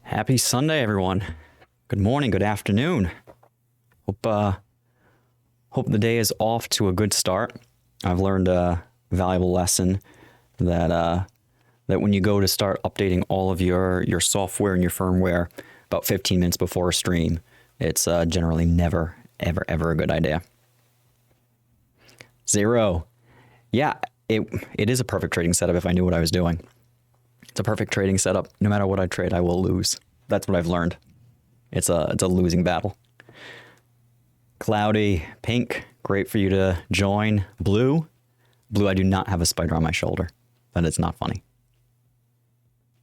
Happy Sunday, everyone. Good morning, good afternoon. Hope the day is off to a good start. I've learned a valuable lesson that when you go to start updating all of your software and your firmware about 15 minutes before a stream, it's generally never, ever a good idea. Zero. Yeah, it is a perfect trading setup if I knew what I was doing. It's a perfect trading setup. No matter what I trade, I will lose. That's what I've learned. It's a losing battle. Cloudy, pink, great for you to join. Blue, I do not have a spider on my shoulder. That is not funny.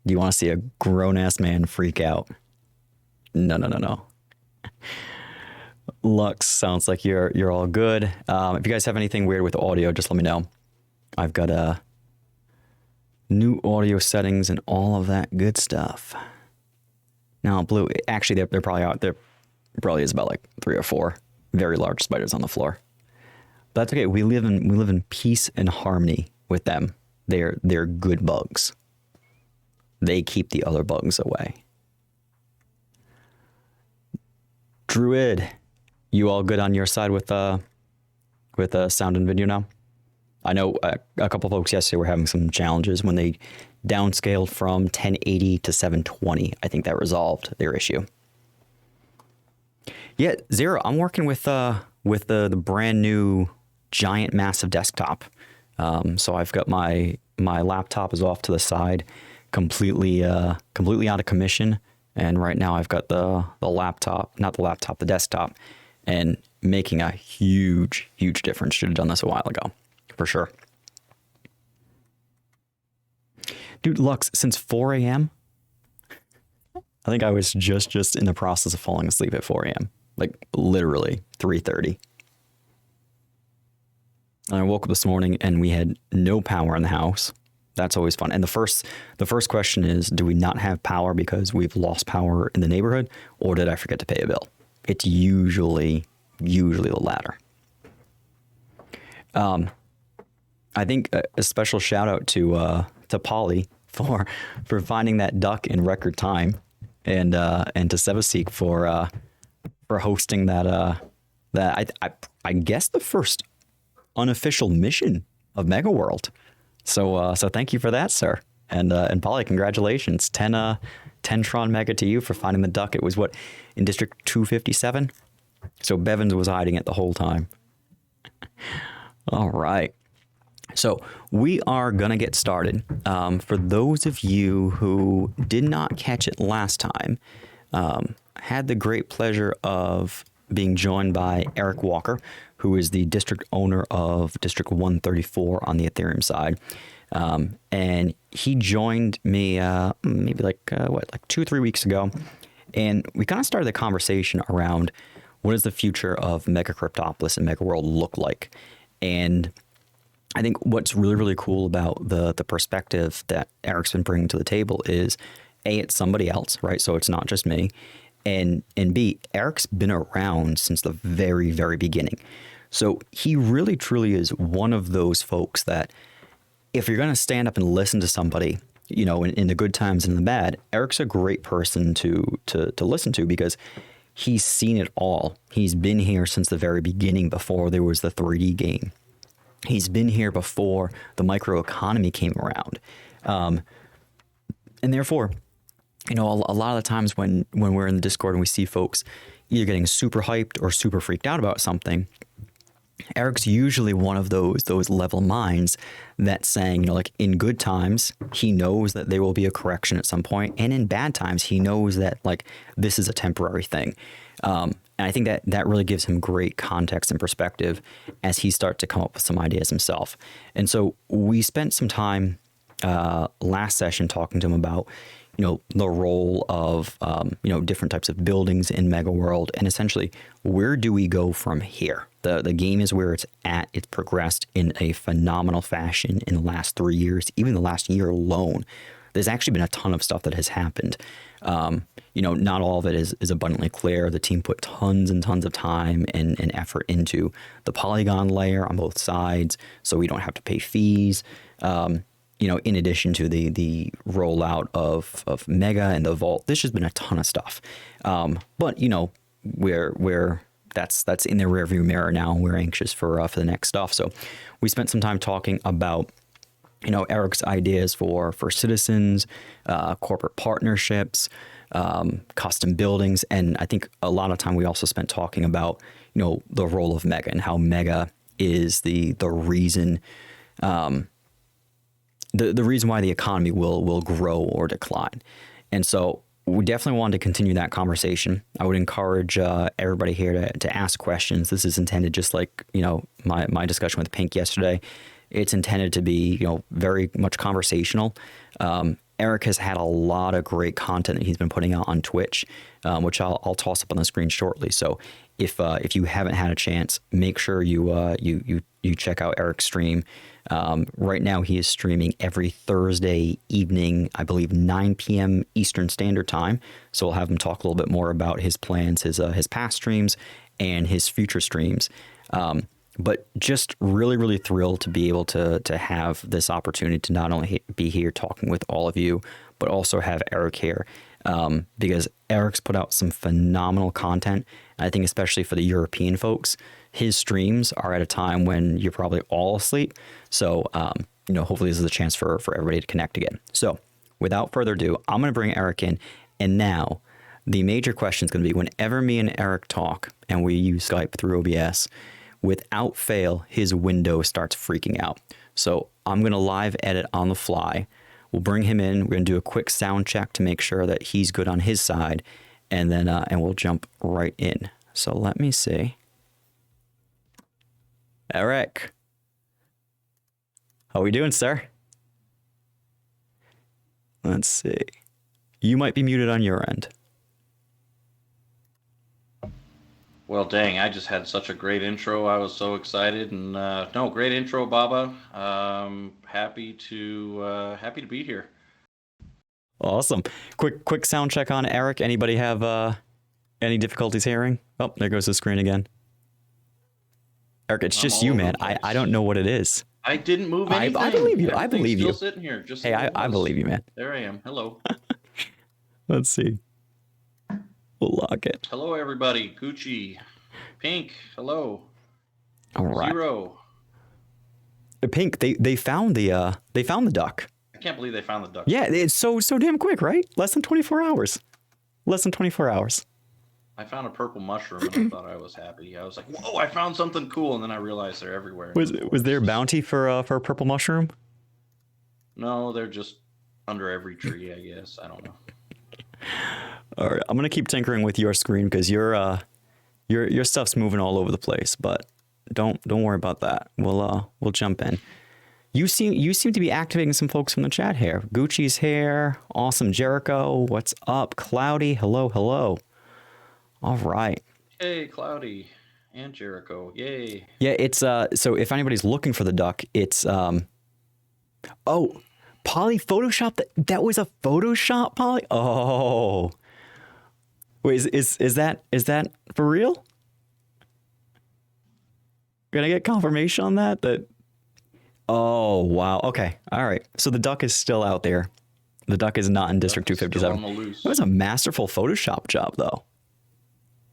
Do you want to see a grown-ass man freak out? No. Lux, sounds like you're all good. If you guys have anything weird with audio, just let me know. I've got new audio settings and all of that good stuff. Now, blue, actually, they're probably out. There probably is about like 3 or 4 very large spiders on the floor. But that's okay. We live in peace and harmony with them. They're good bugs. They keep the other bugs away. Druid, you all good on your side with sound and video now? I know a couple folks yesterday were having some challenges when they downscaled from 1080 to 720. I think that resolved their issue. Yeah, Zero, I'm working with the brand new giant massive desktop. So I've got my laptop is off to the side, completely out of commission. And right now I've got the desktop, and making a huge difference. Should have done this a while ago. For sure. Dude, Lux, since 4 a.m., I think I was just in the process of falling asleep at 4 a.m. Like literally 3:30. And I woke up this morning and we had no power in the house. That's always fun. And the first question is, do we not have power because we've lost power in the neighborhood, or did I forget to pay a bill? It's usually the latter. I think a special shout out to Polly for finding that duck in record time, and to Sevaseek for hosting that I guess the first unofficial mission of Mega World. So thank you for that, sir. And Polly, congratulations. 10 Tron Mega to you for finding the duck. It was what, in District 257? So Bevins was hiding it the whole time. All right. So we are going to get started. For those of you who did not catch it last time, had the great pleasure of being joined by Eric Walker, who is the district owner of District 134 on the Ethereum side. And he joined me maybe like 2 or 3 weeks ago. And we kind of started the conversation around what does the future of MegaCryptoPolis and Mega World look like? And I think what's really cool about the perspective that Eric's been bringing to the table is A, it's somebody else, right? So it's not just me. And B, Eric's been around since the very beginning. So he really truly is one of those folks that if you're going to stand up and listen to somebody, you know, in the good times and in the bad, Eric's a great person to listen to because he's seen it all. He's been here since the very beginning before there was the 3D game. He's been here before the microeconomy came around. And therefore, you know, a lot of the times when we're in the Discord and we see folks either getting super hyped or super freaked out about something, Eric's usually one of those level minds that's saying, you know, like in good times, he knows that there will be a correction at some point, and in bad times, he knows that like this is a temporary thing. And I think that really gives him great context and perspective as he starts to come up with some ideas himself. And so we spent some time last session talking to him about, you know, the role of, you know, different types of buildings in Mega World, and essentially where do we go from here? The game is where it's at. It's progressed in a phenomenal fashion in the last 3 years, even the last year alone. There's actually been a ton of stuff that has happened. You know, not all of it is abundantly clear. The team put tons and tons of time and effort into the polygon layer on both sides, so we don't have to pay fees. You in addition to the rollout of Mega and the Vault, this has been a ton of stuff. But we're that's in the rearview mirror now. We're anxious for the next stuff. So we spent some time talking about Eric's ideas for citizens, corporate partnerships, custom buildings, and I think a lot of time we also spent talking about the role of Mega and how Mega is the reason. The reason why the economy will grow or decline. And so we definitely wanted to continue that conversation. I would encourage everybody here to ask questions. This is intended just like, my discussion with Pink yesterday. It's intended to be, very much conversational. Eric has had a lot of great content that he's been putting out on Twitch, which I'll toss up on the screen shortly. So if you haven't had a chance, make sure you check out Eric's stream. Right now, he is streaming every Thursday evening, I believe 9 p.m. Eastern Standard Time. So we'll have him talk a little bit more about his plans, his past streams, and his future streams. But just really, really thrilled to be able to have this opportunity to not only be here talking with all of you, but also have Eric here. Because Eric's put out some phenomenal content. I think especially for the European folks, his streams are at a time when you're probably all asleep. So, hopefully this is a chance for everybody to connect again. So without further ado, I'm going to bring Eric in. And now the major question is going to be whenever me and Eric talk and we use Skype through OBS, without fail, his window starts freaking out. So I'm going to live edit on the fly. We'll bring him in. We're going to do a quick sound check to make sure that he's good on his side. And then and we'll jump right in. So let me see. Eric. How are we doing, sir? Let's see. You might be muted on your end. Well, dang, I just had such a great intro. I was so excited. And no, great intro, Baba. Happy to be here. Awesome. Quick sound check on Eric. Anybody have any difficulties hearing? Oh, there goes the screen again. Eric, it's just you, man. I don't know what it is. I didn't move anything. I believe you. I believe you. Still sitting here. Just hey, I believe you, man. There I am. Hello. Let's see. We'll lock it. Hello, everybody. Gucci, Pink. Hello. All right. Zero. Pink. They found the duck. I can't believe they found the duck. Yeah, it's so damn quick, right? Less than 24 hours. Less than 24 hours. I found a purple mushroom and I thought I was happy. I was like, "Whoa! I found something cool!" And then I realized they're everywhere. Was there a bounty for a purple mushroom? No, they're just under every tree, I guess. I don't know. All right, I'm gonna keep tinkering with your screen because your stuff's moving all over the place. But don't worry about that. We'll jump in. You seem to be activating some folks from the chat here. Gucci's here. Awesome Jericho. What's up? Cloudy. Hello. All right. Hey, Cloudy and Jericho. Yay. Yeah, it's so if anybody's looking for the duck, it's oh, Polly Photoshop that was a Photoshop, Polly? Oh. Wait, is that for real? Gonna get confirmation on that? Oh, wow. Okay. All right. So the duck is still out there. The duck is not in District 257. It was a masterful Photoshop job though.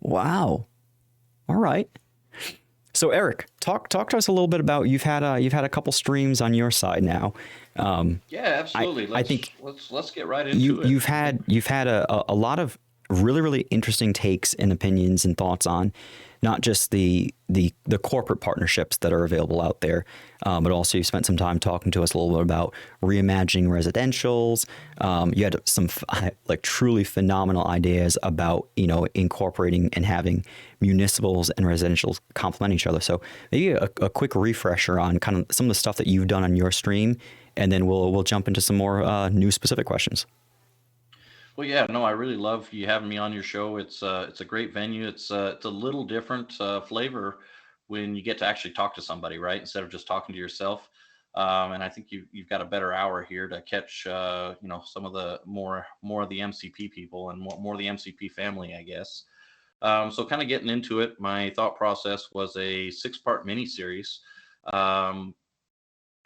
Wow. All right. So Eric, talk to us a little bit about you've had a couple streams on your side now. Yeah, absolutely. I think let's get right into it. You've had a lot of really, really interesting takes and opinions and thoughts on not just the corporate partnerships that are available out there, but also you spent some time talking to us a little bit about reimagining residentials. You had some like truly phenomenal ideas about incorporating and having municipals and residentials complement each other. So maybe a quick refresher on kind of some of the stuff that you've done on your stream, and then we'll jump into some more new specific questions. Well, yeah, no, I really love you having me on your show. It's a great venue. It's a little different flavor when you get to actually talk to somebody, right? Instead of just talking to yourself. And I think you've got a better hour here to catch some of the more of the MCP people and more of the MCP family, I guess. So kind of getting into it, my thought process was a 6-part mini series. And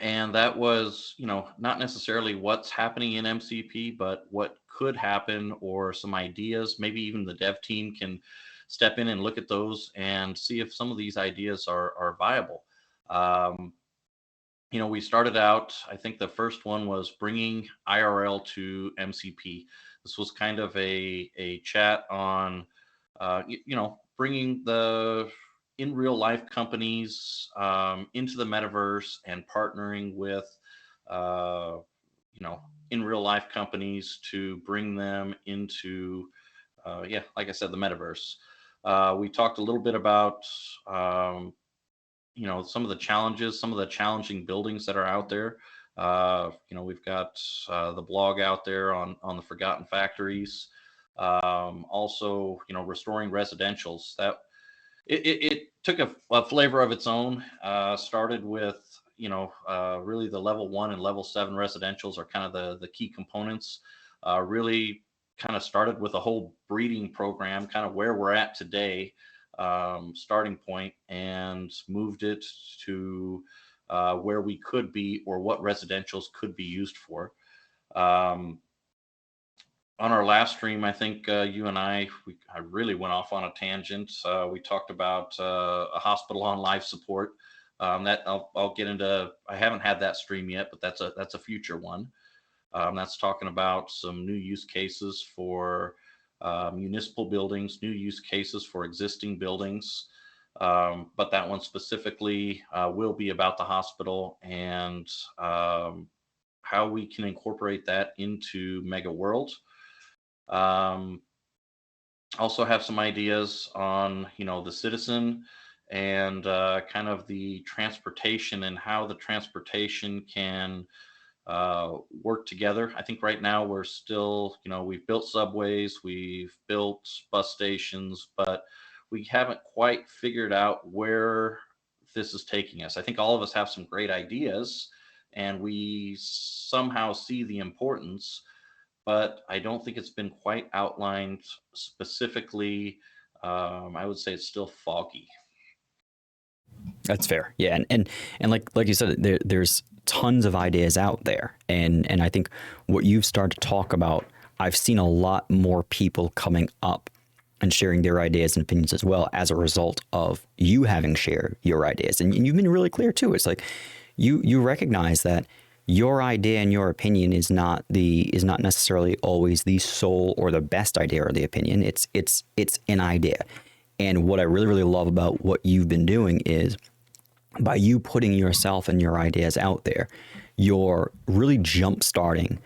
And that was, not necessarily what's happening in MCP, but what could happen, or some ideas. Maybe even the dev team can step in and look at those and see if some of these ideas are viable. Um, we started out, I think the first one was bringing IRL to MCP. This was kind of a chat on, bringing the in real life companies into the metaverse, and partnering with, uh, in real life companies to bring them into, yeah, like I said, the metaverse. We talked a little bit about, some of the challenges, some of the challenging buildings that are out there. We've got the blog out there on the forgotten factories. Also, restoring residentials. That it took a flavor of its own. Started with, really the level 1 and level 7 residentials are kind of the key components. Really kind of started with a whole breeding program, kind of where we're at today, starting point, and moved it to where we could be, or what residentials could be used for. Um, on our last stream, I think you and I really went off on a tangent. We talked about a hospital on life support. That I'll get into. I haven't had that stream yet, but that's a future one. That's talking about some new use cases for municipal buildings, new use cases for existing buildings. But that one specifically will be about the hospital, and how we can incorporate that into Mega World. Um, Also have some ideas on, the citizen, and kind of the transportation, and how the transportation can work together. I think right now we're still, we've built subways, we've built bus stations, but we haven't quite figured out where this is taking us. I think all of us have some great ideas, and we somehow see the importance, but I don't think it's been quite outlined specifically. I would say it's still foggy. That's fair. Yeah, and like you said, there's tons of ideas out there, and I think what you've started to talk about, I've seen a lot more people coming up and sharing their ideas and opinions as well, as a result of you having shared your ideas, and you've been really clear too. It's like you recognize that your idea and your opinion is not necessarily always the sole or the best idea or the opinion. It's an idea. And what I really, really love about what you've been doing is, by you putting yourself and your ideas out there, you're really jump starting,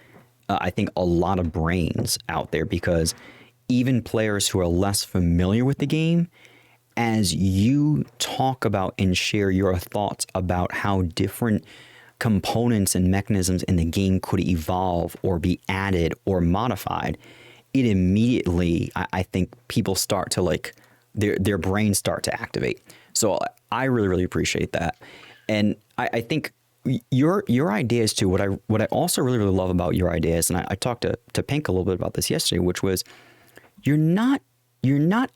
I think, a lot of brains out there, because even players who are less familiar with the game, as you talk about and share your thoughts about how different components and mechanisms in the game could evolve or be added or modified, it immediately, I think, people start to like, their brains start to activate. So I really, really appreciate that. And I think your ideas too, what I also really, really love about your ideas, and I talked to Pink a little bit about this yesterday, which was you're not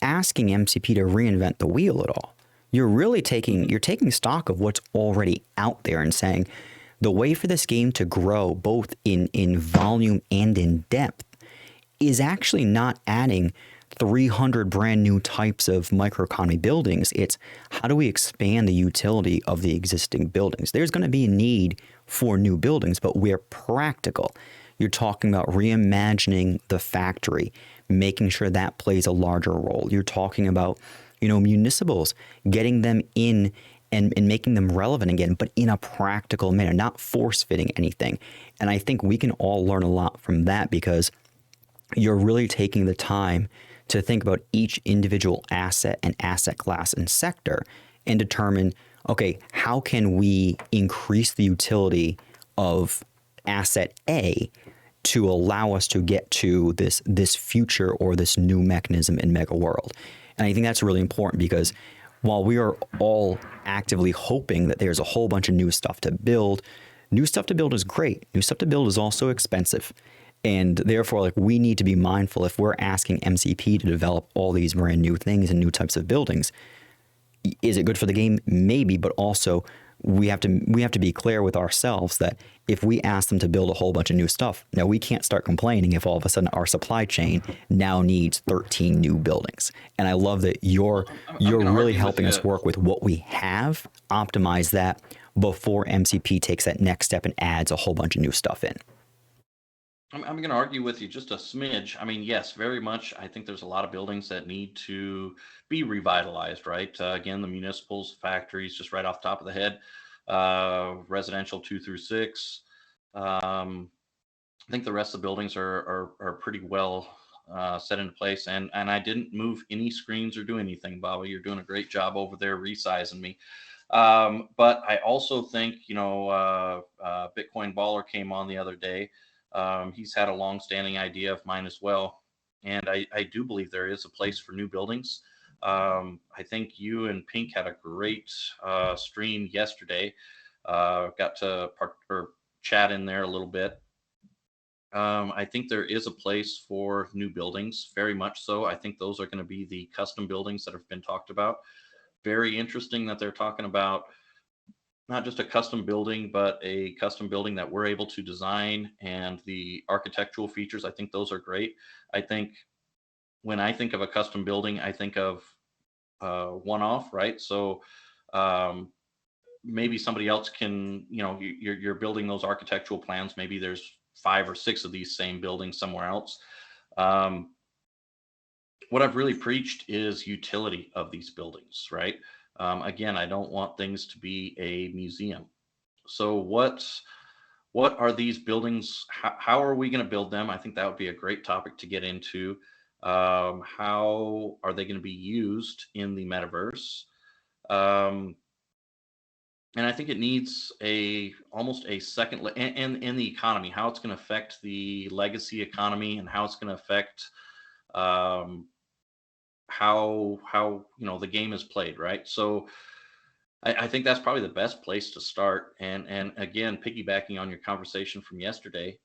asking MCP to reinvent the wheel at all. You're really taking stock of what's already out there and saying the way for this game to grow both in volume and in depth is actually not adding 300 brand new types of microeconomy buildings. It's how do we expand the utility of the existing buildings? There's going to be a need for new buildings, but we're practical. You're talking about reimagining the factory, making sure that plays a larger role. You're talking about, municipals, getting them in and making them relevant again, but in a practical manner, not force-fitting anything. And I think we can all learn a lot from that, because you're really taking the time to think about each individual asset and asset class and sector and determine, okay, how can we increase the utility of asset A to allow us to get to this future or this new mechanism in Mega World? And I think that's really important, because while we are all actively hoping that there's a whole bunch of new stuff to build is great. New stuff to build is also expensive. And therefore, like, we need to be mindful, if we're asking MCP to develop all these brand new things and new types of buildings, is it good for the game? Maybe, but also we have to be clear with ourselves that if we ask them to build a whole bunch of new stuff, now we can't start complaining if all of a sudden our supply chain now needs 13 new buildings. And I love that Well, you're I'm you're going to really argue with helping us you. work with what we have, optimize that before MCP takes that next step and adds a whole bunch of new stuff in. I'm going to argue with you just a smidge. I mean, yes, very much. I think there's a lot of buildings that need to be revitalized, right? Again, the municipals, factories, just right off the top of the head, residential 2 through 6. Um, I think the rest of the buildings are pretty well set into place. And I didn't move any screens or do anything, Bobby. You're doing a great job over there resizing me. But I also think, Bitcoin Baller came on the other day. He's had a long-standing idea of mine as well, and I do believe there is a place for new buildings. I think you and Pink had a great stream yesterday. Got to chat in there a little bit. I think there is a place for new buildings, very much so. I think those are going to be the custom buildings that have been talked about. Very interesting that they're talking about not just a custom building, but a custom building that we're able to design, and the architectural features. I think those are great. I think when I think of a custom building, I think of one off, right? So um, maybe somebody else can, you're building those architectural plans. Maybe there's 5 or 6 of these same buildings somewhere else. Um, what I've really preached is utility of these buildings, right? Again, I don't want things to be a museum. So what are these buildings? How are we going to build them? I think that would be a great topic to get into. How are they going to be used in the metaverse? Um, and I think it needs a almost a second and the economy, how it's going to affect the legacy economy, and how it's going to affect um, how the game is played, right? So I think that's probably the best place to start. And again, piggybacking on your conversation from yesterday,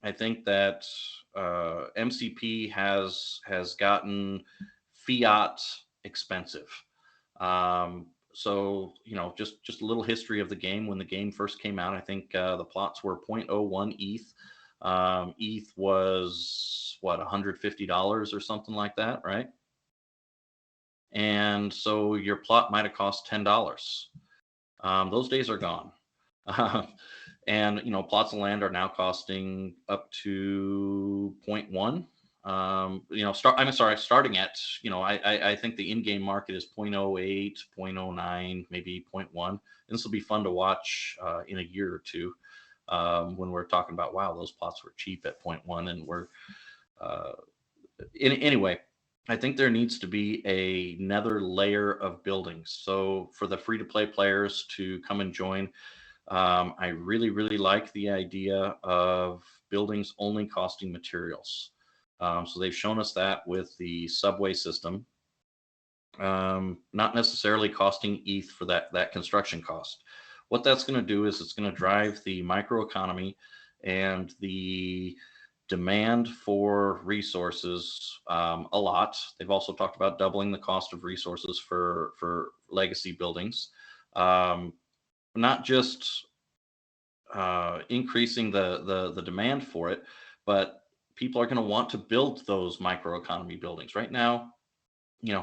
I think that MCP has gotten fiat expensive. So just a little history of the game. When the game first came out, I think the plots were 0.01 ETH. ETH was what, $150 or something like that, right? And so your plot might have cost $10. Those days are gone. And plots of land are now costing up to zero point 0.1. Starting at, I think the in-game market is 0.08, 0.09, maybe 0.1. And this will be fun to watch in a year or two, when we're talking about, wow, those plots were cheap at 0.1, and we're uh, anyway. I think there needs to be another layer of buildings. So for the free to play players to come and join, I really, really like the idea of buildings only costing materials. So they've shown us that with the subway system, not necessarily costing ETH for that construction cost. What that's going to do is it's going to drive the microeconomy and the demand for resources a lot. They've also talked about doubling the cost of resources for legacy buildings. Not just increasing the demand for it, but people are going to want to build those microeconomy buildings. Right now,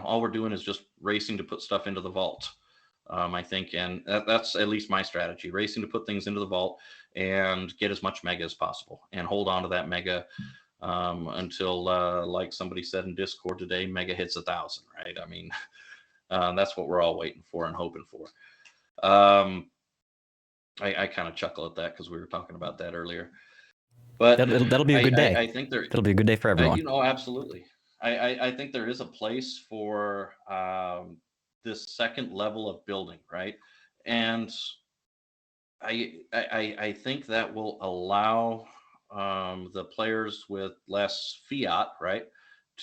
all we're doing is just racing to put stuff into the vault. I think, and that's at least my strategy: racing to put things into the vault and get as much mega as possible, and hold on to that mega until, like somebody said in Discord today, mega hits 1,000. Right? I mean, that's what we're all waiting for and hoping for. I kind of chuckle at that because we were talking about that earlier. But That'll be a good day. I think there, That'll be a good day for everyone. absolutely. I think there is a place for this second level of building, right? And I think that will allow the players with less fiat, right,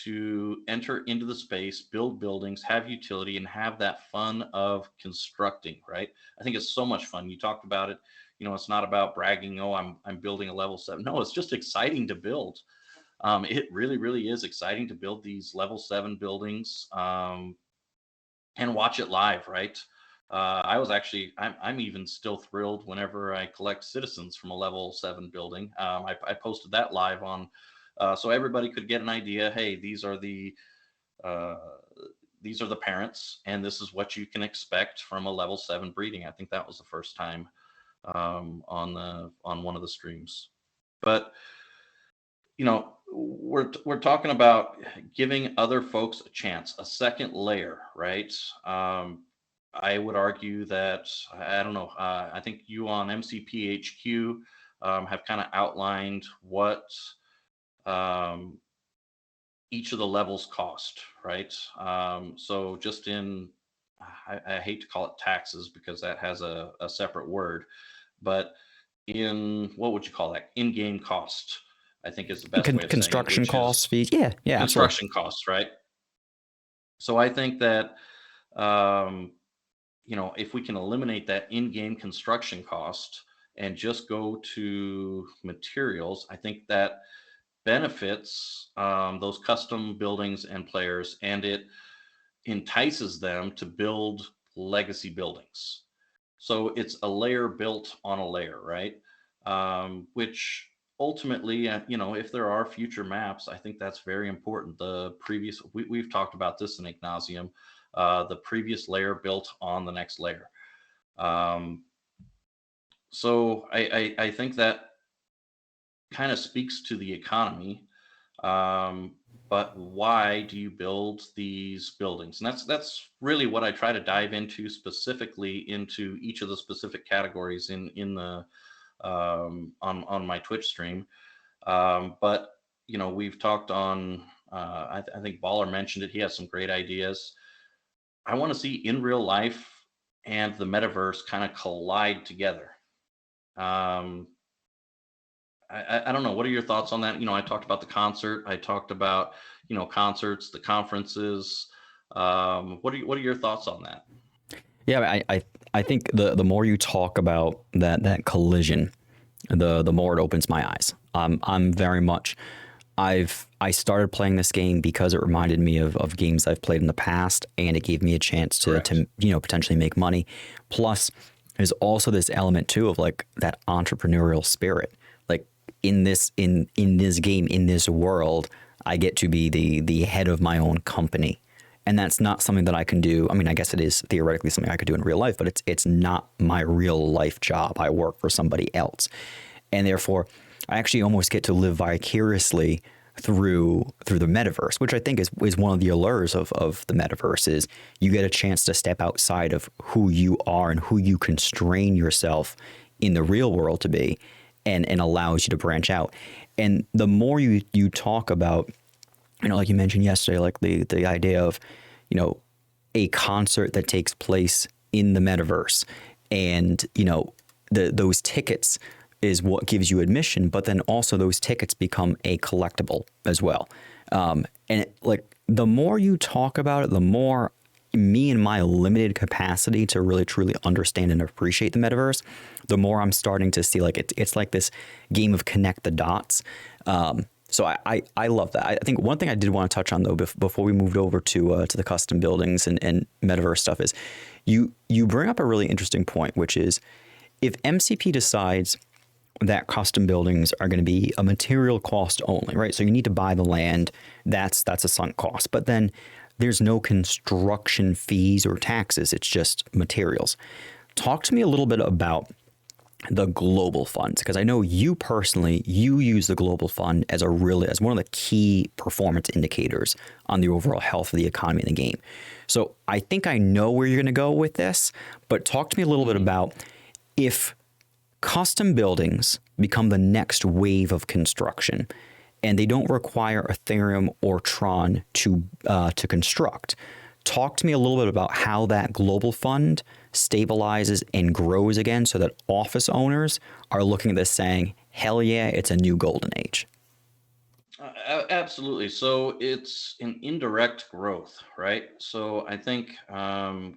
to enter into the space, build buildings, have utility, and have that fun of constructing, right? I think it's so much fun. You talked about it. It's not about bragging. Oh, I'm building a level 7. No, it's just exciting to build. It really, really is exciting to build these level 7 buildings, and watch it live, right? I was actually, I'm even still thrilled whenever I collect citizens from a level 7 building. I posted that live on, so everybody could get an idea. Hey, uh, these are the parents, and this is what you can expect from a level 7 breeding. I think that was the first time on one of the streams. But we're talking about giving other folks a chance, a second layer, right? I would argue that I don't know. I think you on MCPHQ have kind of outlined what um, each of the levels cost, right? So just in, I hate to call it taxes because that has a separate word, but in what would you call that? In-game cost, I think is the best way of saying it, Construction which costs, is fees. Yeah, yeah, absolutely. construction costs, right? So I think that um, if we can eliminate that in-game construction cost and just go to materials, I think that benefits those custom buildings and players, and it entices them to build legacy buildings. So it's a layer built on a layer, right? Which ultimately, if there are future maps, I think that's very important. We've talked about this in Ignasium, the previous layer built on the next layer. Um, so I think that kind of speaks to the economy. Um, but why do you build these buildings? And that's really what I try to dive into specifically into each of the specific categories in the on my Twitch stream. But we've talked on. I think Baller mentioned it. He has some great ideas. I want to see in real life and the metaverse kind of collide together. Um, I don't know. What are your thoughts on that? I talked about the concert. I talked about concerts, the conferences. What are your thoughts on that? Yeah, I think the more you talk about that collision, the more it opens my eyes. I'm very much. I started playing this game because it reminded me of games I've played in the past, and it gave me a chance Correct. to potentially make money. Plus, there's also this element too of like that entrepreneurial spirit. Like in this game, in this world, I get to be the head of my own company, and that's not something that I can do. I mean, I guess it is theoretically something I could do in real life, but it's not my real life job. I work for somebody else, and therefore I actually almost get to live vicariously through the metaverse, which I think is one of the allures of the metaverse. Is you get a chance to step outside of who you are and who you constrain yourself in the real world to be, and allows you to branch out. And the more you talk about, like you mentioned yesterday, like the idea of, a concert that takes place in the metaverse, and those tickets is what gives you admission, but then also those tickets become a collectible as well. Like the more you talk about it, the more me and my limited capacity to really truly understand and appreciate the metaverse, the more I'm starting to see like it's like this game of connect the dots. So I love that. I think one thing I did want to touch on though before we moved over to the custom buildings and metaverse stuff is you bring up a really interesting point, which is if MCP decides that custom buildings are going to be a material cost only, right? So you need to buy the land. That's a sunk cost. But then there's no construction fees or taxes. It's just materials. Talk to me a little bit about the global funds, because I know you personally, you use the global fund as one of the key performance indicators on the overall health of the economy in the game. So I think I know where you're going to go with this, but talk to me a little bit about if custom buildings become the next wave of construction, and they don't require Ethereum or Tron to construct. Talk to me a little bit about how that global fund stabilizes and grows again, so that office owners are looking at this saying, "Hell yeah, it's a new golden age." Absolutely. So it's an indirect growth, right? So I think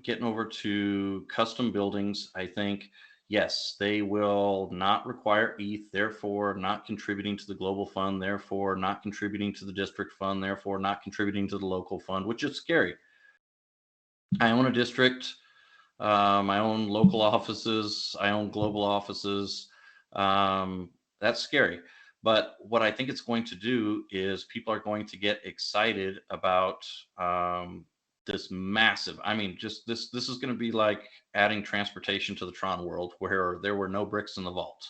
getting over to custom buildings, I think, yes, they will not require ETH, therefore not contributing to the global fund, therefore not contributing to the district fund, therefore not contributing to the local fund, which is scary. I own a district. I own local offices. I own global offices. Um, that's scary. But what I think it's going to do is people are going to get excited about this massive. I mean, just this is going to be like adding transportation to the Tron world, where there were no bricks in the vault.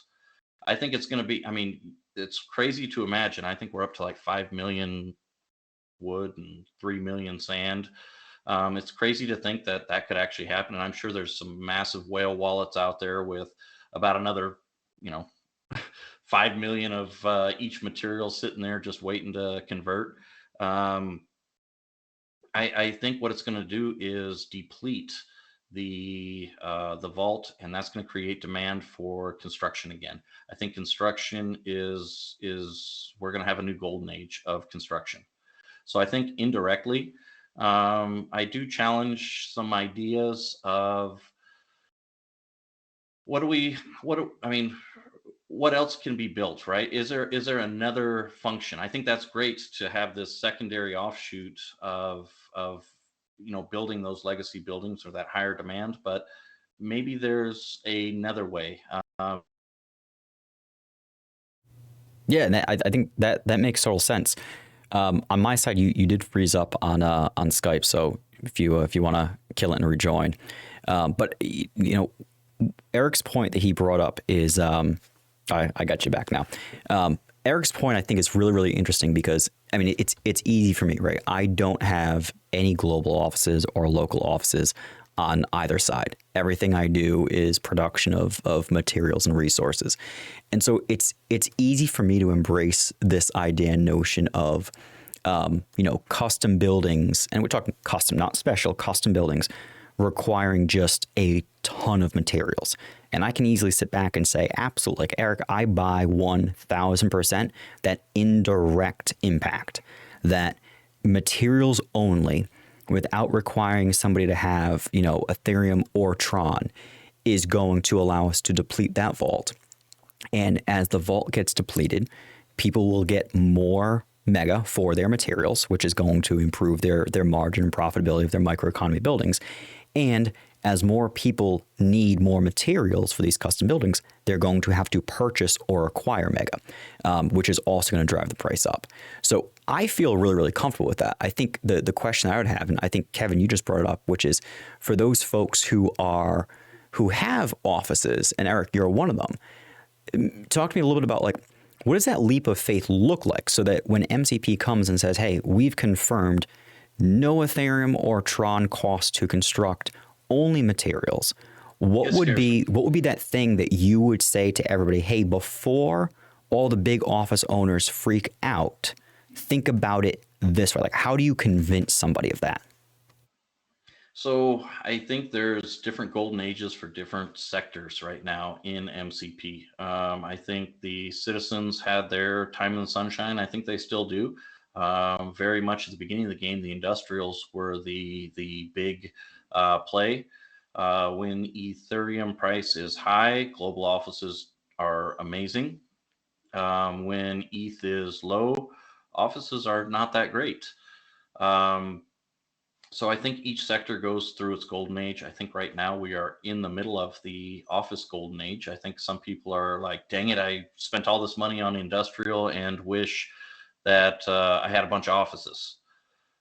I think it's going to be. I mean, it's crazy to imagine. I think we're up to like 5 million wood and 3 million sand. It's crazy to think that that could actually happen, and I'm sure there's some massive whale wallets out there with about another, you know, 5 million of each material sitting there just waiting to convert. Um, I think what it's going to do is deplete the vault, and that's going to create demand for construction again. I think construction is we're going to have a new golden age of construction. So I think indirectly, I do challenge some ideas of I mean, what else can be built, right? Is there another function? I think that's great to have this secondary offshoot of building those legacy buildings or that higher demand, but maybe there's another way. Yeah, and I think that makes total sense. On my side, you did freeze up on Skype, so if you want to kill it and rejoin, but Eric's point that he brought up is I got you back now. Eric's point I think is really interesting because I mean it's easy for me, right? I don't have any global offices or local offices on either side. Everything I do is production of materials and resources. And so it's easy for me to embrace this idea and notion of custom buildings, and we're talking custom, not special, custom buildings requiring just a ton of materials. And I can easily sit back and say, absolutely, like Eric, I buy 1000% that indirect impact, that materials only without requiring somebody to have, Ethereum or Tron is going to allow us to deplete that vault. And as the vault gets depleted, people will get more Mega for their materials, which is going to improve their margin and profitability of their microeconomy buildings. And as more people need more materials for these custom buildings, they're going to have to purchase or acquire Mega, which is also going to drive the price up. So I feel really comfortable with that. I think the question I would have, and I think Kevin, you just brought it up, which is for those folks who have offices, and Eric, you're one of them. Talk to me a little bit about what does that leap of faith look like, so that when MCP comes and says, "Hey, we've confirmed no Ethereum or Tron cost to construct, only materials," what would be that thing that you would say to everybody? Hey, before all the big office owners freak out, think about it this way. Like, how do you convince somebody of that? So I think there's different golden ages for different sectors right now in MCP. I think the citizens had their time in the sunshine. I think they still do. Very much at the beginning of the game, the industrials were the big play. When Ethereum price is high, global offices are amazing. When ETH is low, offices are not that great. Um, so I think each sector goes through its golden age. I think right now we are in the middle of the office golden age. I think some people are like, dang it, I spent all this money on industrial and wish that I had a bunch of offices.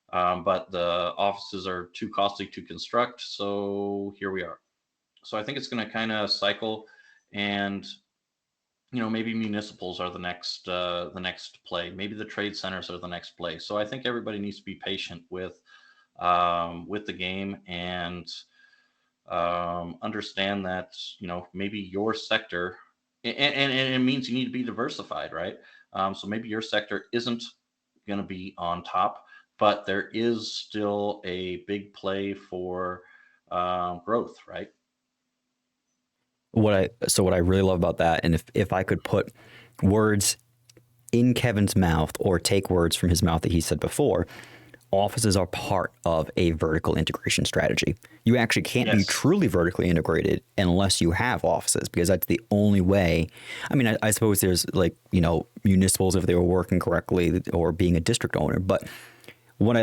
But the offices are too costly to construct. So here we are. So I think it's going to kind of cycle, and maybe municipals are the next play. Maybe the trade centers are the next play. So I think everybody needs to be patient with the game, and understand that maybe your sector, and it means you need to be diversified, right? So maybe your sector isn't going to be on top, but there is still a big play for growth, right? What I really love about that, and if I could put words in Kevin's mouth or take words from his mouth that he said before, offices are part of a vertical integration strategy. You actually can't be truly vertically integrated unless you have offices, because that's the only way. I mean, I suppose there's municipals if they were working correctly or being a district owner, but what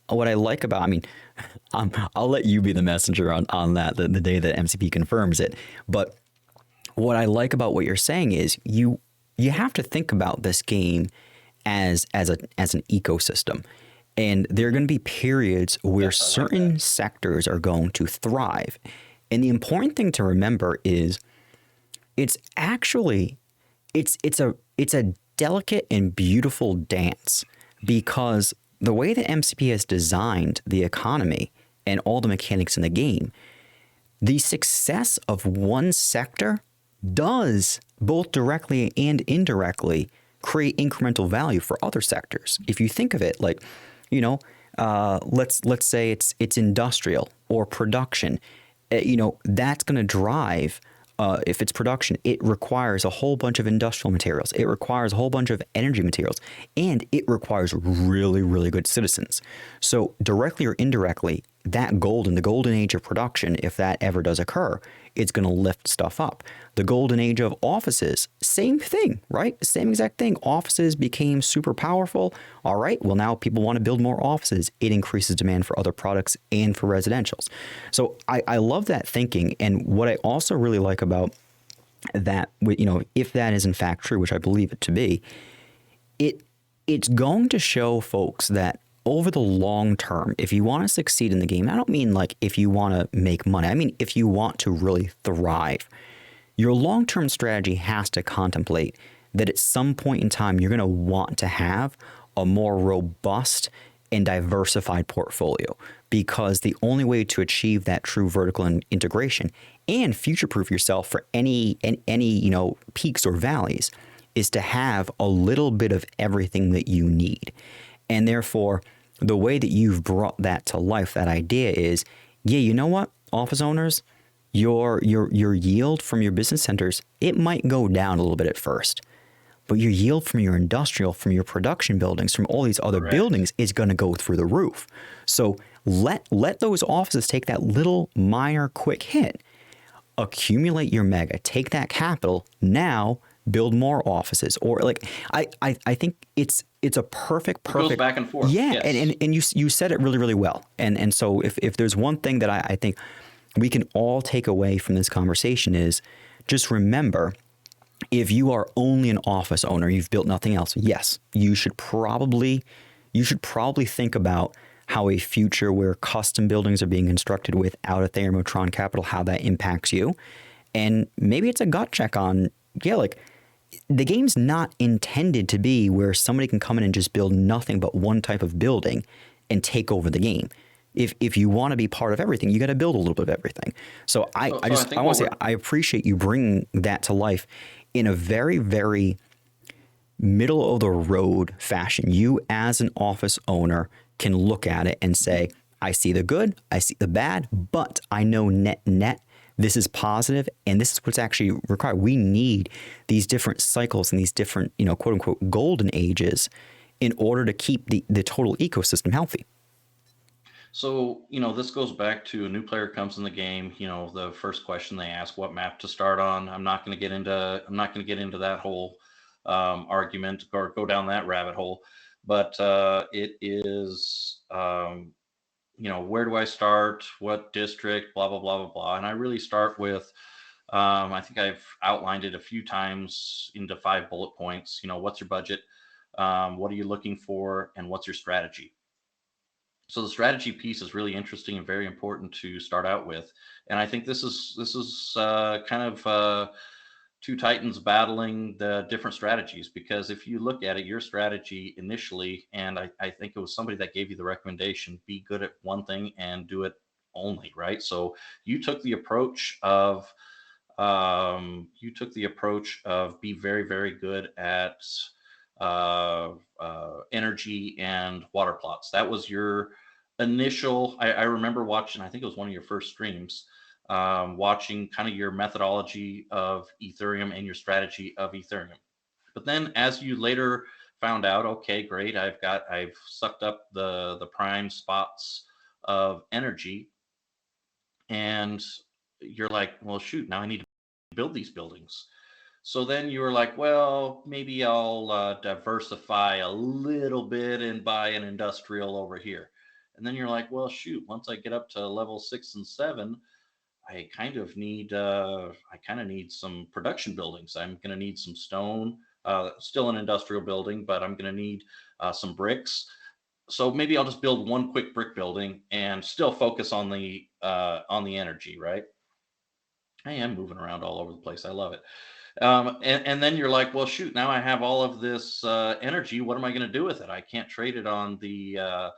what I like about, I mean, I'll let you be the messenger on that the day that MCP confirms it. But what I like about what you're saying is you have to think about this game as an ecosystem. And there are going to be periods where Yes, I like certain that. sectors are going to thrive. And the important thing to remember is it's actually it's a delicate and beautiful dance, because the way that MCP has designed the economy and all the mechanics in the game, the success of one sector does both directly and indirectly create incremental value for other sectors. If you think of it, like, you know, let's say it's industrial or production, that's going to drive. If it's production, it requires a whole bunch of industrial materials. It requires a whole bunch of energy materials, and it requires really, really good citizens. So directly or indirectly, the golden age of production, if that ever does occur, it's going to lift stuff up. The golden age of offices, same thing, right? Same exact thing. Offices became super powerful. All right, well, now people want to build more offices. It increases demand for other products and for residentials. So I love that thinking. And what I also really like about that, if that is in fact true, which I believe it to be, it's going to show folks that over the long term, if you want to succeed in the game, I don't mean like if you want to make money. I mean, if you want to really thrive, your long-term strategy has to contemplate that at some point in time, you're going to want to have a more robust and diversified portfolio, because the only way to achieve that true vertical integration and future-proof yourself for any peaks or valleys is to have a little bit of everything that you need. And therefore, the way that you've brought that to life, that idea is, yeah, you know what, office owners, your yield from your business centers, it might go down a little bit at first, but your yield from your industrial, from your production buildings, from all these other Correct. buildings is going to go through the roof. So let those offices take that little minor quick hit, accumulate your mega, take that capital, now build more offices. Or like I think it's a perfect It goes back and forth. yeah. Yes. And you said it really, really well. And so if there's one thing that I think we can all take away from this conversation is just remember, if you are only an office owner, you've built nothing else, yes, you should probably think about how a future where custom buildings are being constructed without a Thermotron capital, how that impacts you. And maybe it's a gut check on, yeah, like the game's not intended to be where somebody can come in and just build nothing but one type of building and take over the game. If you want to be part of everything, you got to build a little bit of everything. So I So I think want what to say we're I appreciate you bringing that to life in a very, very middle of the road fashion. You as an office owner can look at it and say, I see the good, I see the bad, but I know net this is positive, and this is what's actually required. We need these different cycles and these different, quote unquote, golden ages in order to keep the total ecosystem healthy. So, this goes back to a new player comes in the game, the first question they ask what map to start on. I'm not going to get into that whole argument or go down that rabbit hole, but it is where do I start? What district? Blah blah blah blah blah. And I really start with I think I've outlined it a few times into 5 bullet points. What's your budget? What are you looking for? And what's your strategy? So the strategy piece is really interesting and very important to start out with. And I think this is kind of two titans battling the different strategies, because if you look at it, your strategy initially, and I think it was somebody that gave you the recommendation, be good at one thing and do it only, right? So you took the approach of be very, very good at energy and water plots. That was your initial. I remember watching. I think it was one of your first streams, watching kind of your methodology of Ethereum and your strategy of Ethereum. But then, as you later found out, okay, great, I've sucked up the prime spots of energy, and you're like, well, shoot, now I need to build these buildings. So then you were like, well, maybe I'll diversify a little bit and buy an industrial over here. And then you're like, well, shoot, once I get up to level 6 and 7, I kind of need some production buildings. I'm going to need some stone, still an industrial building, but I'm going to need some bricks. So maybe I'll just build one quick brick building and still focus on the energy, right? I am moving around all over the place. I love it. And then you're like, well, shoot, now I have all of this energy. What am I going to do with it? I can't trade it uh,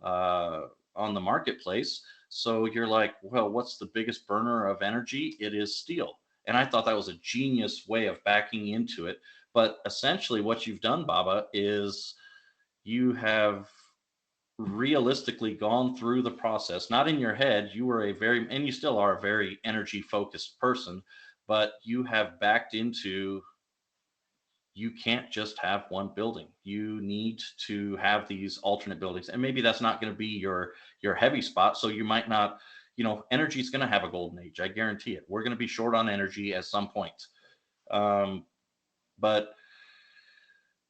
on the marketplace. So you're like, well, what's the biggest burner of energy? It is steel. And I thought that was a genius way of backing into it. But essentially, what you've done, Baba, is you have realistically gone through the process, not in your head. You were and you still are a very energy focused person, but you have backed into, you can't just have one building. You need to have these alternate buildings. And maybe that's not going to be your heavy spot. So you might not, energy is going to have a golden age. I guarantee it. We're going to be short on energy at some point. But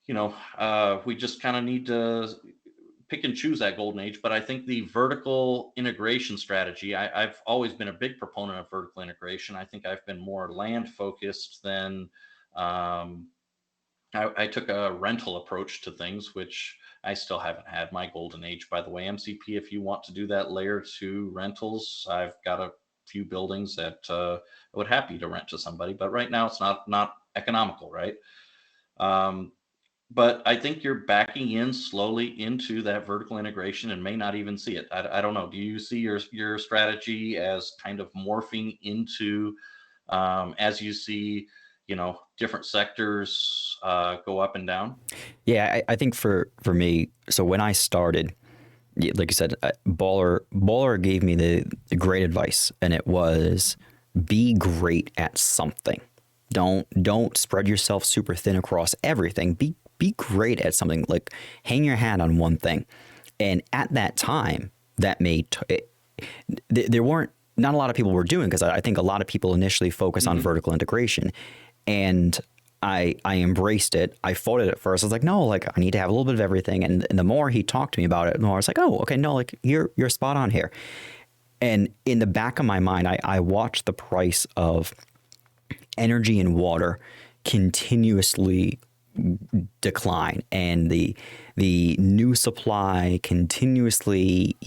we just kind of need to pick and choose that golden age. But I think the vertical integration strategy, I've always been a big proponent of vertical integration. I think I've been more land focused than I took a rental approach to things, which I still haven't had my golden age, by the way. MCP, if you want to do that layer 2 rentals, I've got a few buildings that I would happy to rent to somebody, but right now it's not economical, right? But I think you're backing in slowly into that vertical integration and may not even see it. I don't know. Do you see your strategy as kind of morphing into as you see, different sectors go up and down? Yeah, I think for me, so when I started, like you said, Baller gave me the great advice, and it was be great at something. Don't spread yourself super thin across everything. Be great at something. Like hang your hat on one thing. And at that time, that made there weren't not a lot of people were doing, because I think a lot of people initially focus on vertical integration, and I embraced it. I fought it at first. I was like, no, like I need to have a little bit of everything. And the more he talked to me about it, the more I was like, oh, okay, no, like you're spot on here. And in the back of my mind, I watched the price of energy and water continuously decline, and the new supply continuously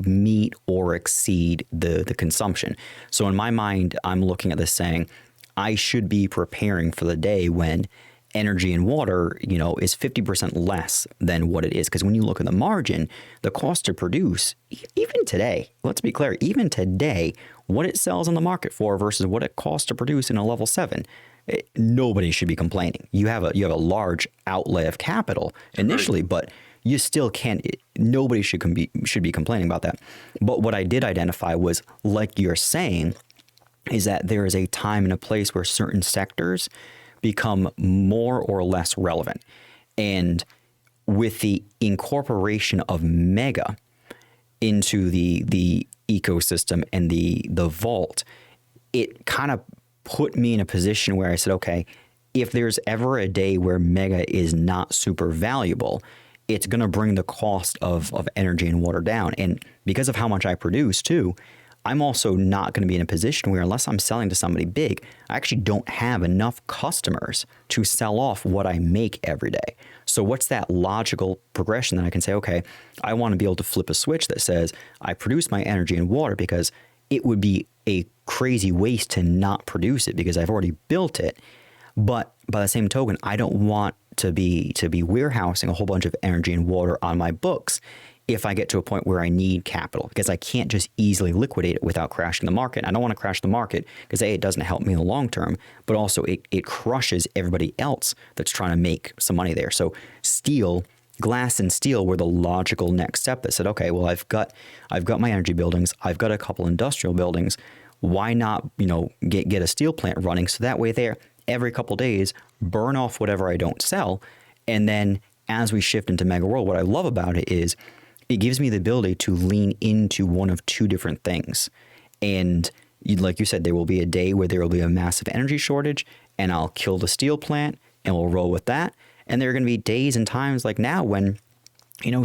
meet or exceed the consumption. So in my mind, I'm looking at this saying I should be preparing for the day when energy and water is 50% less than what it is. Because when you look at the margin, the cost to produce, even today, let's be clear, even today, what it sells on the market for versus what it costs to produce in a level 7, nobody should be complaining. You have a large outlay of capital initially, but you still can't. Nobody should be complaining about that. But what I did identify was, like you're saying, is that there is a time and a place where certain sectors become more or less relevant, and with the incorporation of Mega into the ecosystem and the vault, it kind of put me in a position where I said, okay, if there's ever a day where Mega is not super valuable, it's going to bring the cost of energy and water down. And because of how much I produce too, I'm also not going to be in a position where, unless I'm selling to somebody big, I actually don't have enough customers to sell off what I make every day. So what's that logical progression that I can say, okay, I want to be able to flip a switch that says I produce my energy and water, because it would be a crazy waste to not produce it because I've already built it. But by the same token, I don't want to be warehousing a whole bunch of energy and water on my books if I get to a point where I need capital, because I can't just easily liquidate it without crashing the market. I don't want to crash the market because A, it doesn't help me in the long term, but also it crushes everybody else that's trying to make some money there. So glass and steel were the logical next step that said, okay, well, I've got my energy buildings, I've got a couple industrial buildings. Why not, get a steel plant running, so that way there every couple days burn off whatever I don't sell, and then as we shift into Mega World, what I love about it is it gives me the ability to lean into one of two different things. And like you said, there will be a day where there will be a massive energy shortage, and I'll kill the steel plant and we'll roll with that. And there are going to be days and times like now when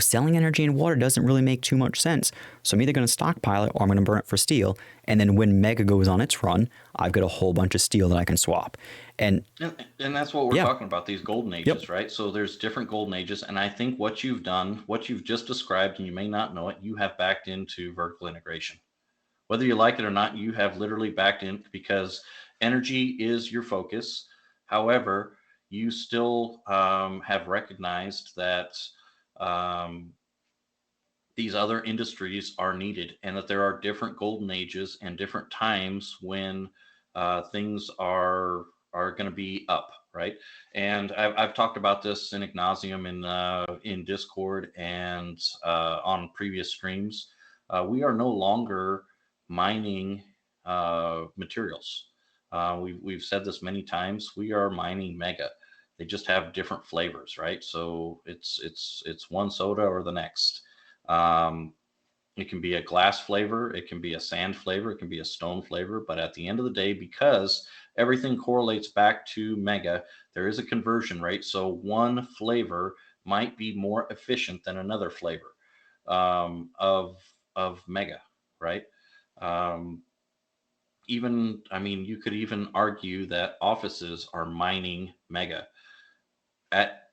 selling energy and water doesn't really make too much sense. So I'm either going to stockpile it or I'm going to burn it for steel. And then when Mega goes on its run, I've got a whole bunch of steel that I can swap. And that's what we're Yeah, talking about, these golden yep, ages, right? So there's different golden ages. And I think what you've done, what you've just described, and you may not know it, you have backed into vertical integration. Whether you like it or not, you have literally backed in because energy is your focus. However, you still have recognized that um, these other industries are needed and that there are different golden ages and different times when things are going to be up, right? And I've talked about this in Ignasium in Discord and on previous streams. We are no longer mining materials. We've said this many times. We are mining mega. They just have different flavors, right? So it's one soda or the next. um, it can be a glass flavor, it can be a sand flavor, it can be a stone flavor. But at the end of the day, because everything correlates back to mega, there is a conversion rate. So one flavor might be more efficient than another flavor of mega, right? Um, Even, I mean, you could even argue that offices are mining mega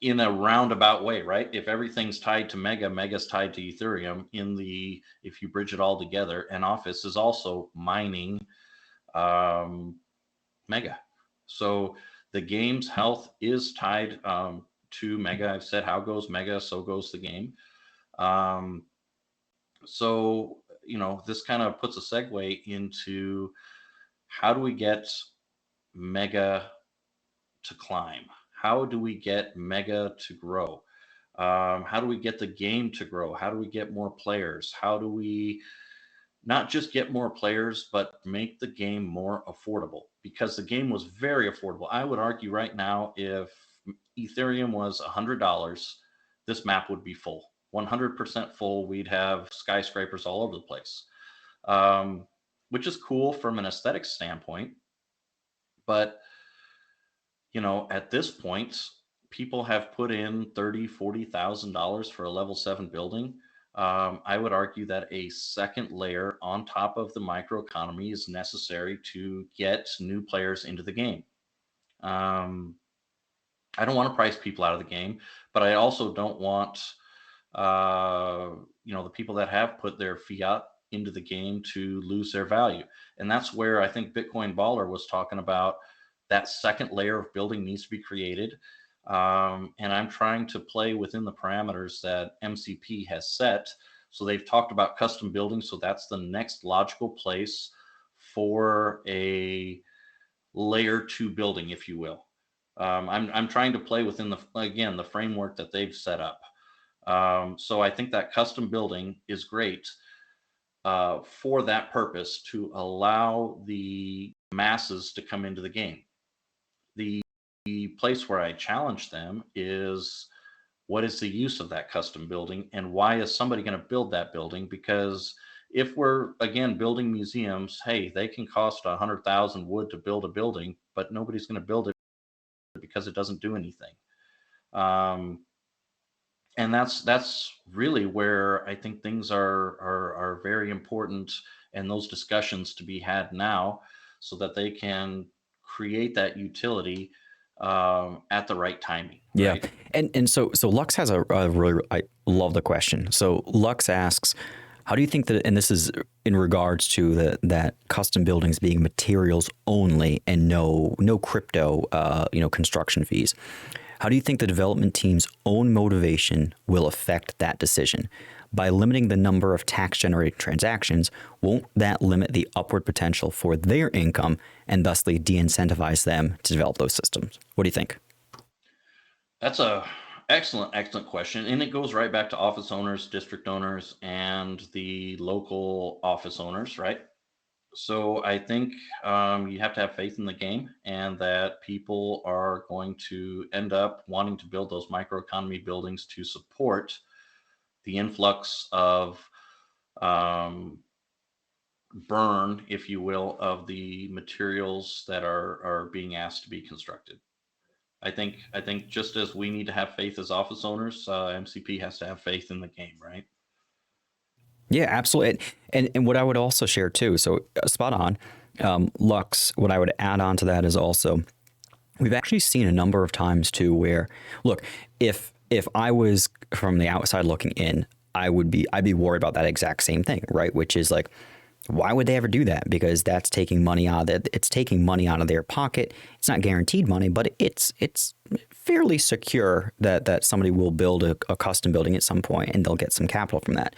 in a roundabout way, right? If everything's tied to mega, mega's tied to Ethereum. If you bridge it all together, and Office is also mining um, mega. So the game's health is tied to mega. I've said, how goes mega, so goes the game. Um, so this kind of puts a segue into how do we get mega to climb? How do we get mega to grow? How do we get the game to grow? How do we get more players? How do we not just get more players, but make the game more affordable? Because the game was very affordable. I would argue right now, if Ethereum was $100, this map would be full, 100% full. We'd have skyscrapers all over the place, um, which is cool from an aesthetic standpoint. But at this point, people have put in $30,000, $40,000 for a level 7 building. I would argue that a second layer on top of the microeconomy is necessary to get new players into the game. Um, I don't want to price people out of the game, but I also don't want the people that have put their fiat into the game to lose their value. And that's where I think Bitcoin Baller was talking about that second layer of building needs to be created. And I'm trying to play within the parameters that MCP has set. So they've talked about custom building. So that's the next logical place for a layer 2 building, if you will. I'm trying to play within the framework that they've set up. So I think that custom building is great for that purpose, to allow the masses to come into the game. The place where I challenge them is, what is the use of that custom building, and why is somebody going to build that building? Because if we're again building museums, hey, they can cost 100,000 wood to build a building, but nobody's going to build it because it doesn't do anything. Um, and that's really where I think things are very important, and those discussions to be had now, so that they can create that utility at the right timing, yeah. right? And so Lux has a really, I love the question. So Lux asks, how do you think that, and this is in regards to that custom buildings being materials only and no crypto construction fees. How do you think the development team's own motivation will affect that decision? By limiting the number of tax-generated transactions, won't that limit the upward potential for their income and thusly de-incentivize them to develop those systems? What do you think? That's a excellent question, and it goes right back to office owners, district owners, and the local office owners, right? So I think you have to have faith in the game, and that people are going to end up wanting to build those microeconomy buildings to support the influx of um, burn, if you will, of the materials that are being asked to be constructed. I think just as we need to have faith as office owners, MCP has to have faith in the game, right? Yeah, absolutely. And what I would also share too, so spot on. Lux, what I would add on to that is also we've actually seen a number of times too where, look, if I was from the outside looking in, I'd be worried about that exact same thing, right? Which is like, why would they ever do that? Because that's taking money out of it's taking money out of their pocket. It's not guaranteed money, but it's fairly secure that somebody will build a custom building at some point and they'll get some capital from that.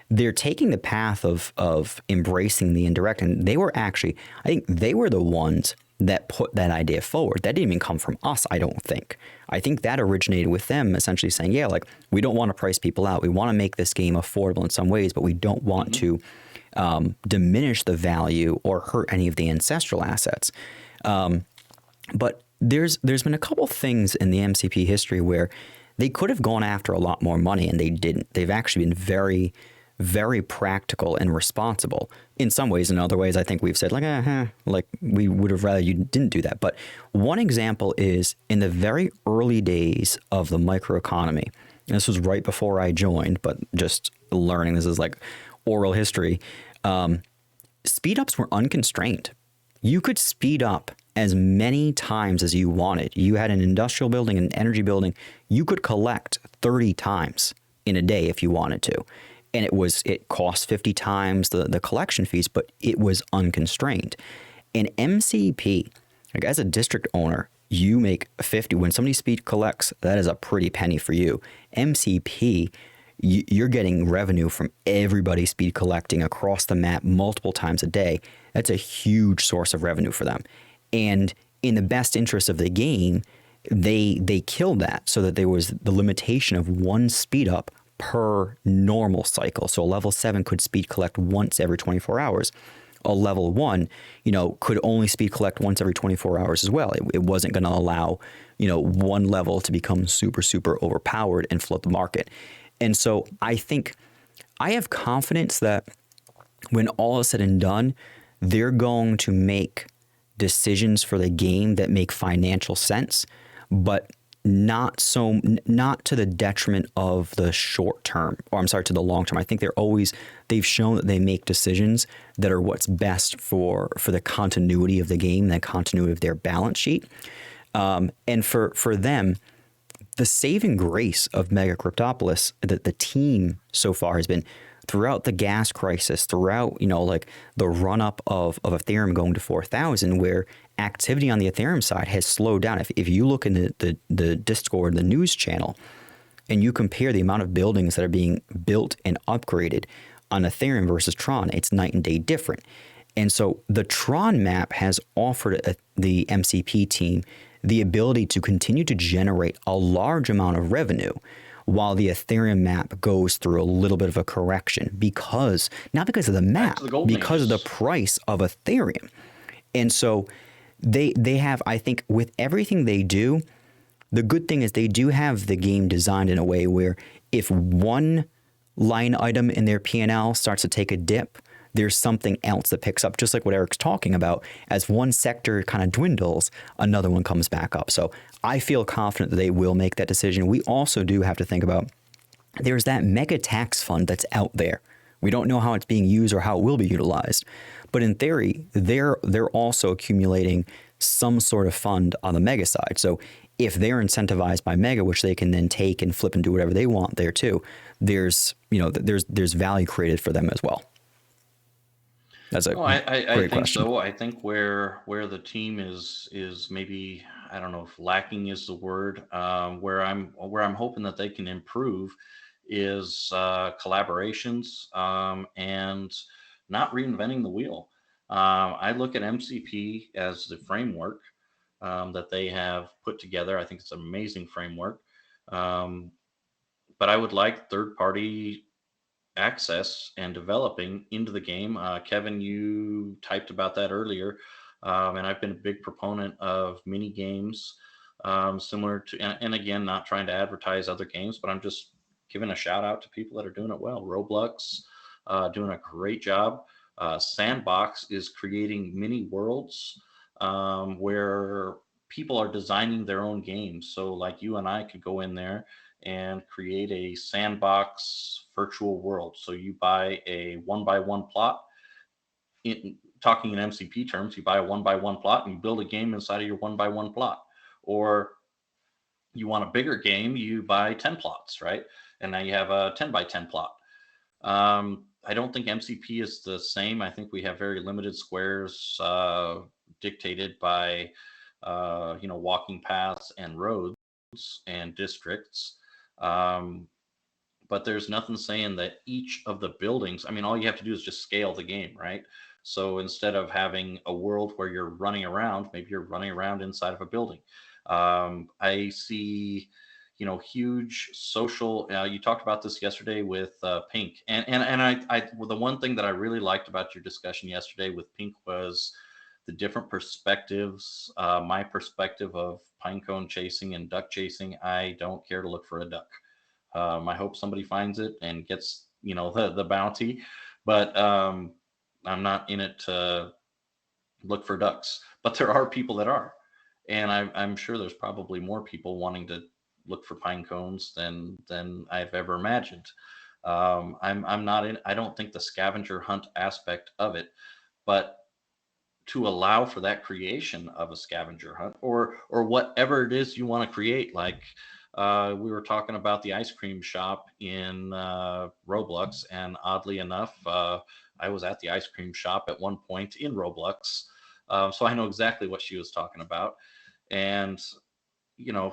They're taking the path of embracing the indirect, and they were actually, I think they were the ones that put that idea forward. That didn't even come from us, I don't think. I think that originated with them essentially saying, yeah, like we don't want to price people out. We want to make this game affordable in some ways, but we don't want to diminish the value or hurt any of the ancestral assets. But there's been a couple things in the MCP history where they could have gone after a lot more money and they didn't. They've actually been very, very practical and responsible in some ways. In other ways, I think we've said like we would have rather you didn't do that. But one example is in the very early days of the microeconomy. And this was right before I joined, but just learning, this is like oral history. Speed ups were unconstrained. You could speed up as many times as you wanted. You had an industrial building, an energy building. You could collect 30 times in a day if you wanted to. And it cost 50 times the collection fees, but it was unconstrained. In MCP, like as a district owner, you make 50. When somebody speed collects, that is a pretty penny for you. MCP, you're getting revenue from everybody speed collecting across the map multiple times a day. That's a huge source of revenue for them. And in the best interest of the game, they killed that so that there was the limitation of one speed up per normal cycle. So a level 7 could speed collect once every 24 hours. A level 1, could only speed collect once every 24 hours as well. It wasn't going to allow, one level to become super, super overpowered and flood the market. And so I think I have confidence that when all is said and done, they're going to make decisions for the game that make financial sense, but not to the detriment of the short term, or I'm sorry, to the long term. I think they've shown that they make decisions that are what's best for the continuity of the game, the continuity of their balance sheet. And for them, the saving grace of MegaCryptopolis, that the team so far has been throughout the gas crisis, throughout, like the run up of Ethereum going to 4,000, where activity on the Ethereum side has slowed down. If you look in the Discord, the news channel, and you compare the amount of buildings that are being built and upgraded on Ethereum versus Tron, it's night and day different. And so the Tron map has offered the MCP team the ability to continue to generate a large amount of revenue while the Ethereum map goes through a little bit of a correction not because of the map, because of the price of Ethereum. And so they have, I think, with everything they do, the good thing is they do have the game designed in a way where if one line item in their P&L starts to take a dip, there's something else that picks up, just like what Eric's talking about. As one sector kind of dwindles, another one comes back up. So I feel confident that they will make that decision. We also do have to think about there's that mega tax fund that's out there. We don't know how it's being used or how it will be utilized. But in theory, they're also accumulating some sort of fund on the Mega side. So if they're incentivized by Mega, which they can then take and flip and do whatever they want there too, there's value created for them as well. That's a I great think question. so. I think where the team is maybe, I don't know if lacking is the word. Where I'm hoping that they can improve is collaborations, and not reinventing the wheel. I look at MCP as the framework that they have put together. I think it's an amazing framework, um, but I would like third party access and developing into the game. Kevin, you typed about that earlier, and I've been a big proponent of mini games, similar to, and again, not trying to advertise other games, but I'm just giving a shout out to people that are doing it well. Roblox, doing a great job. Sandbox is creating mini worlds, where people are designing their own games. So like you and I could go in there and create a sandbox virtual world. So you buy a one by one plot. Talking in MCP terms, you buy a one by one plot and you build a game inside of your one by one plot. Or you want a bigger game, you buy 10 plots, right? And now you have a 10 by 10 plot. I don't think MCP is the same. I think we have very limited squares dictated by, walking paths and roads and districts. Um, but there's nothing saying that each of the buildings, I mean, all you have to do is just scale the game, right? So instead of having a world where you're running around, maybe you're running around inside of a building. I see, huge social. You talked about this yesterday with Pink, and well, the one thing that I really liked about your discussion yesterday with Pink was the different perspectives. My perspective of pinecone chasing and duck chasing. I don't care to look for a duck. I hope somebody finds it and gets, the bounty, but I'm not in it to look for ducks. But there are people that are, and I'm sure there's probably more people wanting to look for pine cones than I've ever imagined. I'm not in. I don't think the scavenger hunt aspect of it, but to allow for that creation of a scavenger hunt or whatever it is you want to create, like we were talking about the ice cream shop in Roblox, and oddly enough, I was at the ice cream shop at one point in Roblox, so I know exactly what she was talking about. And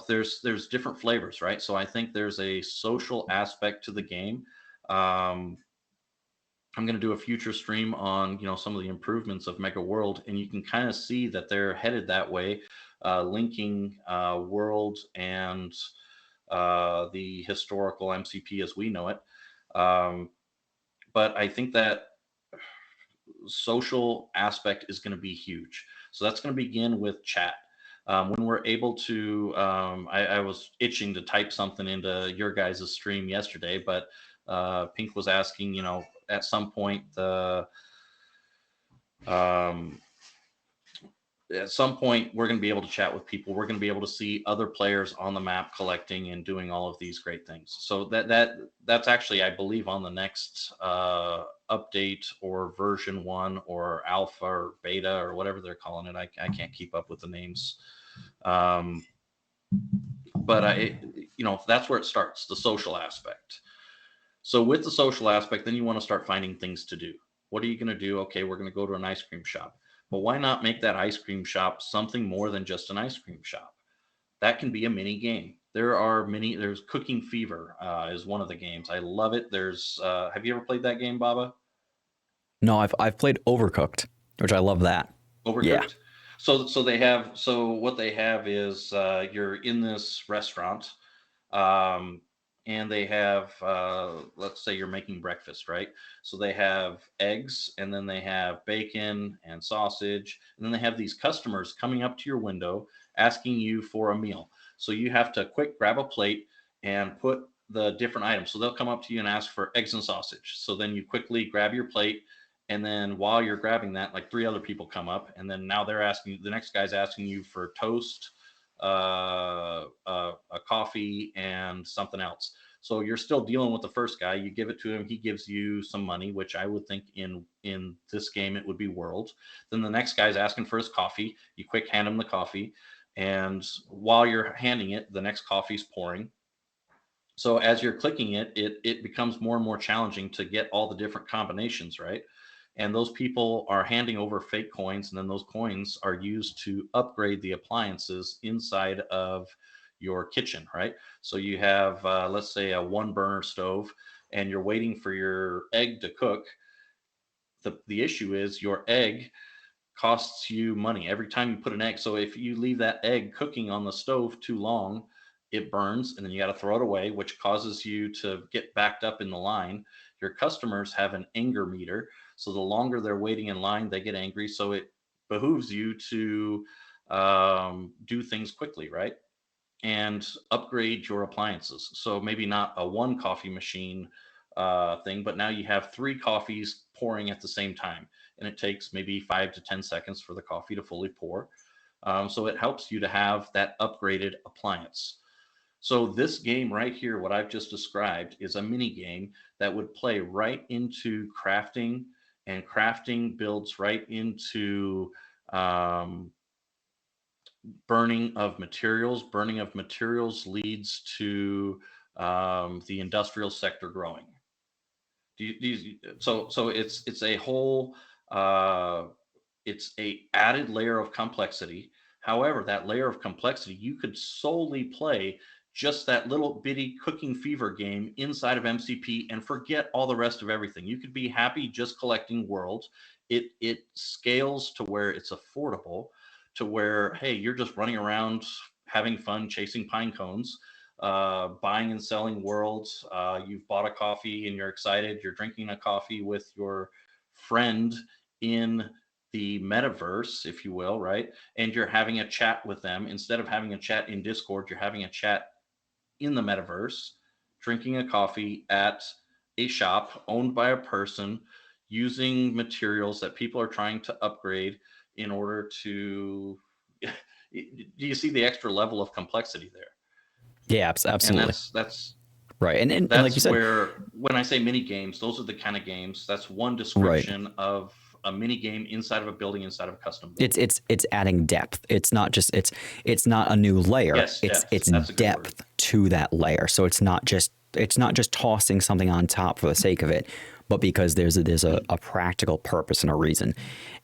there's different flavors, right? So I think there's a social aspect to the game. um, I'm going to do a future stream on some of the improvements of Mega World, and you can kind of see that they're headed that way, linking World and the historical MCP as we know it. Um, but I think that social aspect is going to be huge. So that's going to begin with chat. When we're able to, I was itching to type something into your guys' stream yesterday, but Pink was asking, at some point um, at some point we're going to be able to chat with people. We're going to be able to see other players on the map collecting and doing all of these great things. So that's actually, I believe, on the next update or version 1 or alpha or beta or whatever they're calling it. I can't keep up with the names. But that's where it starts, the social aspect. So with the social aspect, then you want to start finding things to do. What are you going to do? Okay, we're going to go to an ice cream shop. But why not make that ice cream shop something more than just an ice cream shop? That can be a mini game. There's Cooking Fever is one of the games. I love it. Have you ever played that game, Baba? No, I've played Overcooked, which I love that. Yeah. Overcooked. So what they have is you're in this restaurant, um, and they have let's say you're making breakfast, right? So they have eggs, and then they have bacon and sausage, and then they have these customers coming up to your window asking you for a meal. So you have to quick grab a plate and put the different items. So they'll come up to you and ask for eggs and sausage. So then you quickly grab your plate, and then while you're grabbing that, like three other people come up, and then now the next guy's asking you for toast, a coffee, and something else. So you're still dealing with the first guy. You give it to him. He gives you some money, which I would think in this game it would be world. Then the next guy's asking for his coffee. You quick hand him the coffee, and while you're handing it, the next coffee's pouring. So as you're clicking it becomes more and more challenging to get all the different combinations right. And those people are handing over fake coins, and then those coins are used to upgrade the appliances inside of your kitchen, right? So you have, let's say, a one burner stove, and you're waiting for your egg to cook. The issue is your egg costs you money every time you put an egg. So if you leave that egg cooking on the stove too long, it burns, and then you got to throw it away, which causes you to get backed up in the line. Your customers have an anger meter. So the longer they're waiting in line, they get angry. So it behooves you to do things quickly, right? And upgrade your appliances. So maybe not a one coffee machine thing, but now you have three coffees pouring at the same time. And it takes maybe 5 to 10 seconds for the coffee to fully pour. So it helps you to have that upgraded appliance. So this game right here, what I've just described, is a mini game that would play right into crafting, and crafting builds right into um, burning of materials. Burning of materials leads to the industrial sector growing. So it's a whole uh, it's a added layer of complexity. However, that layer of complexity, you could solely play just that little bitty cooking fever game inside of MCP and forget all the rest of everything. You could be happy just collecting worlds. It scales to where it's affordable, to where, hey, you're just running around having fun chasing pine cones, buying and selling worlds. You've bought a coffee and you're excited. You're drinking a coffee with your friend in the metaverse, if you will, right? And you're having a chat with them. Instead of having a chat in Discord, you're having a chat in the metaverse, drinking a coffee at a shop owned by a person, using materials that people are trying to upgrade in order to. Do you see the extra level of complexity there? Yeah, And absolutely. that's Right. And like you that's said, where, when I say mini games, those are the kind of games. That's one right. description of a mini game inside of a building, inside of a custom It's building. it's it's adding depth. It's not just it's not a new layer. Yes, It's depth. That's a good word. depth to that layer. So it's not just tossing something on top for the sake of it, but because there's a practical purpose and a reason.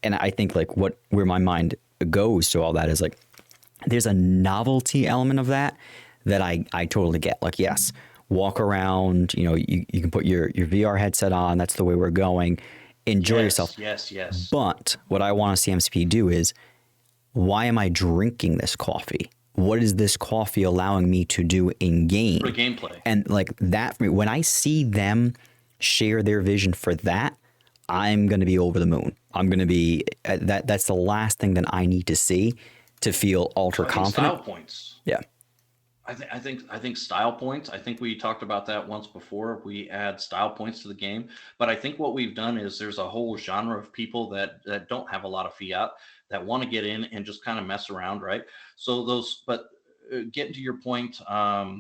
And I think like where my mind goes to all that is like there's a novelty element of that I totally get. Like, yes, walk around, you can put your VR headset on. That's the way we're going. Enjoy yourself. Yes, yes, yes. But what I want to see MCP do is, why am I drinking this coffee? What is this coffee allowing me to do in For the game? gameplay. And like that for me, when I see them share their vision for that, I'm going to be over the moon. I'm going to be that's the last thing that I need to see to feel ultra Talking style confident. points. Yeah. I think style points. I think we talked about that once before. We add style points to the game, but I think what we've done is there's a whole genre of people that don't have a lot of fiat, that want to get in and just kind of mess around, right? So those, but getting to your point, I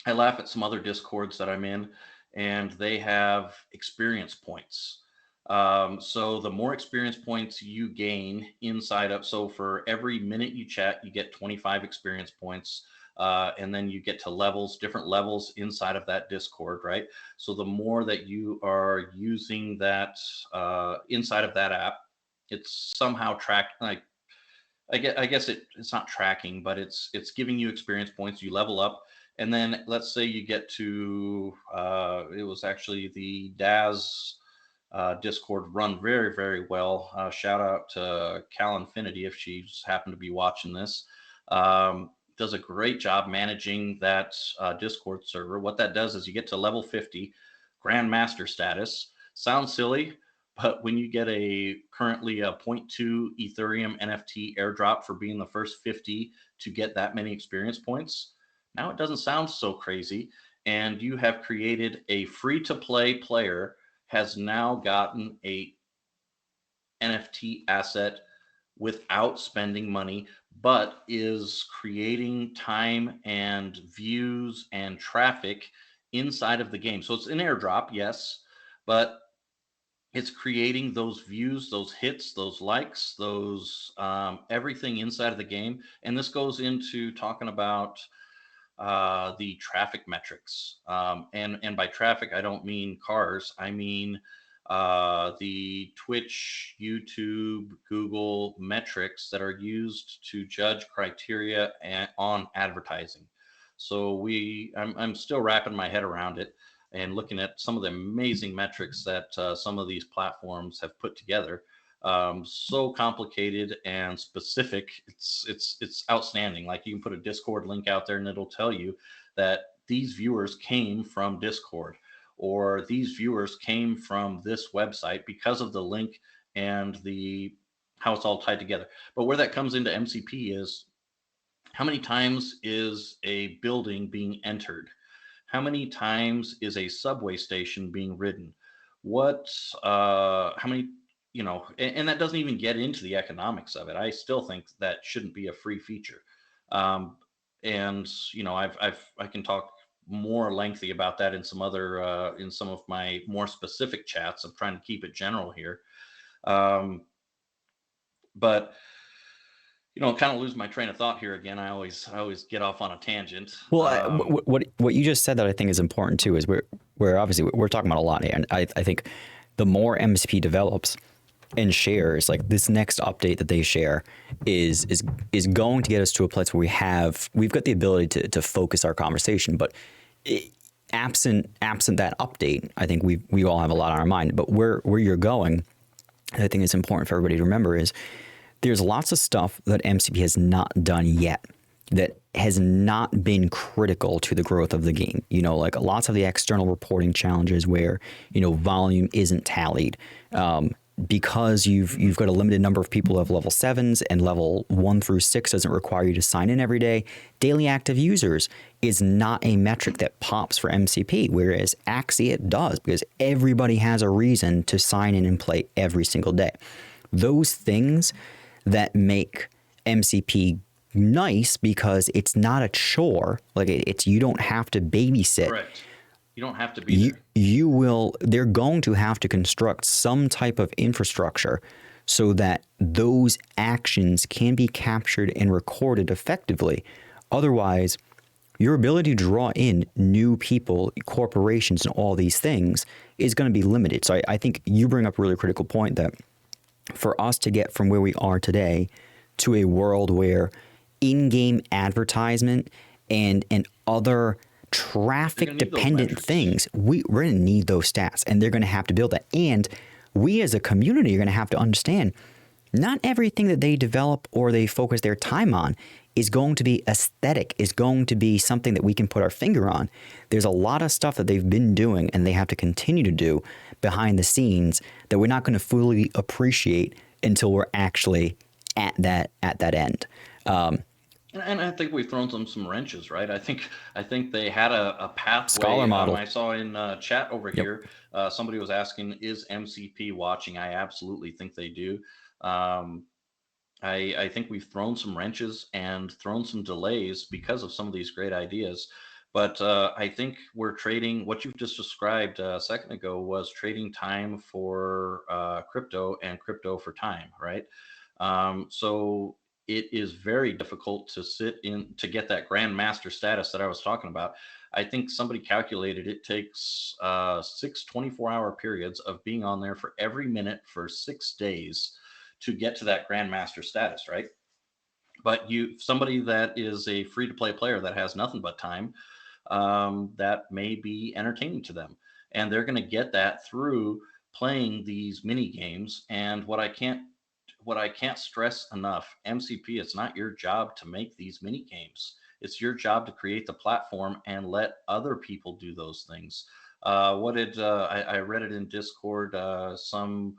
laugh at some other discords that I'm in, and they have experience points. So the more experience points you gain inside of, so for every minute you chat, you get 25 experience points. And then you get to levels, different levels inside of that Discord, right? So the more that you are using that inside of that app, it's somehow tracked. Like, I guess it's not tracking, but it's giving you experience points. You level up, and then let's say you get to it was actually the Daz Discord run very, very well. Shout out to Cal Infinity if she's happened to be watching this. Does a great job managing that Discord server. What that does is you get to level 50, Grandmaster status. Sounds silly, but when you get currently a zero point 0.2 Ethereum NFT airdrop for being the first 50 to get that many experience points, now it doesn't sound so crazy. And you have created a free to play player has now gotten a NFT asset without spending money, but is creating time and views and traffic inside of the game. So it's an airdrop, yes, but it's creating those views, those hits, those likes, those everything inside of the game. And this goes into talking about the traffic metrics. And by traffic, I don't mean cars. I mean the Twitch, YouTube, Google metrics that are used to judge criteria on advertising. So I'm still wrapping my head around it and looking at some of the amazing metrics that some of these platforms have put together. So complicated and specific. It's outstanding. Like, you can put a Discord link out there and it'll tell you that these viewers came from Discord, or these viewers came from this website because of the link and the how it's all tied together. But where that comes into MCP is, how many times is a building being entered? How many times is a subway station being ridden? How many and that doesn't even get into the economics of it. I still think that shouldn't be a free feature. Um, and I can talk more lengthy about that in some of my more specific chats. I'm trying to keep it general here. Um, but kind of lose my train of thought here again. I always get off on a tangent. Well, what you just said that I think is important too is we're obviously we're talking about a lot here, and I think the more MCP develops and shares, like this next update that they share is going to get us to a place where we've got the ability to focus our conversation. But absent that update, I think we all have a lot on our mind. But where you're going, I think it's important for everybody to remember is there's lots of stuff that MCP has not done yet that has not been critical to the growth of the game. Like lots of the external reporting challenges where, volume isn't tallied. Because you've got a limited number of people who have level 7s and level 1 through 6 doesn't require you to sign in every day. Daily active users is not a metric that pops for MCP, whereas Axie it does because everybody has a reason to sign in and play every single day. Those things that make MCP nice because it's not a chore. Like it's you don't have to babysit. Correct. You don't have to be there. They're going to have to construct some type of infrastructure so that those actions can be captured and recorded effectively. Otherwise, your ability to draw in new people, corporations, and all these things is going to be limited. So I think you bring up a really critical point that for us to get from where we are today to a world where in-game advertisement and other traffic dependent things, we're going to need those stats, and they're going to have to build that. And we as a community are going to have to understand not everything that they develop or they focus their time on is going to be aesthetic, is going to be something that we can put our finger on. There's a lot of stuff that they've been doing and they have to continue to do behind the scenes that we're not going to fully appreciate until we're actually at that end. And I think we've thrown them some wrenches, right? I think they had a pathway. Scholar model. I saw in chat over here, somebody was asking, "Is MCP watching?" I absolutely think they do. Um, I think we've thrown some wrenches and thrown some delays because of some of these great ideas. But I think we're trading what you've just described a second ago was trading time for crypto and crypto for time, right? So it is very difficult to get that grandmaster status that I was talking about. I think somebody calculated it takes 6 24-hour periods of being on there for every minute for 6 days to get to that grandmaster status, right? But somebody that is a free to play player that has nothing but time, that may be entertaining to them, and they're going to get that through playing these mini games. And what I can't stress enough, MCP, it's not your job to make these mini games. It's your job to create the platform and let other people do those things. I read it in Discord, some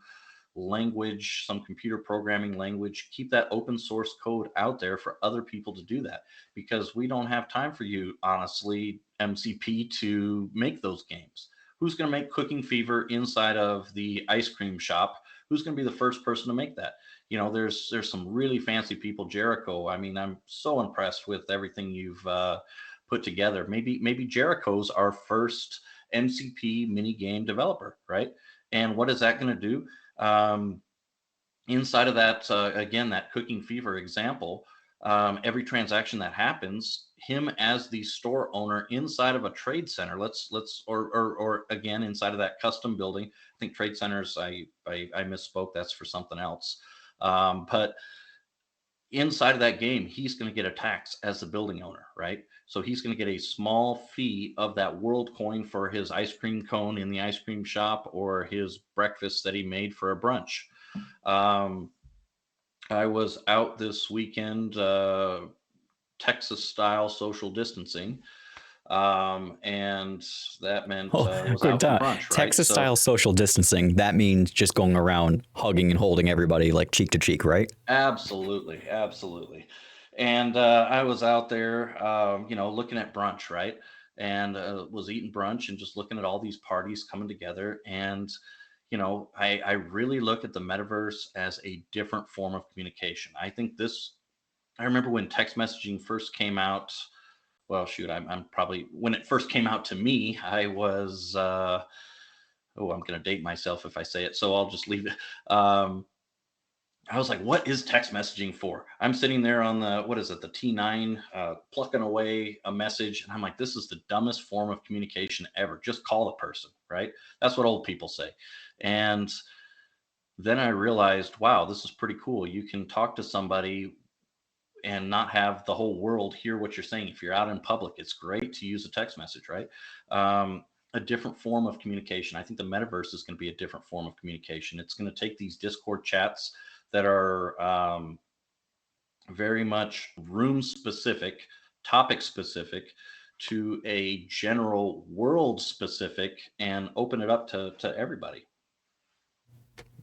language, some computer programming language. Keep that open source code out there for other people to do that, because we don't have time for you, honestly, MCP, to make those games. Who's going to make Cooking Fever inside of the ice cream shop? Who's going to be the first person to make that? There's some really fancy people. Jericho, I mean, I'm so impressed with everything you've put together. Maybe Jericho's our first MCP mini game developer, right? And what is that going to do? Inside of that, again, that Cooking Fever example, every transaction that happens, him as the store owner inside of a trade center, or again, inside of that custom building. I think trade centers, I misspoke. That's for something else. But inside of that game, he's going to get a tax as the building owner, right? So he's going to get a small fee of that world coin for his ice cream cone in the ice cream shop, or his breakfast that he made for a brunch. I was out this weekend, Texas style social distancing. And that meant was out for brunch, right? Texas style social distancing. That means just going around hugging and holding everybody like cheek to cheek, right? Absolutely, absolutely. And I was out there, looking at brunch, right? And was eating brunch and just looking at all these parties coming together. And I really look at the metaverse as a different form of communication. I remember when text messaging first came out. Well, shoot, I'm probably, when it first came out to me, I was, oh, I'm going to date myself if I say it. So I'll just leave it. I was like, what is text messaging for? I'm sitting there on the, what is it, the T9, plucking away a message. And I'm like, this is the dumbest form of communication ever. Just call the person, right? That's what old people say. And then I realized, wow, this is pretty cool. You can talk to somebody and not have the whole world hear what you're saying. If you're out in public, it's great to use a text message, right? A different form of communication. I think the metaverse is going to be a different form of communication. It's going to take these Discord chats that are very much room specific, topic specific, to a general world specific, and open it up to everybody.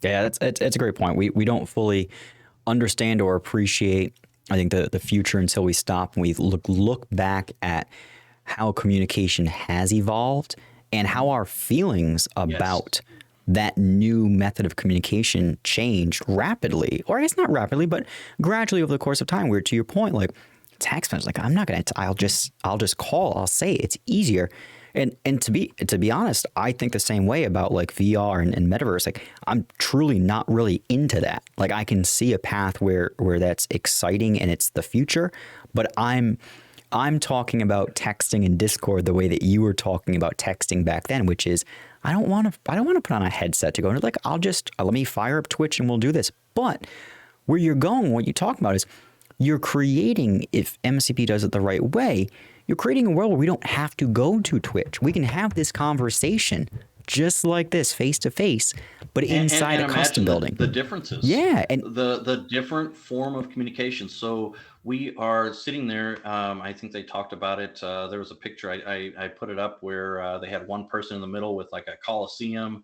Yeah, it's a great point. We don't fully understand or appreciate, I think, the future until we stop and we look back at how communication has evolved and how our feelings Yes. about that new method of communication changed rapidly, or I guess not rapidly, but gradually over the course of time. Where, to your point, like text message, like I'm not gonna, I'll just call, I'll say it. It's easier. And to be honest, I think the same way about like VR and metaverse. Like I'm truly not really into that. Like I can see a path where that's exciting and it's the future, but I'm talking about texting in Discord the way that you were talking about texting back then, which is I don't want to put on a headset to go into, like I'll just let me fire up Twitch and we'll do this. But where you're going, what you're talking about is you're creating, if MCP does it the right way, you're creating a world where we don't have to go to Twitch. We can have this conversation just like this, face to face, but inside And a custom imagine building. the differences, Yeah, and the different form of communication. So we are sitting there. I think they talked about it. There was a picture, I put it up, where they had one person in the middle with like a coliseum,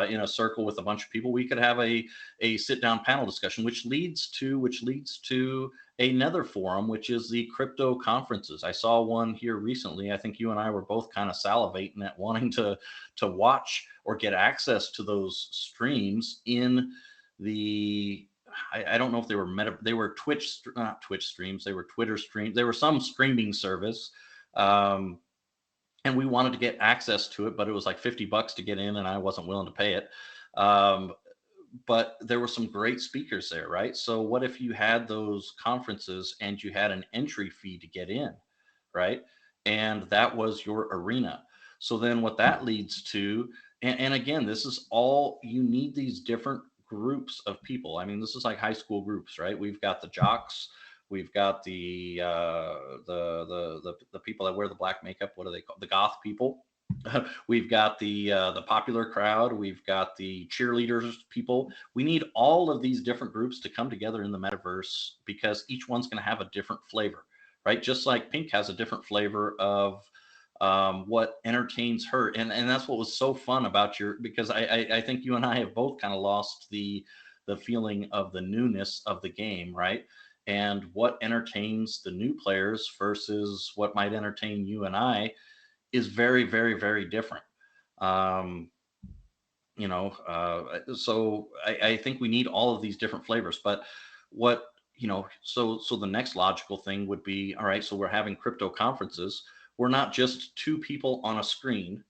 in a circle with a bunch of people. We could have a sit down panel discussion, which leads to another forum, which is the crypto conferences. I saw one here recently. I think you and I were both kind of salivating at wanting to watch or get access to those streams in the, I don't know if they were they were not Twitch streams, they were Twitter streams, they were some streaming service. And we wanted to get access to it, but it was like $50 to get in, and I wasn't willing to pay it. Um, but there were some great speakers there, right? So what if you had those conferences and you had an entry fee to get in, right? And that was your arena. So then what that leads to, and again, this is all, you need these different groups of people. I mean, this is like high school groups, right? We've got the jocks, we've got the people that wear the black makeup. What are they called? The goth people. We've got the popular crowd. We've got the cheerleaders people. We need all of these different groups to come together in the metaverse, because each one's going to have a different flavor, right? Just like Pink has a different flavor of what entertains her, and that's what was so fun about because I think you and I have both kind of lost the feeling of the newness of the game, right? And what entertains the new players versus what might entertain you and I is very, very, very different. Um, so I think we need all of these different flavors. But what, so the next logical thing would be, all right, so we're having crypto conferences. We're not just two people on a screen.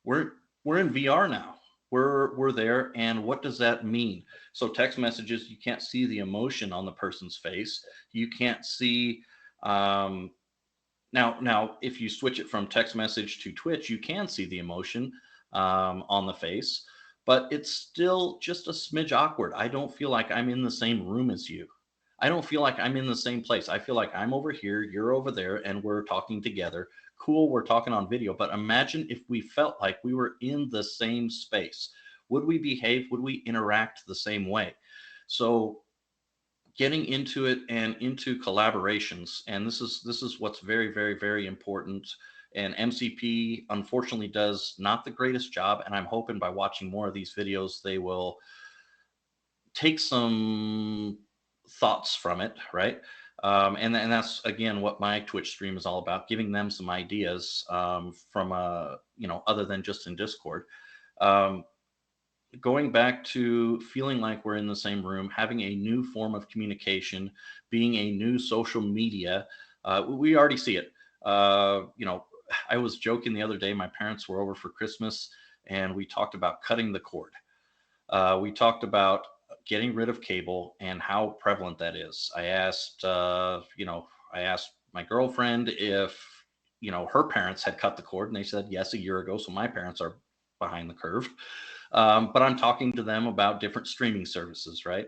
We're we're in VR now. We're there, and what does that mean? So text messages, you can't see the emotion on the person's face. You can't see, um, now, if you switch it from text message to Twitch, you can see the emotion on the face, but it's still just a smidge awkward. I don't feel like I'm in the same room as you. I don't feel like I'm in the same place. I feel like I'm over here, you're over there, and we're talking together. Cool, we're talking on video, but imagine if we felt like we were in the same space. Would we behave? Would we interact the same way? So getting into it and into collaborations, and this is what's very, very, very important. And MCP unfortunately does not the greatest job, and I'm hoping by watching more of these videos they will take some thoughts from it, right? And that's again what my Twitch stream is all about, giving them some ideas, from other than just in Discord. um, going back to feeling like we're in the same room, having a new form of communication, being a new social media, we already see it. I was joking the other day. My parents were over for Christmas, and we talked about cutting the cord. We talked about getting rid of cable and how prevalent that is. I asked my girlfriend if, her parents had cut the cord, and they said yes a year ago. So my parents are behind the curve. But I'm talking to them about different streaming services, right?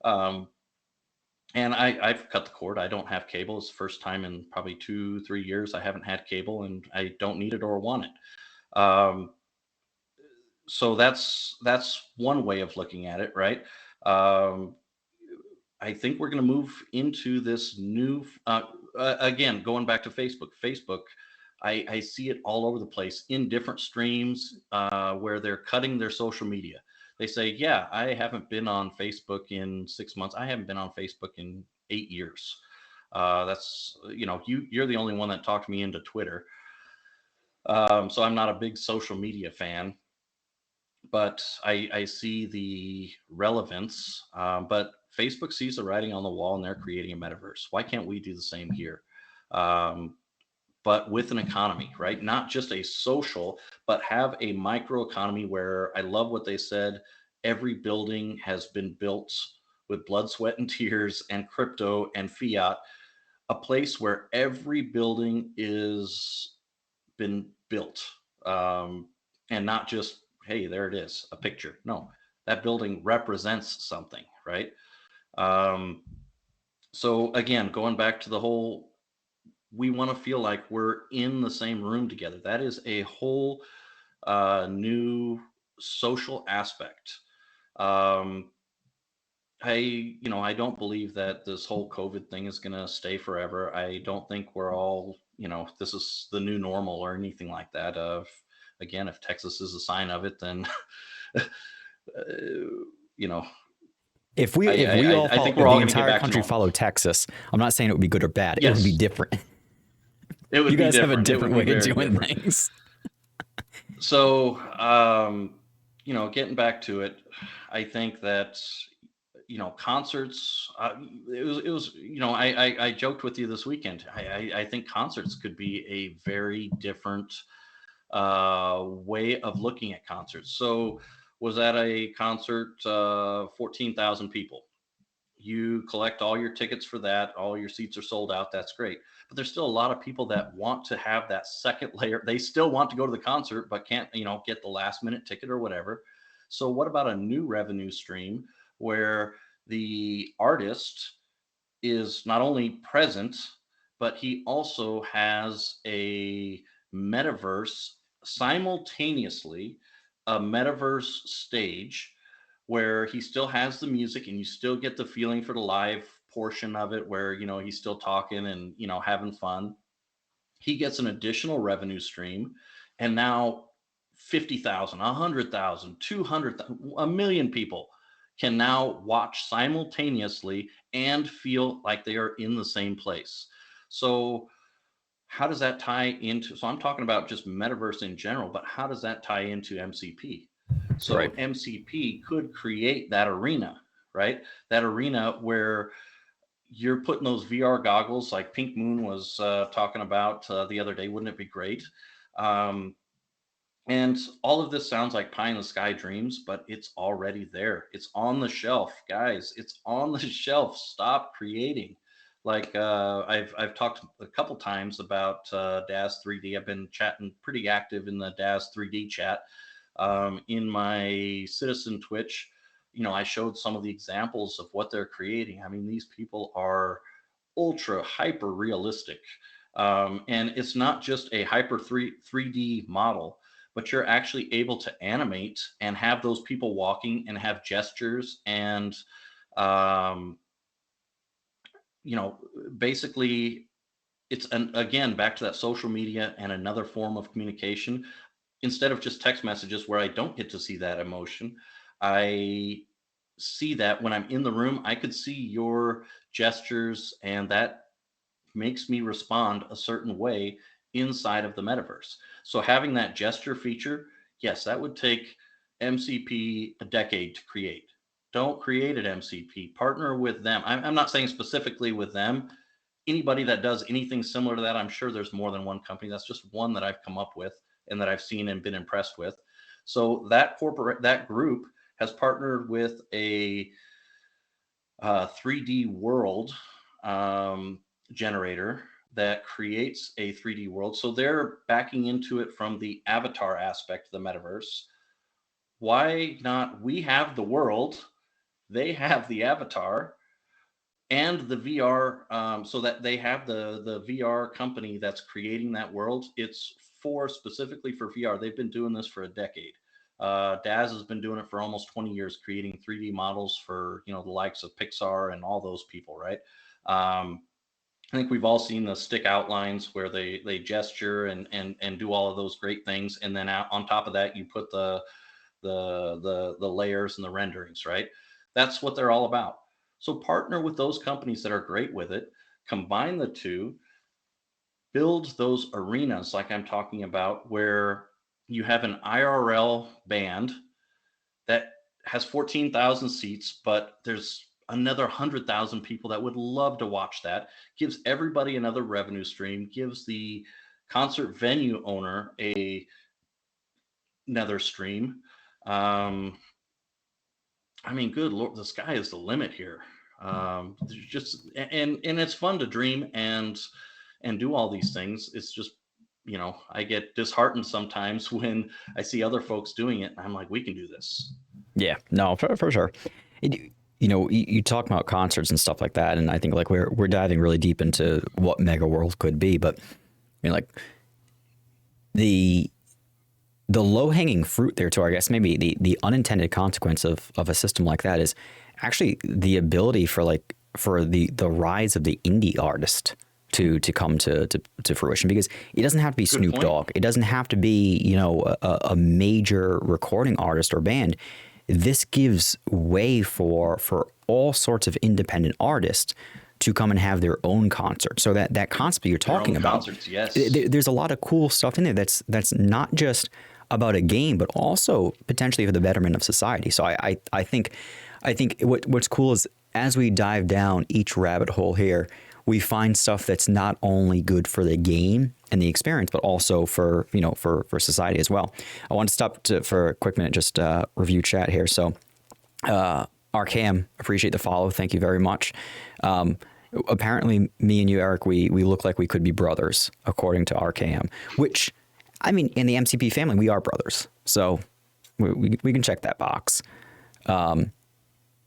Um, and I've cut the cord. I don't have cable. It's the first time in probably 2, 3 years I haven't had cable, and I don't need it or want it. So that's one way of looking at it, right? Um, I think we're going to move into this new, again, going back to Facebook. Facebook, I see it all over the place in different streams where they're cutting their social media. They say, yeah, I haven't been on Facebook in 6 months. I haven't been on Facebook in 8 years. You're the only one that talked me into Twitter. So I'm not a big social media fan, but I see the relevance. But Facebook sees the writing on the wall, and they're creating a metaverse. Why can't we do the same here? Um, but with an economy, right? Not just a social, but have a micro economy where I love what they said. Every building has been built with blood, sweat, and tears, and crypto and fiat. A place where every building is been built, um, and not just, hey, there it is, a picture. No, that building represents something, right? um, so again, going back to the whole, we want to feel like we're in the same room together. That is a whole new social aspect. um, I don't believe that this whole COVID thing is going to stay forever. I don't think we're all, this is the new normal or anything like that. Again, if Texas is a sign of it, then, uh, you know, If we all I follow, think we're if all the going to get entire back to country normal. followed Texas, I'm not saying it would be good or bad. It would be Yes, different. it would You be guys have a different. It would different be way of very doing different. things. So, getting back to it, I think that, concerts. It was. I joked with you this weekend. I think concerts could be a very different way of looking at concerts. So, was at a concert, 14,000 people. You collect all your tickets for that, all your seats are sold out, that's great. But there's still a lot of people that want to have that second layer. They still want to go to the concert but can't, get the last minute ticket or whatever. So what about a new revenue stream where the artist is not only present, but he also has a metaverse simultaneously, a metaverse stage where he still has the music and you still get the feeling for the live portion of it where, he's still talking and, having fun. He gets an additional revenue stream, and now 50,000, 100,000, 200,000, a million people can now watch simultaneously and feel like they are in the same place. So how does that tie into, so I'm talking about just metaverse in general, but how does that tie into MCP? So Right. MCP could create that arena, right? That arena where you're putting those VR goggles like Pink Moon was talking about the other day. Wouldn't it be great? Um, and all of this sounds like pie in the sky dreams, but it's already there. It's on the shelf, guys. It's on the shelf. Stop creating. Like I've talked a couple times about DAZ 3D. I've been chatting pretty active in the DAZ 3D chat. In my citizen Twitch, I showed some of the examples of what they're creating. I mean, these people are ultra hyper realistic. And it's not just a hyper 3D model, but you're actually able to animate and have those people walking and have gestures and, um, you know, basically it's again back to that social media and another form of communication. Instead of just text messages where I don't get to see that emotion, I see that when I'm in the room. I could see your gestures, and that makes me respond a certain way inside of the metaverse. So having that gesture feature, yes, that would take MCP a decade to create. Don't create at MCP. Partner with them. I'm not saying specifically with them. Anybody that does anything similar to that, I'm sure there's more than one company. That's just one that I've come up with and that I've seen and been impressed with. So that group has partnered with a 3D world generator that creates a 3D world. So they're backing into it from the avatar aspect of the metaverse. Why not? We have the world, they have the avatar and the VR, so that they have the VR company that's creating that world. It's specifically for VR. They've been doing this for a decade. Daz has been doing it for almost 20 years, creating 3D models for the likes of Pixar and all those people, right? I think we've all seen the stick outlines where they gesture and do all of those great things, and then on top of that you put the layers and the renderings, right? That's what they're all about. So partner with those companies that are great with it, combine the two, build those arenas like I'm talking about, where you have an IRL band that has 14,000 seats, but there's another 100,000 people that would love to watch that. Gives everybody another revenue stream, gives the concert venue owner another stream. I mean, good Lord, the sky is the limit here. There's just, and it's fun to dream and do all these things. It's just, I get disheartened sometimes when I see other folks doing it. And I'm like, we can do this. Yeah, no, for sure. You talk about concerts and stuff like that, and I think like we're diving really deep into what Mega World could be, but like the low hanging fruit there too, I guess maybe the unintended consequence of a system like that is actually the ability for the rise of the indie artist to come to fruition, because it doesn't have to be Snoop Dogg. It doesn't have to be, a major recording artist or band. This gives way for all sorts of independent artists to come and have their own concert. So that concept you're talking about, concerts, yes. There's a lot of cool stuff in there that's not just about a game, but also potentially for the betterment of society. So I think what's cool is as we dive down each rabbit hole here, we find stuff that's not only good for the game and the experience, but also for society as well. I want to stop for a quick minute, just review chat here. So Arkham, appreciate the follow. Thank you very much. Apparently me and you, Eric, we look like we could be brothers, according to Arkham, which, I mean, in the MCP family, we are brothers. So we can check that box.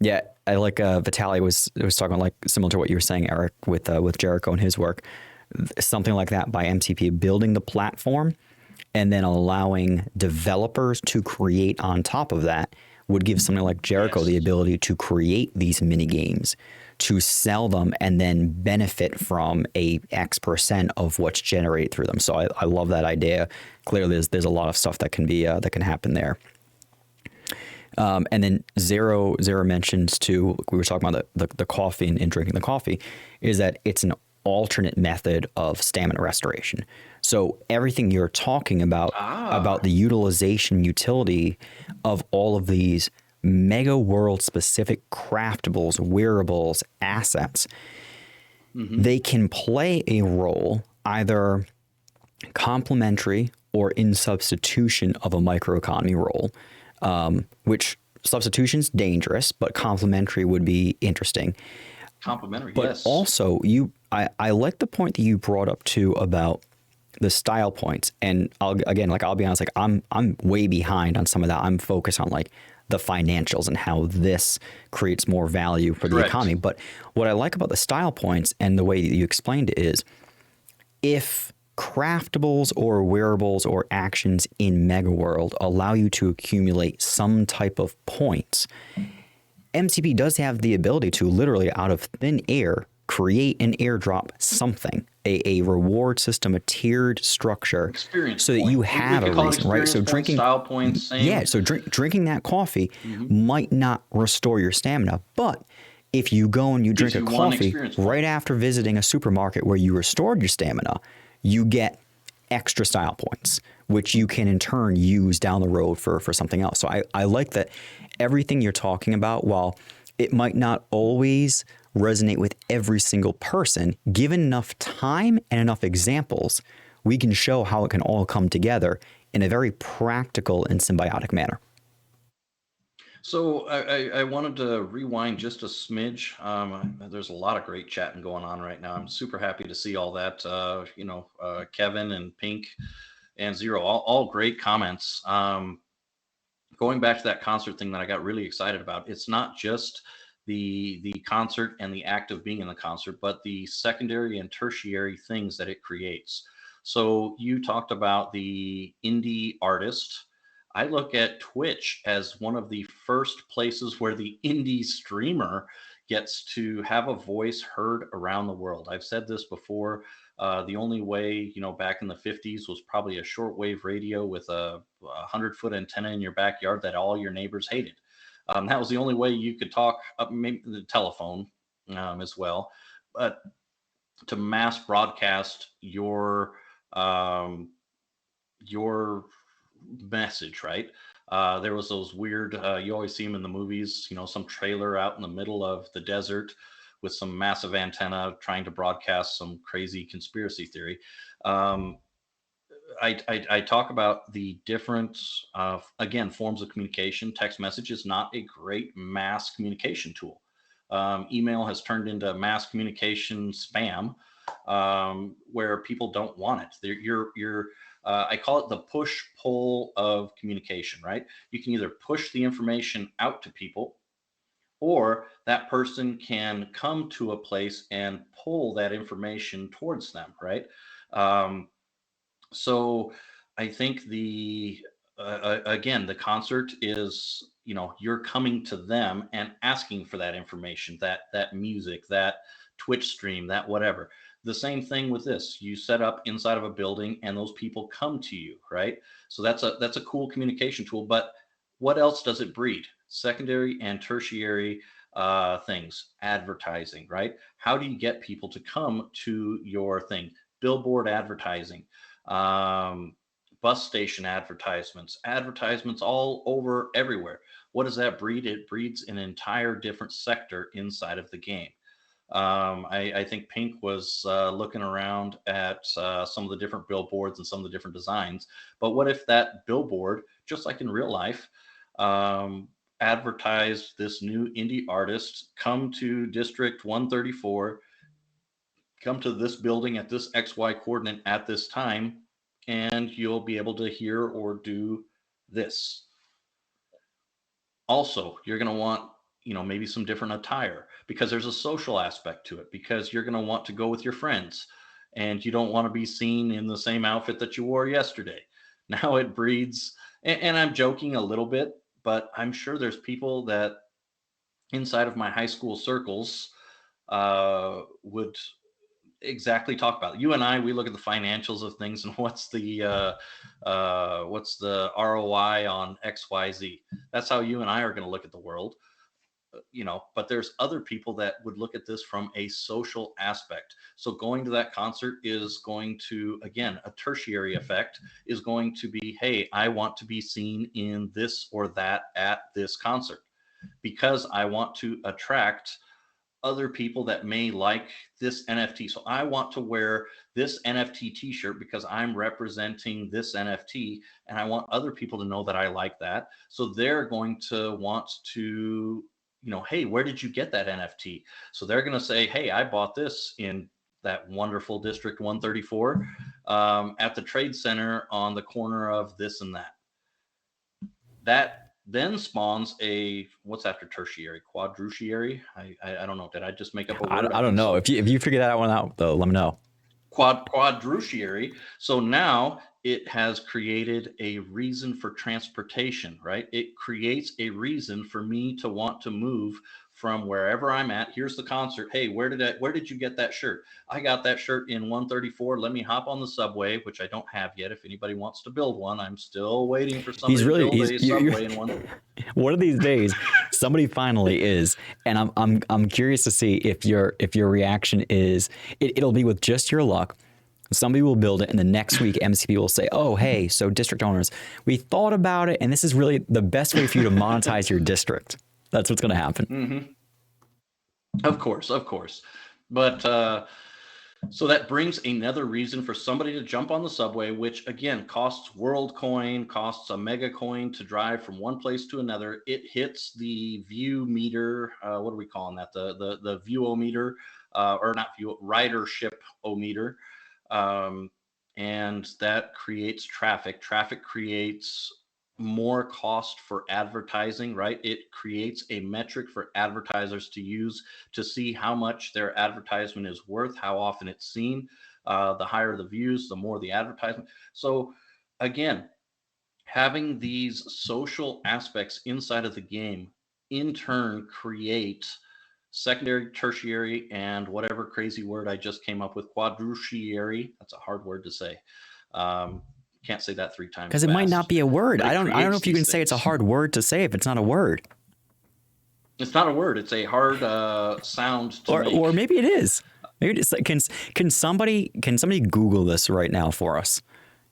Yeah, I like Vitaly was talking about, like, similar to what you were saying, Eric, with Jericho and his work, something like that by MCP, building the platform and then allowing developers to create on top of that would give something like Jericho the ability to create these mini games, to sell them, and then benefit from a X% of what's generated through them. So I love that idea. Clearly, there's a lot of stuff that can be that can happen there. And then Zero mentions too, we were talking about the coffee and drinking the coffee, is that it's an alternate method of stamina restoration. So everything you're talking about the utilization utility of all of these Mega World specific craftables, wearables, assets, they can play a role either complementary or in substitution of a microeconomy role. Which substitution's dangerous, but complementary would be interesting. Complementary, but yes. Also, I like the point that you brought up too about the style points. And I'll be honest, like I'm way behind on some of that. I'm focused on like the financials and how this creates more value for the economy. But what I like about the style points and the way that you explained it is, if craftables or wearables or actions in Mega World allow you to accumulate some type of points, MCP does have the ability to literally out of thin air create an airdrop something, a reward system, a tiered structure, experience so that you have a reason, right? So drinking style points, same. Yeah, so drinking that coffee might not restore your stamina, but if you go and you drink a coffee right after visiting a supermarket where you restored your stamina, you get extra style points, which you can in turn use down the road for something else. So I like that everything you're talking about, while it might not always resonate with every single person, given enough time and enough examples, we can show how it can all come together in a very practical and symbiotic manner. So I wanted to rewind just a smidge. There's a lot of great chatting going on right now. I'm super happy to see all that. Kevin and Pink and Zero, all great comments. Going back to that concert thing that I got really excited about, it's not just the concert and the act of being in the concert, but the secondary and tertiary things that it creates. So you talked about the indie artist. I look at Twitch as one of the first places where the indie streamer gets to have a voice heard around the world. I've said this before. The only way, back in the 50s was probably a shortwave radio with a 100-foot antenna in your backyard that all your neighbors hated. That was the only way you could talk, maybe the telephone as well. But to mass broadcast your message, right? There was those weird, you always see them in the movies, some trailer out in the middle of the desert with some massive antenna trying to broadcast some crazy conspiracy theory. I talk about the different, again, forms of communication. Text message is not a great mass communication tool. Email has turned into mass communication spam, where people don't want it. I call it the push pull of communication, right? You can either push the information out to people, or that person can come to a place and pull that information towards them, right? So I think again, the concert is, you're coming to them and asking for that information, that music, that Twitch stream, that whatever. The same thing with this. You set up inside of a building and those people come to you, right? So that's a cool communication tool. But what else does it breed? Secondary and tertiary things, advertising, right? How do you get people to come to your thing? Billboard advertising, bus station advertisements all over everywhere. What does that breed? It breeds an entire different sector inside of the game. I think Pink was looking around at some of the different billboards and some of the different designs. But what if that billboard, just like in real life, advertised this new indie artist, come to District 134, come to this building at this XY coordinate at this time, and you'll be able to hear or do this. Also, you're going to want, maybe some different attire, because there's a social aspect to it, because you're going to want to go with your friends and you don't want to be seen in the same outfit that you wore yesterday. Now it breeds, and I'm joking a little bit, but I'm sure there's people that inside of my high school circles would exactly talk about it. You and I, we look at the financials of things and what's the ROI on XYZ. That's how you and I are going to look at the world. But there's other people that would look at this from a social aspect. So going to that concert is going to, again, a tertiary effect is going to be, hey, I want to be seen in this or that at this concert, because I want to attract other people that may like this NFT. So I want to wear this NFT t-shirt because I'm representing this NFT, and I want other people to know that I like that. So they're going to want to, hey, where did you get that NFT? So they're going to say, hey, I bought this in that wonderful District 134 at the Trade Center on the corner of this and that. That then spawns what's after tertiary? Quadrutiary? I don't know. Did I just make up a word? I don't know. So. If you figure that one out, though, let me know. Quadrutiary. So now it has created a reason for transportation, right? It creates a reason for me to want to move from wherever I'm at. Here's the concert. Hey, where did you get that shirt? I got that shirt in 134. Let me hop on the subway, which I don't have yet. If anybody wants to build one, I'm still waiting for somebody to build a subway in one. One of these days, somebody finally is, and I'm curious to see if your reaction is. It'll be with just your luck. Somebody will build it, and the next week MCP will say, "Oh, hey, so district owners, we thought about it, and this is really the best way for you to monetize your district." That's what's going to happen. Mm-hmm. Of course. But so that brings another reason for somebody to jump on the subway, which again costs world coin, costs a mega coin to drive from one place to another. It hits the view meter. What are we calling that? The view-o-meter, or not view, ridership o-meter. And that creates traffic. Traffic creates more cost for advertising, right? It creates a metric for advertisers to use to see how much their advertisement is worth, how often it's seen. The higher the views, the more the advertisement. So again, having these social aspects inside of the game in turn create secondary, tertiary, and whatever crazy word I just came up with, quadrutiary. That's a hard word to say. Can't say that 3 times Because it might not be a word. I don't know if you can say it's a hard word to say if it's not a word. It's not a word. It's a hard sound to make. Or maybe it is. Maybe it's like, can somebody Google this right now for us?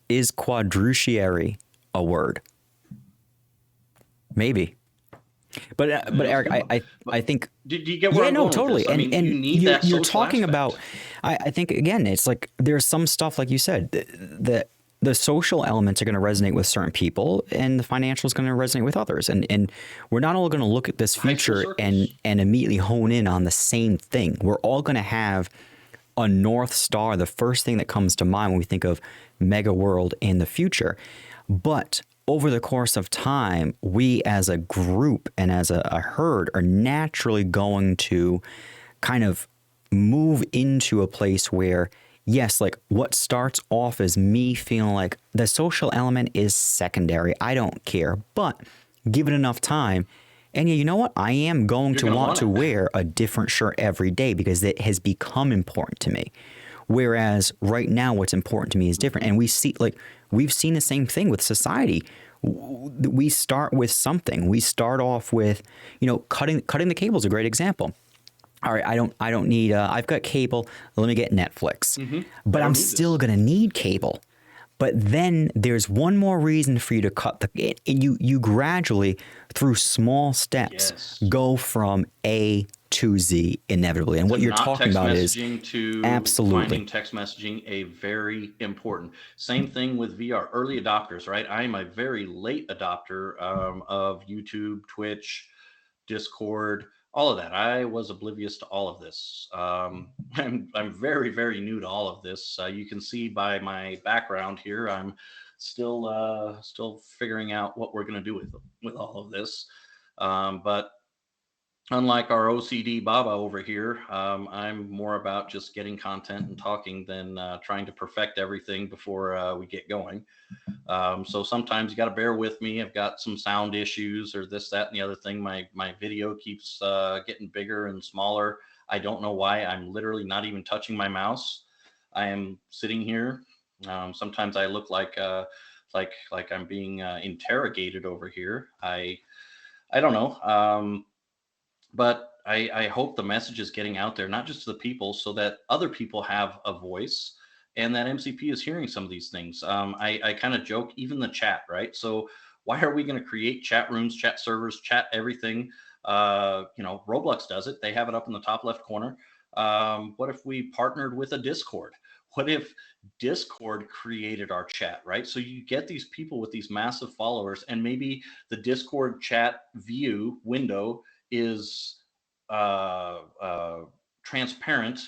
Is quadrutiary a word? Maybe. But Eric, I think. Do you get where I'm going totally. With this? I mean, you need that you're social talking aspect. about. I think again, it's like there's some stuff like you said that the social elements are going to resonate with certain people, and the financial is going to resonate with others. And we're not all going to look at this future and immediately hone in on the same thing. We're all going to have a North Star, the first thing that comes to mind when we think of Mega World in the future. But over the course of time, we as a group and as a herd are naturally going to kind of move into a place where, yes, like what starts off as me feeling like the social element is secondary. I don't care, but give it enough time. And yeah, you know what? I am going to want to wear a different shirt every day because it has become important to me. Whereas right now, what's important to me is different. And we've seen the same thing with society. We start with something. We start off with, cutting the cable is a great example. All right, I don't need. I've got cable. Let me get Netflix. But I'm still gonna need cable. But then there's one more reason for you to cut and you gradually, through small steps, go from A to Z inevitably. And what you're talking about is absolutely finding text messaging a very important. Same thing with VR, early adopters, right? I'm a very late adopter of YouTube, Twitch, Discord, all of that. I was oblivious to all of this. I'm very, very new to all of this. You can see by my background here, I'm still figuring out what we're going to do with all of this. But unlike our OCD Baba over here, I'm more about just getting content and talking than trying to perfect everything before we get going. So sometimes you got to bear with me. I've got some sound issues or this, that, and the other thing. My video keeps getting bigger and smaller. I don't know why. I'm literally not even touching my mouse. I am sitting here. Sometimes I look like I'm being interrogated over here. I don't know. But I hope the message is getting out there, not just to the people, so that other people have a voice and that MCP is hearing some of these things. I kind of joke, even the chat, right? So why are we going to create chat rooms, chat servers, chat everything? Roblox does it. They have it up in the top left corner. What if we partnered with a Discord? What if Discord created our chat, right? So you get these people with these massive followers, and maybe the Discord chat view window is transparent,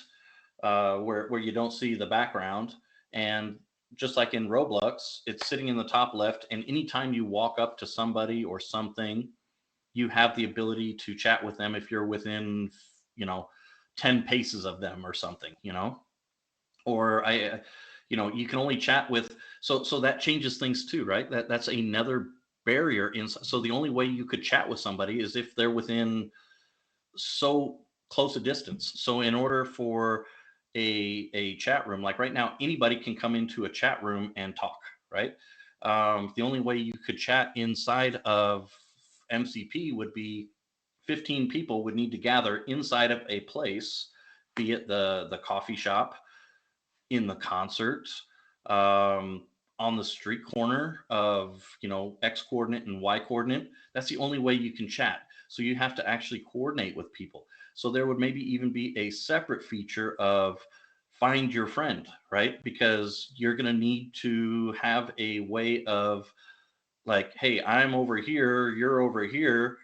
where you don't see the background. And just like in Roblox, it's sitting in the top left. And anytime you walk up to somebody or something, you have the ability to chat with them if you're within, 10 paces of them or something, or you can only chat with, so that changes things too, right? That's another barrier in. So the only way you could chat with somebody is if they're within so close a distance. So in order for a chat room, like right now, anybody can come into a chat room and talk, right? The only way you could chat inside of MCP would be 15 people would need to gather inside of a place, be it the coffee shop, in the concert, um, on the street corner of, X coordinate and Y coordinate. That's the only way you can chat. So you have to actually coordinate with people. So there would maybe even be a separate feature of find your friend, right? Because you're going to need to have a way of, like, hey, I'm over here, you're over here.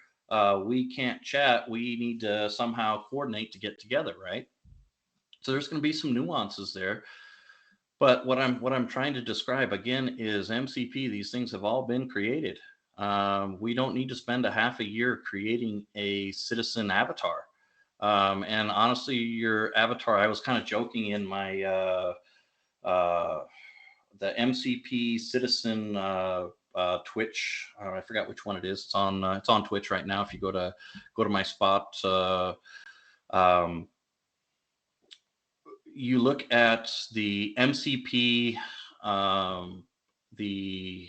We can't chat. We need to somehow coordinate to get together, right? So there's going to be some nuances there. But what I'm trying to describe again is MCP. These things have all been created. We don't need to spend a half a year creating a citizen avatar. And honestly, your avatar. I was kind of joking in my the MCP citizen Twitch. I forgot which one it is. It's on Twitch right now. If you go to my spot. Um, you look at the MCP, the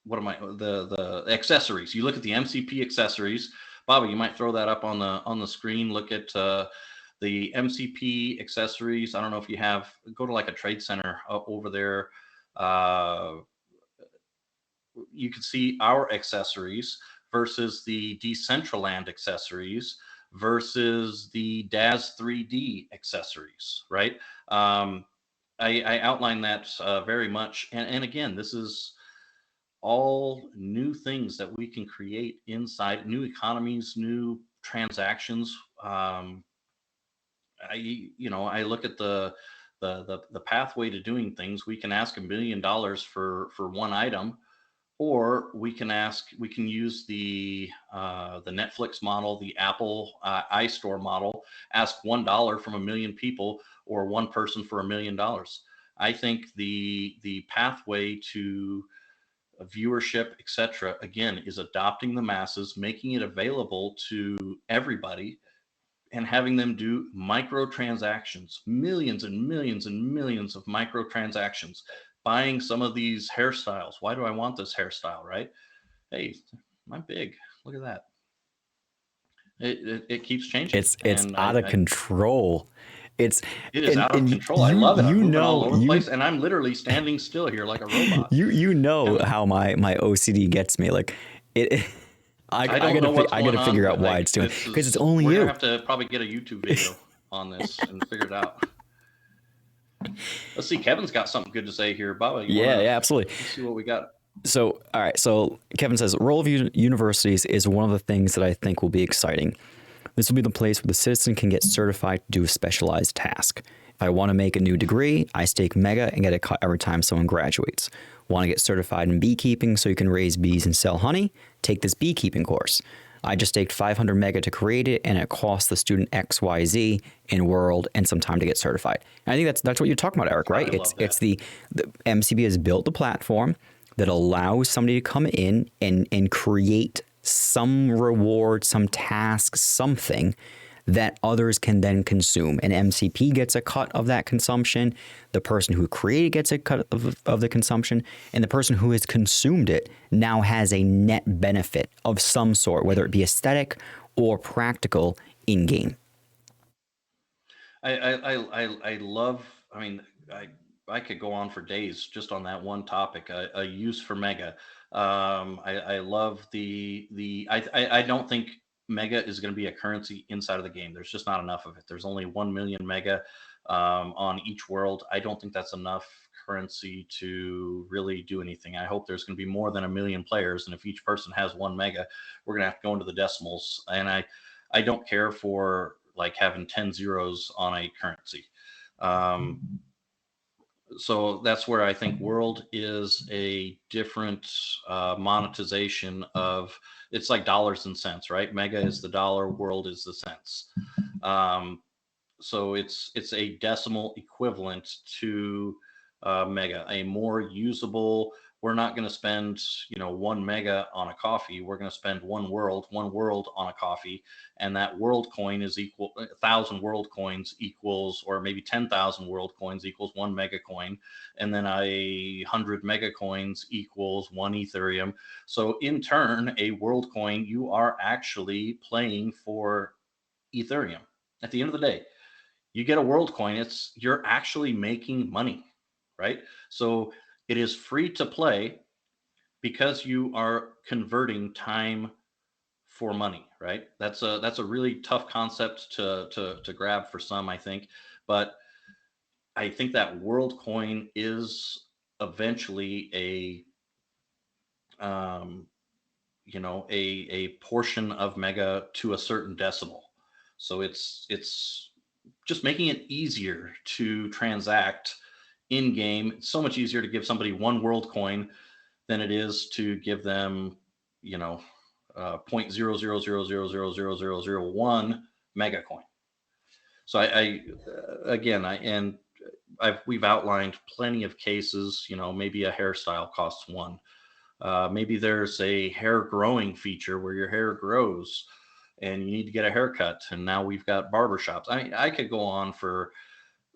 what am I the accessories. You look at the MCP accessories. Bobby, you might throw that up on the screen. Look at the MCP accessories. I don't know if you go to like a trade center over there. Uh, you can see our accessories versus the Decentraland accessories versus the DAZ 3D accessories, right? I outline that very much. And again, this is all new things that we can create inside, new economies, new transactions. I look at the pathway to doing things. We can ask $1 million for one item, or we can use the Netflix model, the Apple iStore model. Ask $1 from 1 million people, or one person for $1 million. I think the pathway to viewership, etc., again, is adopting the masses, making it available to everybody, and having them do microtransactions, millions and millions and millions of microtransactions, buying some of these hairstyles. Why do I want this hairstyle, right? Hey, I'm big. Look at that. It keeps changing. It's And out of control. It's it is out of and control. I love it. I'm moving all over the you place, and I'm literally standing still here like a robot. you know And how my OCD gets me. Like it I don't know what's I going gotta on, figure out but why like it's doing, because it's only we're gonna you. have to probably get a YouTube video on this and figure it out. Let's see. Kevin's got something good to say here. Baba, you Yeah, wanna? absolutely. Let's see what we got. So, all right. So Kevin says, role of universities is one of the things that I think will be exciting. This will be the place where the citizen can get certified to do a specialized task. If I want to make a new degree, I stake Mega and get a cut every time someone graduates. Want to get certified in beekeeping so you can raise bees and sell honey? Take this beekeeping course. I just staked 500 Mega to create it, and it costs the student XYZ in World and some time to get certified. And I think that's what you're talking about, Eric, right? I love that. It's the MCB has built the platform that allows somebody to come in and create some reward, some task, something that others can then consume. And MCP gets a cut of that consumption. The person who created gets a cut of the consumption. And the person who has consumed it now has a net benefit of some sort, whether it be aesthetic or practical in game. I love. I mean, I could go on for days just on that one topic. A use for Mega. I love I don't think Mega is going to be a currency inside of the game. There's just not enough of it. There's only 1 million Mega on each world. I don't think that's enough currency to really do anything. I hope there's going to be more than 1 million players, and if each person has 1 Mega, we're going to have to go into the decimals. And I don't care for like having 10 zeros on a currency. So that's where I think World is a different monetization of. It's like dollars and cents, right? Mega is the dollar, World is the cents. So it's a decimal equivalent to Mega, a more usable. We're not going to spend 1 Mega on a coffee. We're going to spend one world on a coffee, and that world coin is equal. 1,000 world coins equals, or maybe 10,000 world coins equals 1 Mega coin, and then 100 Mega coins equals 1 Ethereum. So in turn, a world coin, you are actually playing for Ethereum. At the end of the day, You get a world coin, you're actually making money, right? So it is free to play because you are converting time for money, right? That's a really tough concept to grab for some, I think. But I think that world coin is eventually um, a portion of Mega to a certain decimal. So it's just making it easier to transact in game. It's so much easier to give somebody one world coin than it is to give them, you know, 0.0000000001 mega coin. So again, we've outlined plenty of cases. Maybe a hairstyle costs one. Maybe there's a hair growing feature where your hair grows and you need to get a haircut. And now we've got barbershops. I could go on for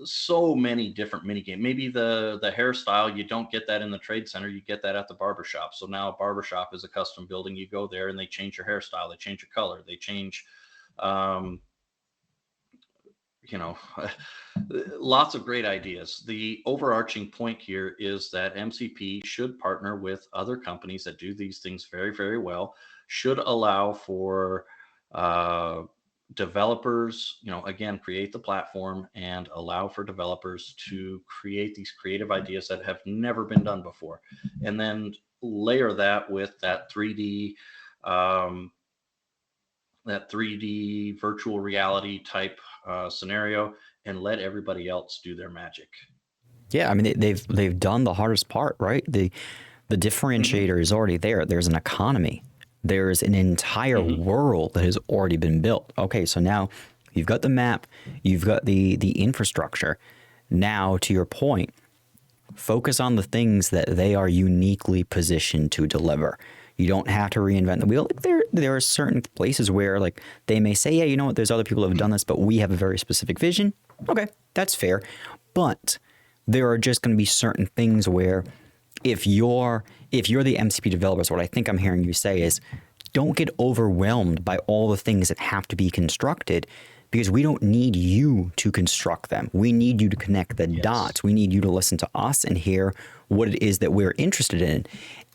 so many different mini games. Maybe the hairstyle, you don't get that in the trade center, you get that at the barbershop. So now a barbershop is a custom building. You go there and they change your hairstyle, they change your color, they change um, you know lots of great ideas. The overarching point here is that MCP should partner with other companies that do these things very, very well, should allow for uh, developers, again, create the platform and allow for developers to create these creative ideas that have never been done before, and then layer that with um, that 3D virtual reality type scenario, and let everybody else do their magic. Yeah, I mean they've done the hardest part, right? The Mm-hmm. differentiator is already there. There's an economy. There's an entire Mm-hmm. world that has already been built. Okay, so now you've got the map, you've got the infrastructure. Now, to your point, focus on the things that they are uniquely positioned to deliver. You don't have to reinvent the wheel. Like there are certain places where like they may say, yeah, you know what, there's other people who have done this, but we have a very specific vision. Okay, that's fair. But there are just going to be certain things where if you're the MCP developers, what I think I'm hearing you say is don't get overwhelmed by all the things that have to be constructed, because we don't need you to construct them. We need you to connect the Yes. dots. We need you to listen to us and hear what it is that we're interested in,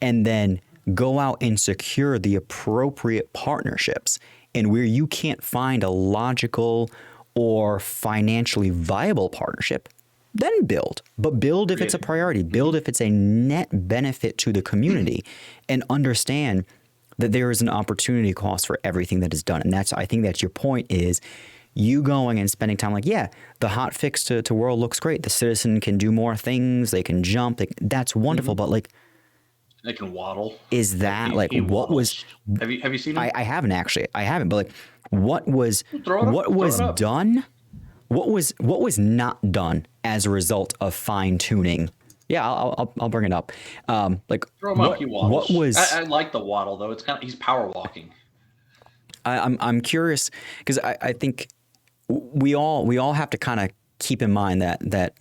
and then go out and secure the appropriate partnerships. And where you can't find a logical or financially viable partnership, then build. But build if it's a Create. priority. Mm-hmm. Build if it's a net benefit to the community, and understand that there is an opportunity cost for everything that is done. And I think that's your point, is you going and spending time like, yeah, the hot fix to world looks great. The citizen can do more things. They can jump. That's wonderful. Mm-hmm. But like, They can waddle. is Like that like he what was, waddles. Have you seen him? I haven't actually, I haven't, but like what was, Throw it up. what Throw was it up. done? What was not done as a result of fine tuning? Yeah, I'll bring it up. Like Throw him up. He what waddles. I was like the waddle though. He's power walking. I'm curious, because I think we all have to kind of keep in mind that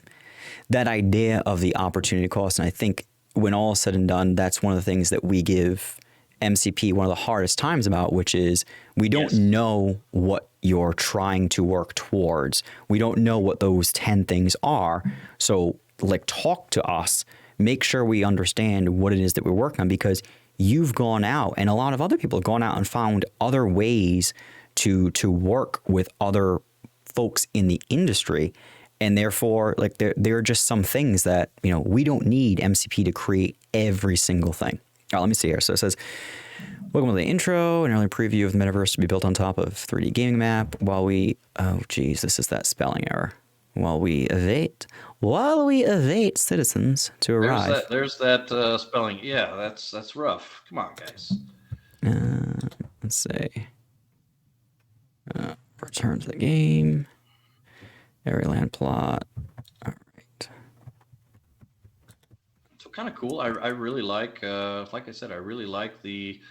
idea of the opportunity cost. And I think when all is said and done, that's one of the things that we give MCP one of the hardest times about, which is we don't Yes. know what you're trying to work towards. We don't know what those 10 things are. So like, talk to us, make sure we understand what it is that we're working on, because you've gone out and a lot of other people have gone out and found other ways to work with other folks in the industry. And therefore, like, there are just some things that, we don't need MCP to create every single thing. All right, let me see here. So it says, welcome to the intro, an early preview of the metaverse to be built on top of 3D gaming map oh geez, this is that spelling error. While we await citizens to There's arrive. that spelling. Yeah, that's rough. Come on, guys. Let's see. Return to the game. Area land plot. All right. So kind of cool. I really like I said, I really like he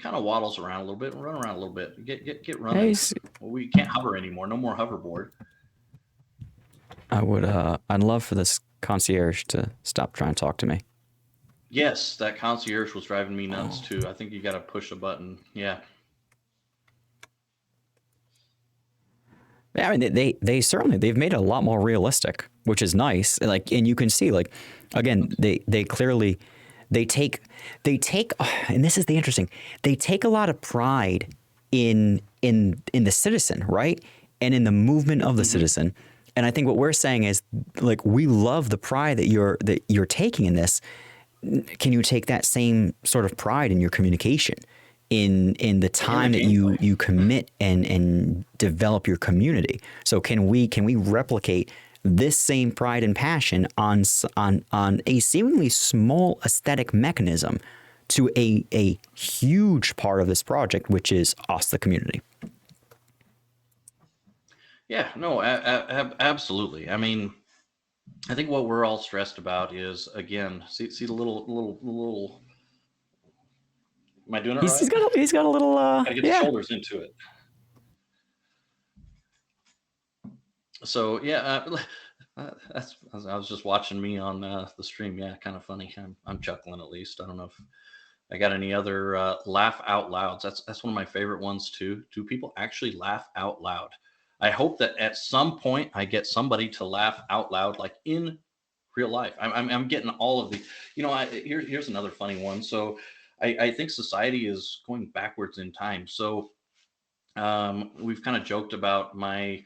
kind of waddles around a little bit and run around a little bit. Get Hey, running. Well, we can't hover anymore. No more hoverboard. I'd love for this concierge to stop trying to talk to me. Yes, that concierge was driving me nuts too. I think you got to push a button. Yeah. Yeah, I mean, they certainly, they've made it a lot more realistic, which is nice. Like, and you can see, like, again, they clearly, they take, and this is the interesting, they take a lot of pride in the citizen, right? And in the movement of the citizen. And I think what we're saying is, like, we love the pride that you're taking in this. Can you take that same sort of pride in your communication, in the time that you commit and develop your community? So can we replicate this same pride and passion on a seemingly small aesthetic mechanism to a huge part of this project, which is us, the community? Yeah, no, absolutely. I mean, I think what we're all stressed about is, again, see the little. Am I doing it right? He's got a little Gotta get the yeah. shoulders into it. So yeah, I was just watching me on the stream. Yeah, kind of funny. I'm chuckling at least. I don't know if I got any other laugh out louds. That's one of my favorite ones too. Do people actually laugh out loud? I hope that at some point I get somebody to laugh out loud, like in real life. I'm getting all of the, here's another funny one. So I think society is going backwards in time. So we've kind of joked about my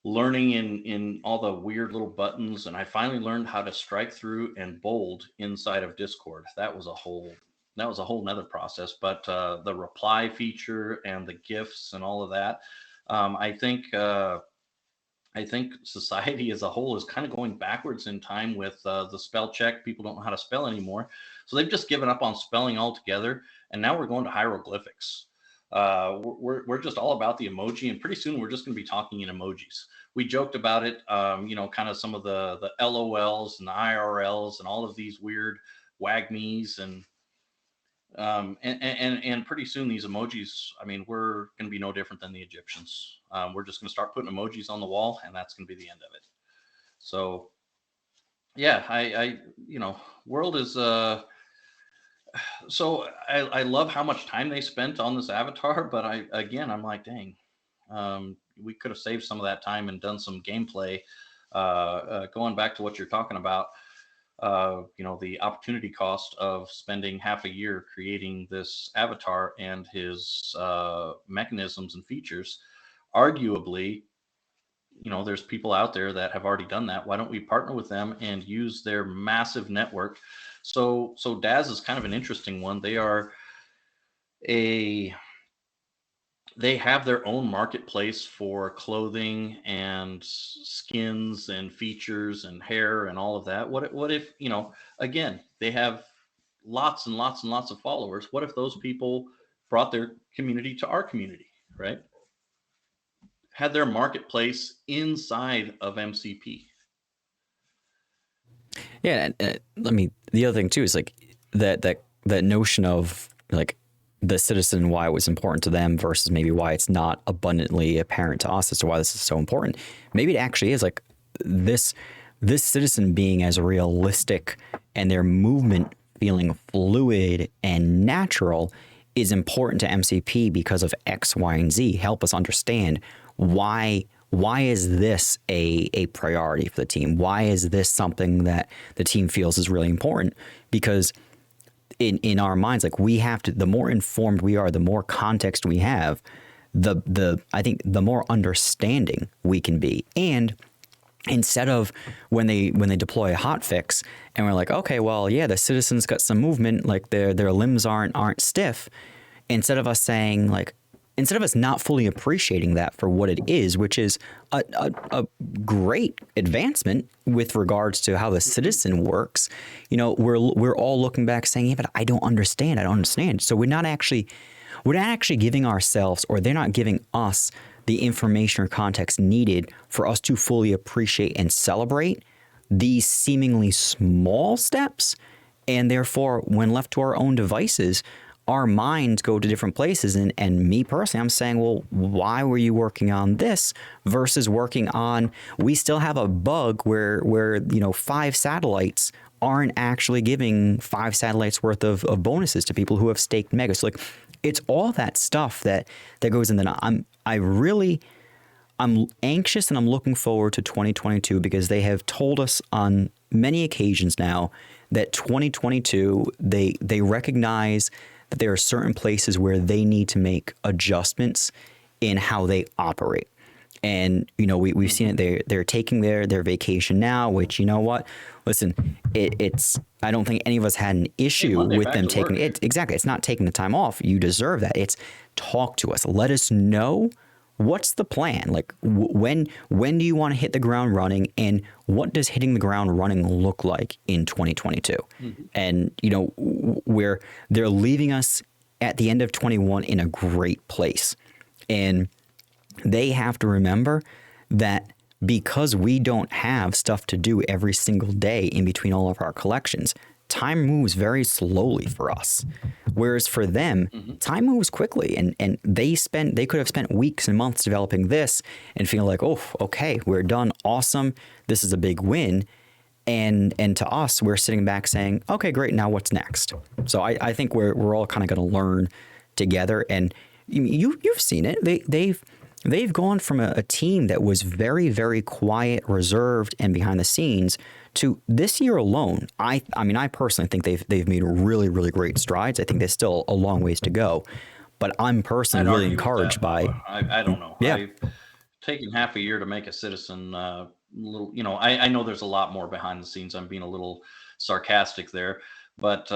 learning in all the weird little buttons, and I finally learned how to strike through and bold inside of Discord. That was a whole nother process. But the reply feature and the gifs and all of that, I think society as a whole is kind of going backwards in time with the spell check. People don't know how to spell anymore, so they've just given up on spelling altogether. And now we're going to hieroglyphics. We're just all about the emoji, and pretty soon we're just going to be talking in emojis. We joked about it, kind of some of the LOLs and the IRLs and all of these weird wagme's and pretty soon these emojis, I mean, we're going to be no different than the Egyptians. We're just going to start putting emojis on the wall, and that's going to be the end of it. So yeah, world is so I love how much time they spent on this avatar, but I'm like, dang, we could have saved some of that time and done some gameplay. Going back to what you're talking about, the opportunity cost of spending half a year creating this avatar and his mechanisms and features. Arguably, there's people out there that have already done that. Why don't we partner with them and use their massive network? So Daz is kind of an interesting one. They have their own marketplace for clothing and skins and features and hair and all of that. What if, again, they have lots and lots and lots of followers. What if those people brought their community to our community, right? Had their marketplace inside of MCP. Yeah, I mean, the other thing too is like that notion of like the citizen, why it was important to them versus maybe why it's not abundantly apparent to us as to why this is so important. Maybe it actually is like this citizen being as realistic and their movement feeling fluid and natural is important to MCP because of X, Y, and Z. Help us understand why is this a priority for the team? Why is this something that the team feels is really important? Because in our minds, like, we have to, the more informed we are, the more context we have, I think the more understanding we can be. And instead of when they deploy a hotfix and we're like, okay, well, yeah, the citizen's got some movement, like their limbs aren't stiff. Instead of us not fully appreciating that for what it is, which is a great advancement with regards to how the citizen works, we're all looking back saying, yeah, but I don't understand. So we're not actually giving ourselves, or they're not giving us the information or context needed for us to fully appreciate and celebrate these seemingly small steps. And therefore, when left to our own devices, our minds go to different places. And me personally, I'm saying, well, why were you working on this versus working on, we still have a bug where 5 satellites aren't actually giving 5 satellites worth of bonuses to people who have staked Mega. So like, it's all that stuff that goes in. I'm I'm anxious and I'm looking forward to 2022 because they have told us on many occasions now that 2022 they recognize that there are certain places where they need to make adjustments in how they operate. And we've seen it. They're taking their vacation now, which you know what? Listen, it's I don't think any of us had an issue with them taking it. Exactly, it's not taking the time off. You deserve that. It's talk to us. Let us know what's the plan. Like when do you want to hit the ground running, and what does hitting the ground running look like in 2022? And where they're leaving us at the end of 21 in a great place, and they have to remember that because we don't have stuff to do every single day in between all of our collections, time moves very slowly for us. Whereas for them, time moves quickly, and they could have spent weeks and months developing this and feel like, oh, okay, we're done. Awesome. This is a big win. And to us, we're sitting back saying, okay, great. Now what's next? So I think we're all kind of going to learn together. And you've seen it. They've gone from a team that was very, very quiet, reserved, and behind the scenes to this year alone. I personally think they've made really, really great strides. I think there's still a long ways to go, but I'm personally really encouraged by. I don't know. Yeah. I've taken half a year to make a citizen. I know there's a lot more behind the scenes. I'm being a little sarcastic there, but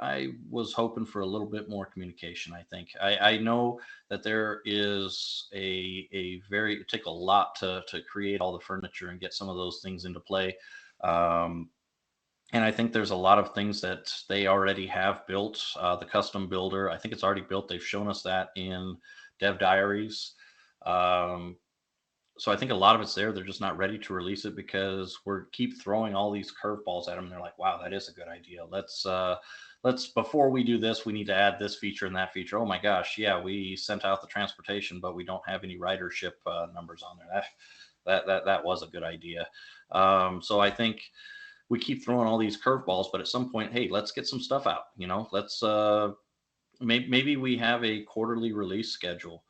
I was hoping for a little bit more communication. I think I know that there is it take a lot to create all the furniture and get some of those things into play. And I think there's a lot of things that they already have built. The custom builder, I think it's already built. They've shown us that in Dev Diaries. So I think a lot of it's there. They're just not ready to release it because we're keep throwing all these curveballs at them. And they're like, wow, that is a good idea. Let's before we do this, we need to add this feature and that feature. Oh my gosh, yeah, we sent out the transportation, but we don't have any ridership numbers on there. That was a good idea. So I think we keep throwing all these curveballs, but at some point, hey, let's get some stuff out. Let's maybe we have a quarterly release schedule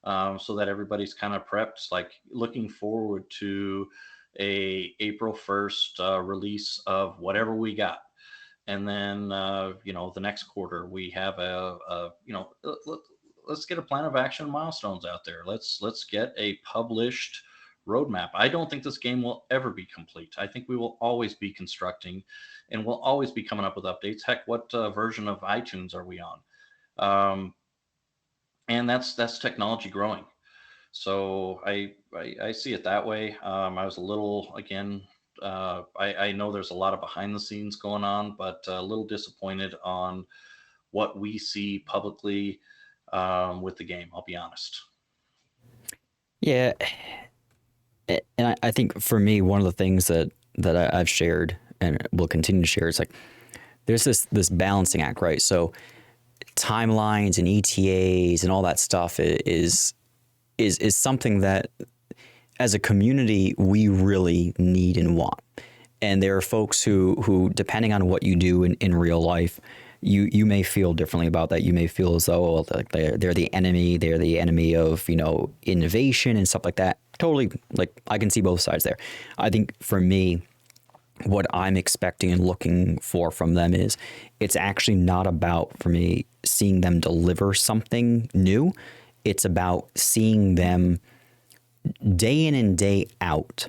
so that everybody's kind of prepped, like looking forward to a April 1st release of whatever we got. And then, the next quarter we have let's get a plan of action milestones out there. Let's get a published roadmap. I don't think this game will ever be complete. I think we will always be constructing, and we'll always be coming up with updates. Heck, what version of iTunes are we on? And that's technology growing. So I see it that way. I was a little, again, I know there's a lot of behind the scenes going on, but a little disappointed on what we see publicly with the game. I'll be honest. Yeah. And I think for me, one of the things that I've shared and will continue to share is like, there's this balancing act, right? So timelines and ETAs and all that stuff is something that as a community we really need and want. And there are folks who depending on what you do in real life, you may feel differently about that. You may feel as though they're the enemy. They're the enemy of innovation and stuff like that. Totally, like I can see both sides there. I think for me, what I'm expecting and looking for from them is it's actually not about, for me, seeing them deliver something new. It's about seeing them day in and day out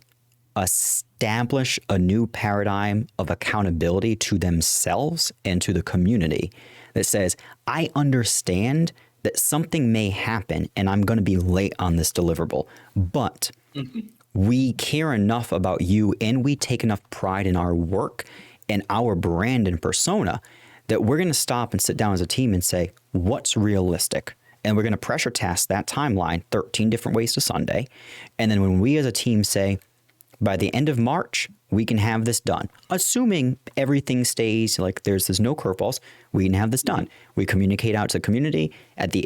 establish a new paradigm of accountability to themselves and to the community that says, I understand that something may happen and I'm going to be late on this deliverable, but we care enough about you and we take enough pride in our work and our brand and persona that we're going to stop and sit down as a team and say, what's realistic? And we're going to pressure test that timeline 13 different ways to Sunday. And then when we as a team say, by the end of March, we can have this done, assuming everything stays like there's no curveballs, we can have this done. We communicate out to the community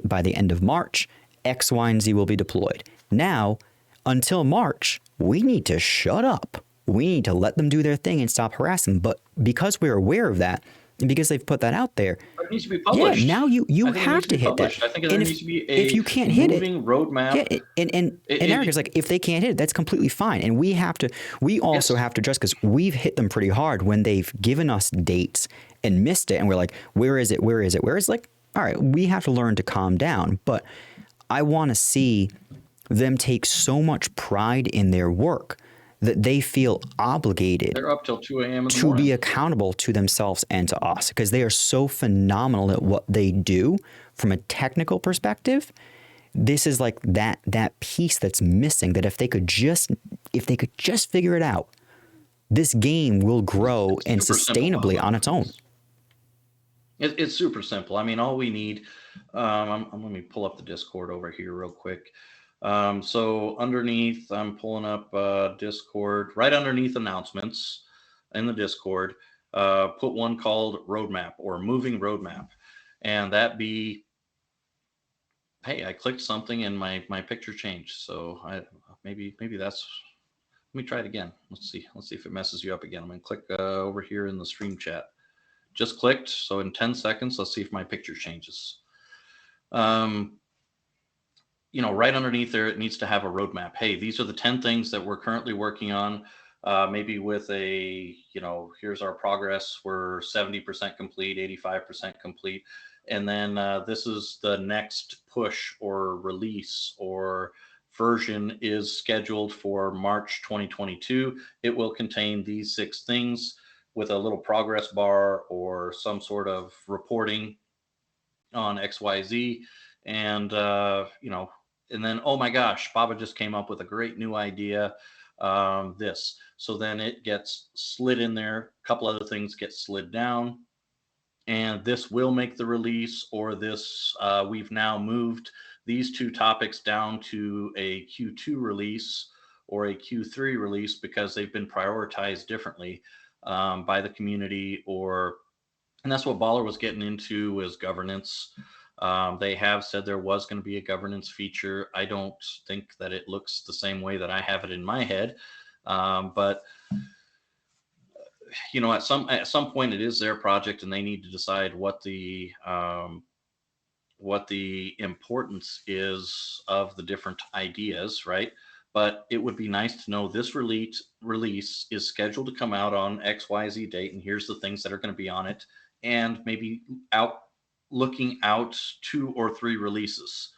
by the end of March, X, Y, and Z will be deployed. Now, until March, we need to shut up. We need to let them do their thing and stop harassing. But because we're aware of that, And because they've put that out there, It needs to be yeah, published. now you I think it have needs to to be hit that. published. I think there And needs to be if a you can't hit it, moving roadmap. yeah, and Eric is like, if they can't hit it, that's completely fine. And we also Yes. have to adjust, because we've hit them pretty hard when they've given us dates and missed it. And we're like, where is it? Where is it? Where is it? Like, all right, we have to learn to calm down. But I want to see them take so much pride in their work that they feel obligated They're up till 2 a.m. in the to morning. be accountable to themselves and to us, because they are so phenomenal at what they do from a technical perspective. This is like that piece that's missing, that if they could just figure it out, this game will grow and Super simple. sustainably on its own. It's super simple. I mean, all we need. Let me pull up the Discord over here real quick. So underneath, I'm pulling up Discord. Right underneath announcements in the Discord, put one called roadmap or moving roadmap, and that be, hey, I clicked something and my picture changed. So maybe that's. Let me try it again. Let's see if it messes you up again. I'm gonna click over here in the stream chat. Just clicked. So in 10 seconds, let's see if my picture changes. Right underneath there, it needs to have a roadmap. Hey, these are the 10 things that we're currently working on. Maybe with here's our progress. We're 70% complete, 85% complete. And then this is the next push or release or version is scheduled for March 2022. It will contain these 6 things with a little progress bar or some sort of reporting on XYZ. And, and then, oh my gosh, Baba just came up with a great new idea. This. So then it gets slid in there. A couple other things get slid down. And this will make the release, or this, we've now moved these 2 topics down to a Q2 release or a Q3 release because they've been prioritized differently by the community. And that's what Baller was getting into, was governance. They have said there was going to be a governance feature. I don't think that it looks the same way that I have it in my head. But at some point it is their project, and they need to decide what the importance is of the different ideas, right? But it would be nice to know this release is scheduled to come out on XYZ date, and here's the things that are going to be on it, and maybe looking out 2 or 3 releases.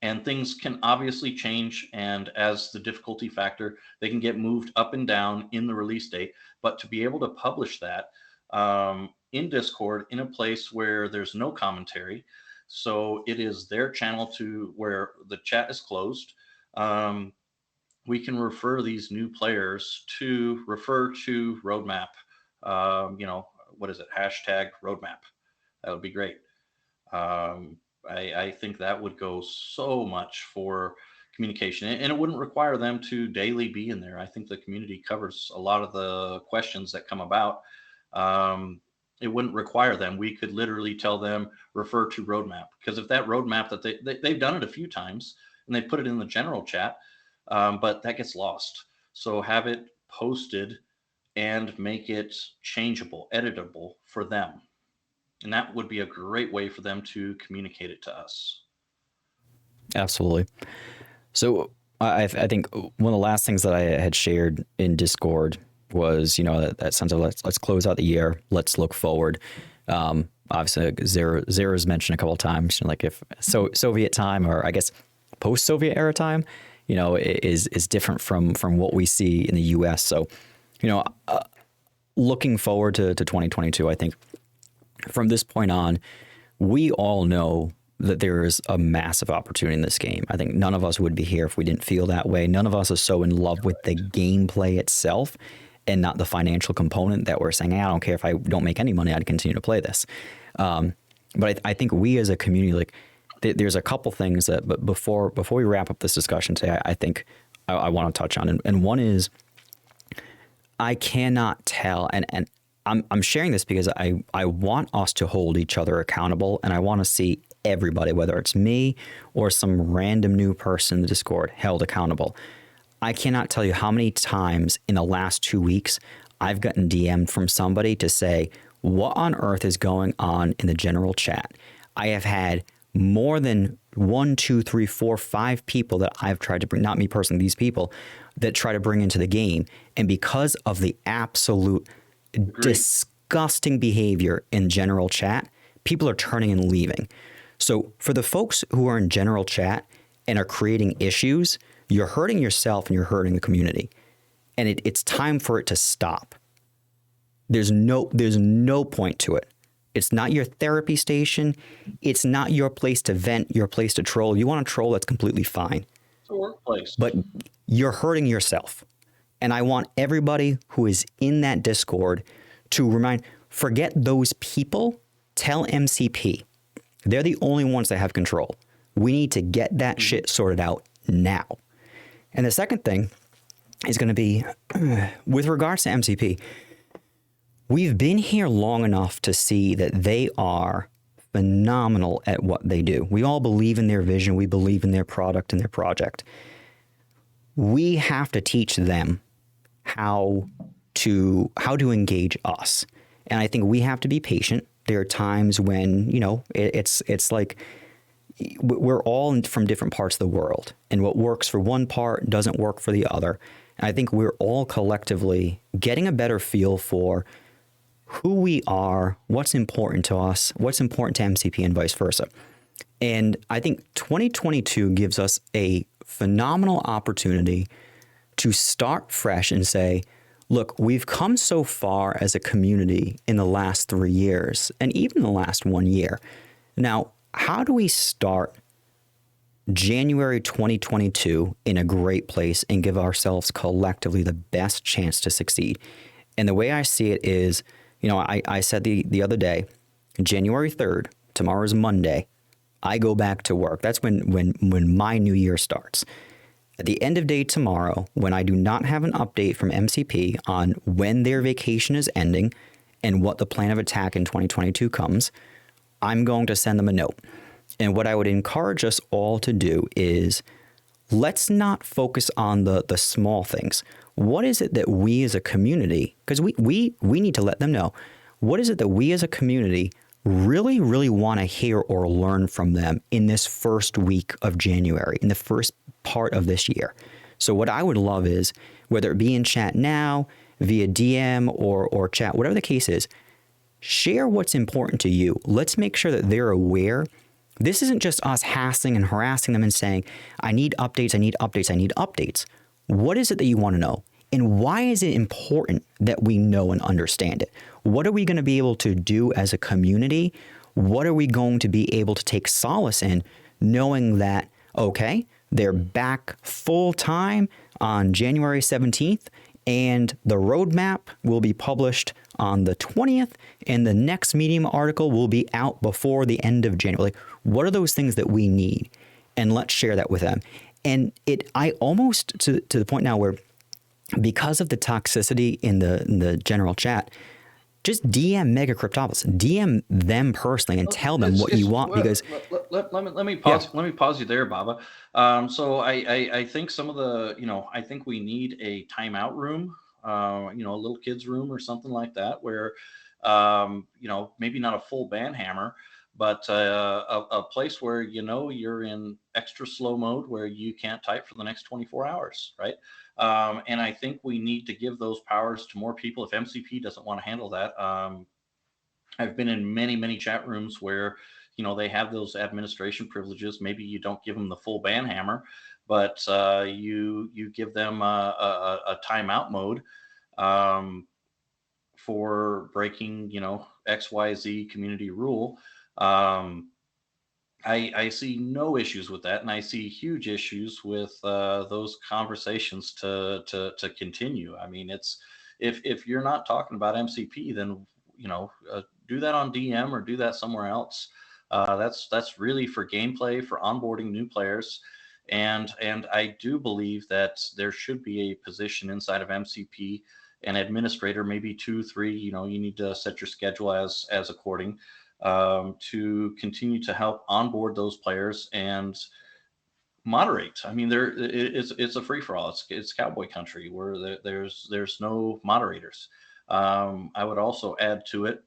And things can obviously change, and as the difficulty factor, they can get moved up and down in the release date. But to be able to publish that in Discord in a place where there's no commentary, so it is their channel to where the chat is closed. We can refer these new players to refer to roadmap. What is it? Hashtag roadmap. That would be great. I think that would go so much for communication, and it wouldn't require them to daily be in there. I think the community covers a lot of the questions that come about. It wouldn't require them. We could literally tell them refer to roadmap, because if that roadmap that they've done it a few times and they put it in the general chat, but that gets lost. So have it posted and make it changeable, editable for them. And that would be a great way for them to communicate it to us. Absolutely. So I think one of the last things that I had shared in Discord was, that sense of let's close out the year, let's look forward. Obviously, Zera's mentioned a couple of times, like if Soviet time, or I guess post-Soviet era time, is different from what we see in the U.S. So, looking forward to 2022, I think from this point on, we all know that there is a massive opportunity in this game. I think none of us would be here if we didn't feel that way. None of us are so in love with the gameplay itself and not the financial component that we're saying, I don't care if I don't make any money, I'd continue to play this. But I think we as a community, like there's a couple things that, but before we wrap up this discussion today, I think I want to touch on. And one is, I cannot tell, and I'm sharing this because I want us to hold each other accountable, and I want to see everybody, whether it's me or some random new person in the Discord, held accountable. I cannot tell you how many times in the last 2 weeks I've gotten DM'd from somebody to say, what on earth is going on in the general chat. I have had more than 1, 2, 3, 4, 5 people that I've tried to bring, not me personally, these people that try to bring into the game. And because of the absolute disgusting behavior in general chat, people are turning and leaving. So for the folks who are in general chat and are creating issues, you're hurting yourself and you're hurting the community. And it's time for it to stop. There's no point to it. It's not your therapy station. It's not your place to vent, your place to troll. You want to troll, that's completely fine. It's a workplace. But you're hurting yourself. And I want everybody who is in that Discord to forget those people, tell MCP. They're the only ones that have control. We need to get that shit sorted out now. And the second thing is going to be with regards to MCP. We've been here long enough to see that they are phenomenal at what they do. We all believe in their vision. We believe in their product and their project. We have to teach them how to engage us. And I think we have to be patient. There are times when, it's like we're all from different parts of the world, and what works for one part doesn't work for the other. And I think we're all collectively getting a better feel for who we are, what's important to us, what's important to MCP, and vice versa. And I think 2022 gives us a phenomenal opportunity to start fresh and say, look, we've come so far as a community in the last 3 years, and even the last 1 year. Now, how do we start January 2022 in a great place and give ourselves collectively the best chance to succeed? And the way I see it is, I said the other day, January 3rd, tomorrow's Monday, I go back to work. That's when my new year starts. At the end of day tomorrow, when I do not have an update from MCP on when their vacation is ending and what the plan of attack in 2022 comes, I'm going to send them a note. And what I would encourage us all to do is let's not focus on the small things. What is it that we as a community, because we need to let them know, what is it that we as a community really, really want to hear or learn from them in this first week of January, in the first part of this year? So what I would love is, whether it be in chat now, via DM or chat, whatever the case is, share what's important to you. Let's make sure that they're aware. This isn't just us hassling and harassing them and saying, I need updates, I need updates, I need updates. What is it that you want to know? And why is it important that we know and understand it? What are we going to be able to do as a community? What are we going to be able to take solace in, knowing that, okay, they're back full time on January 17th, and the roadmap will be published on the 20th, and the next Medium article will be out before the end of January. Like, what are those things that we need? And let's share that with them. And I almost to the point now where, because of the toxicity in the general chat, just DM MegaCryptoPolis, DM them personally, and tell them what you want. Because let me pause. Let me pause you there, Baba. So I think some of the, I think we need a timeout room, a little kids room or something like that, where, maybe not a full ban hammer, but a place where you're in extra slow mode where you can't type for the next 24 hours, right? And I think we need to give those powers to more people. If MCP doesn't want to handle that, I've been in many chat rooms where they have those administration privileges. Maybe you don't give them the full ban hammer, but you give them a timeout mode for breaking XYZ community rule. I see no issues with that, and I see huge issues with those conversations to continue. I mean, it's if you're not talking about MCP, then do that on DM or do that somewhere else. That's really for gameplay, for onboarding new players, and I do believe that there should be a position inside of MCP, an administrator, maybe 2, 3. You need to set your schedule as according. To continue to help onboard those players and moderate. I mean, it's a free for all. It's cowboy country where there's no moderators. I would also add to it,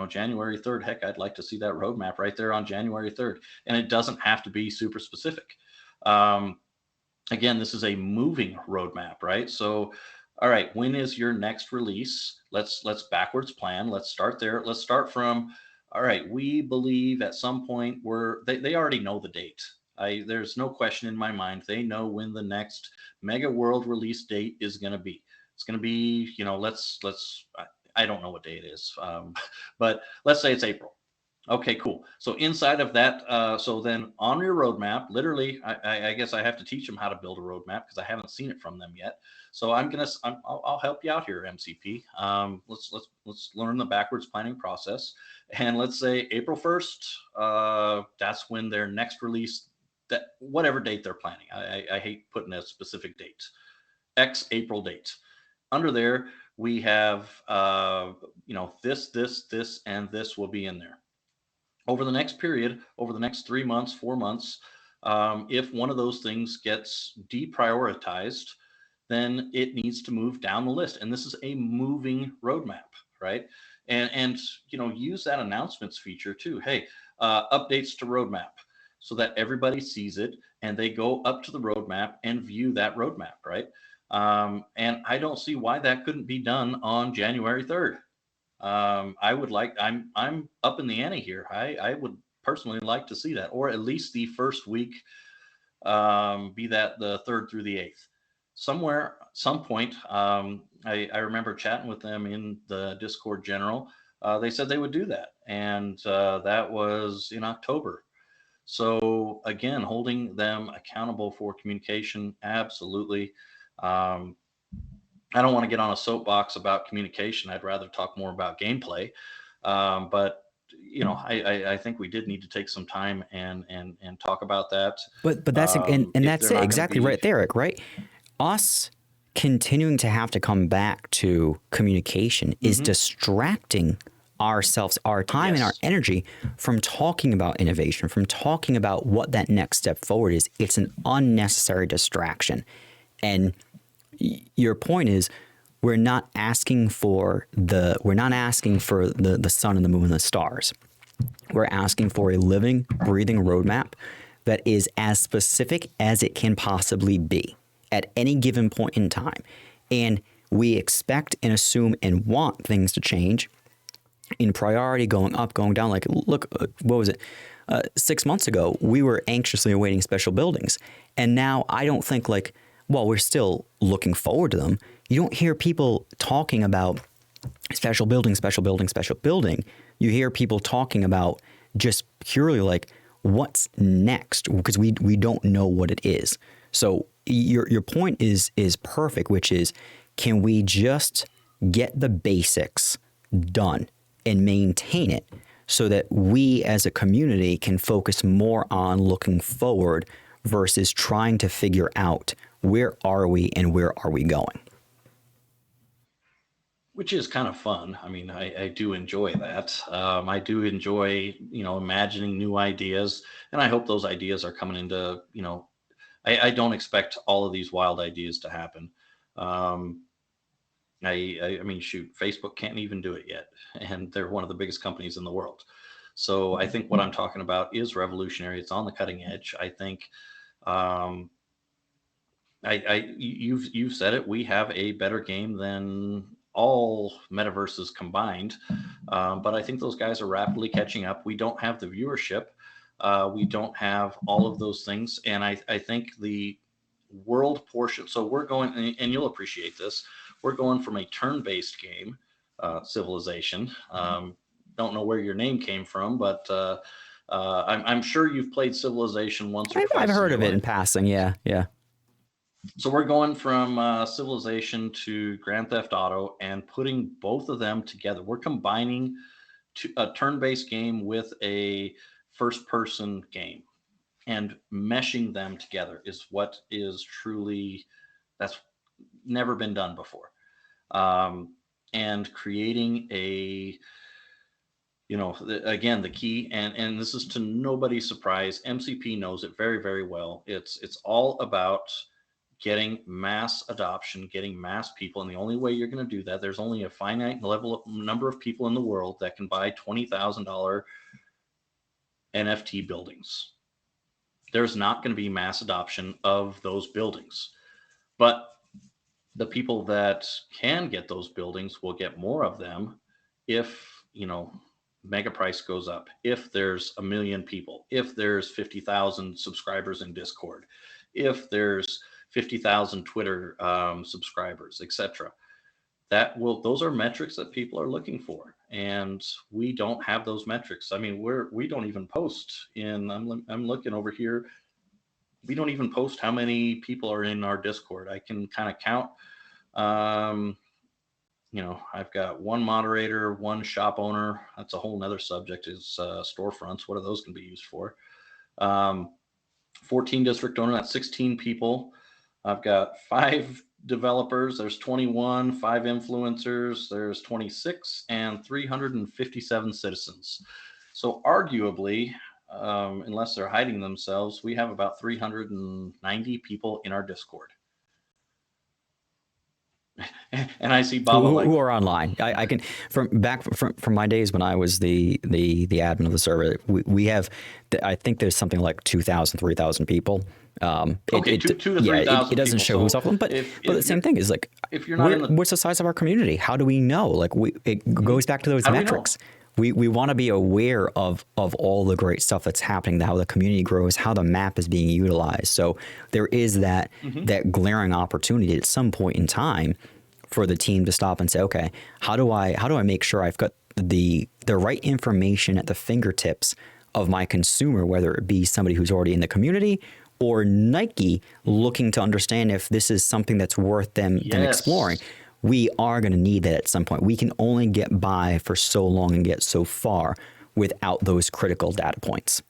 January 3rd, heck, I'd like to see that roadmap right there on January 3rd. And it doesn't have to be super specific. Again, this is a moving roadmap, right? So, all right, when is your next release? Let's backwards plan. Let's start there. Let's start from, all right, we believe at some point they already know the date. There's no question in my mind. They know when the next Mega World release date is going to be. It's going to be, I don't know what day it is, but let's say it's April. Okay, cool. So inside of that, so then on your roadmap, literally, I guess I have to teach them how to build a roadmap because I haven't seen it from them yet. So I'll help you out here, MCP. Let's learn the backwards planning process, and let's say April 1st. That's when their next release, that whatever date they're planning. I hate putting a specific date, X April date. Under there, we have this, and this will be in there over the next period, over the next 3 months, 4 months. If one of those things gets deprioritized, then it needs to move down the list. And this is a moving roadmap, right? And use that announcements feature too. Hey, updates to roadmap, so that everybody sees it and they go up to the roadmap and view that roadmap, right? And I don't see why that couldn't be done on January 3rd. I'm up in the ante here. I would personally like to see that, or at least the first week, be that the 3rd through the 8th. Somewhere, some point, I remember chatting with them in the Discord general. They said they would do that, and that was in October. So again, holding them accountable for communication, absolutely. Um, I don't want to get on a soapbox about communication. I'd rather talk more about gameplay. But I think we did need to take some time and talk about that. But that's and If that's they're it not going to exactly be, right there, Eric, right? Us continuing to have to come back to communication is distracting ourselves, our time and our yes, energy from talking about innovation, from talking about what that next step forward is. It's an unnecessary distraction. And your point is, we're not asking for the sun and the moon and the stars. We're asking for a living, breathing roadmap that is as specific as it can possibly be at any given point in time. And we expect and assume and want things to change in priority, going up, going down. Like, look, what was it? 6 months ago, we were anxiously awaiting special buildings. And now I don't think we're still looking forward to them. You don't hear people talking about special building, special building, special building. You hear people talking about just purely what's next, because we don't know what it is. So your point is perfect, which is, can we just get the basics done and maintain it so that we as a community can focus more on looking forward versus trying to figure out where are we and where are we going? which is kind of fun. I mean, I do enjoy that. I do enjoy, imagining new ideas, and I hope those ideas are coming into, I don't expect all of these wild ideas to happen. Um, I mean, shoot, Facebook can't even do it yet, and they're one of the biggest companies in the world. So I think what I'm talking about is revolutionary. It's on the cutting edge. I think, um, you've said it. We have a better game than all metaverses combined, but I think those guys are rapidly catching up. We don't have the viewership. We don't have all of those things, and I think the world portion. So we're going, and you'll appreciate this. We're going from a turn-based game, Civilization. Don't know where your name came from, but I'm sure you've played Civilization once or I've twice in heard your of it in life. passing. Yeah, yeah. So we're going from Civilization to Grand Theft Auto and putting both of them together. We're combining a turn-based game with a first-person game, and meshing them together is what is truly, that's never been done before. And creating a, again, the key, and this is to nobody's surprise, MCP knows it very, very well. It's all about getting mass adoption, getting mass people. And the only way you're going to do that, there's only a finite number of people in the world that can buy $20,000 NFT buildings. There's not going to be mass adoption of those buildings. But the people that can get those buildings will get more of them if, mega price goes up, if there's 1 million people, if there's 50,000 subscribers in Discord, if there's 50,000 Twitter subscribers, etc. Those are metrics that people are looking for, and we don't have those metrics. I mean, we don't even post in. I'm looking over here. We don't even post how many people are in our Discord. I can kind of count. I've got one moderator, one shop owner. That's a whole nother subject, is storefronts. What are those going to be used for? 14 district owner, that's 16 people. I've got 5 developers, there's 21, 5 influencers, there's 26, and 357 citizens. So arguably, unless they're hiding themselves, we have about 390 people in our Discord. And I see Baba who are online. I can from my days when I was the admin of the server. We have, I think there's something like 2,000, 3,000 people. Okay, 2 to 3,000. It doesn't show who's off them, but the same thing is like, if you're not what's the size of our community? How do we know? Like it goes back to those metrics. We want to be aware of all the great stuff that's happening, how the community grows, how the map is being utilized. So there is that glaring opportunity at some point in time for the team to stop and say, okay, how do I make sure I've got the right information at the fingertips of my consumer, whether it be somebody who's already in the community or Nike looking to understand if this is something that's worth them exploring. We are going to need that at some point. We can only get by for so long and get so far without those critical data points.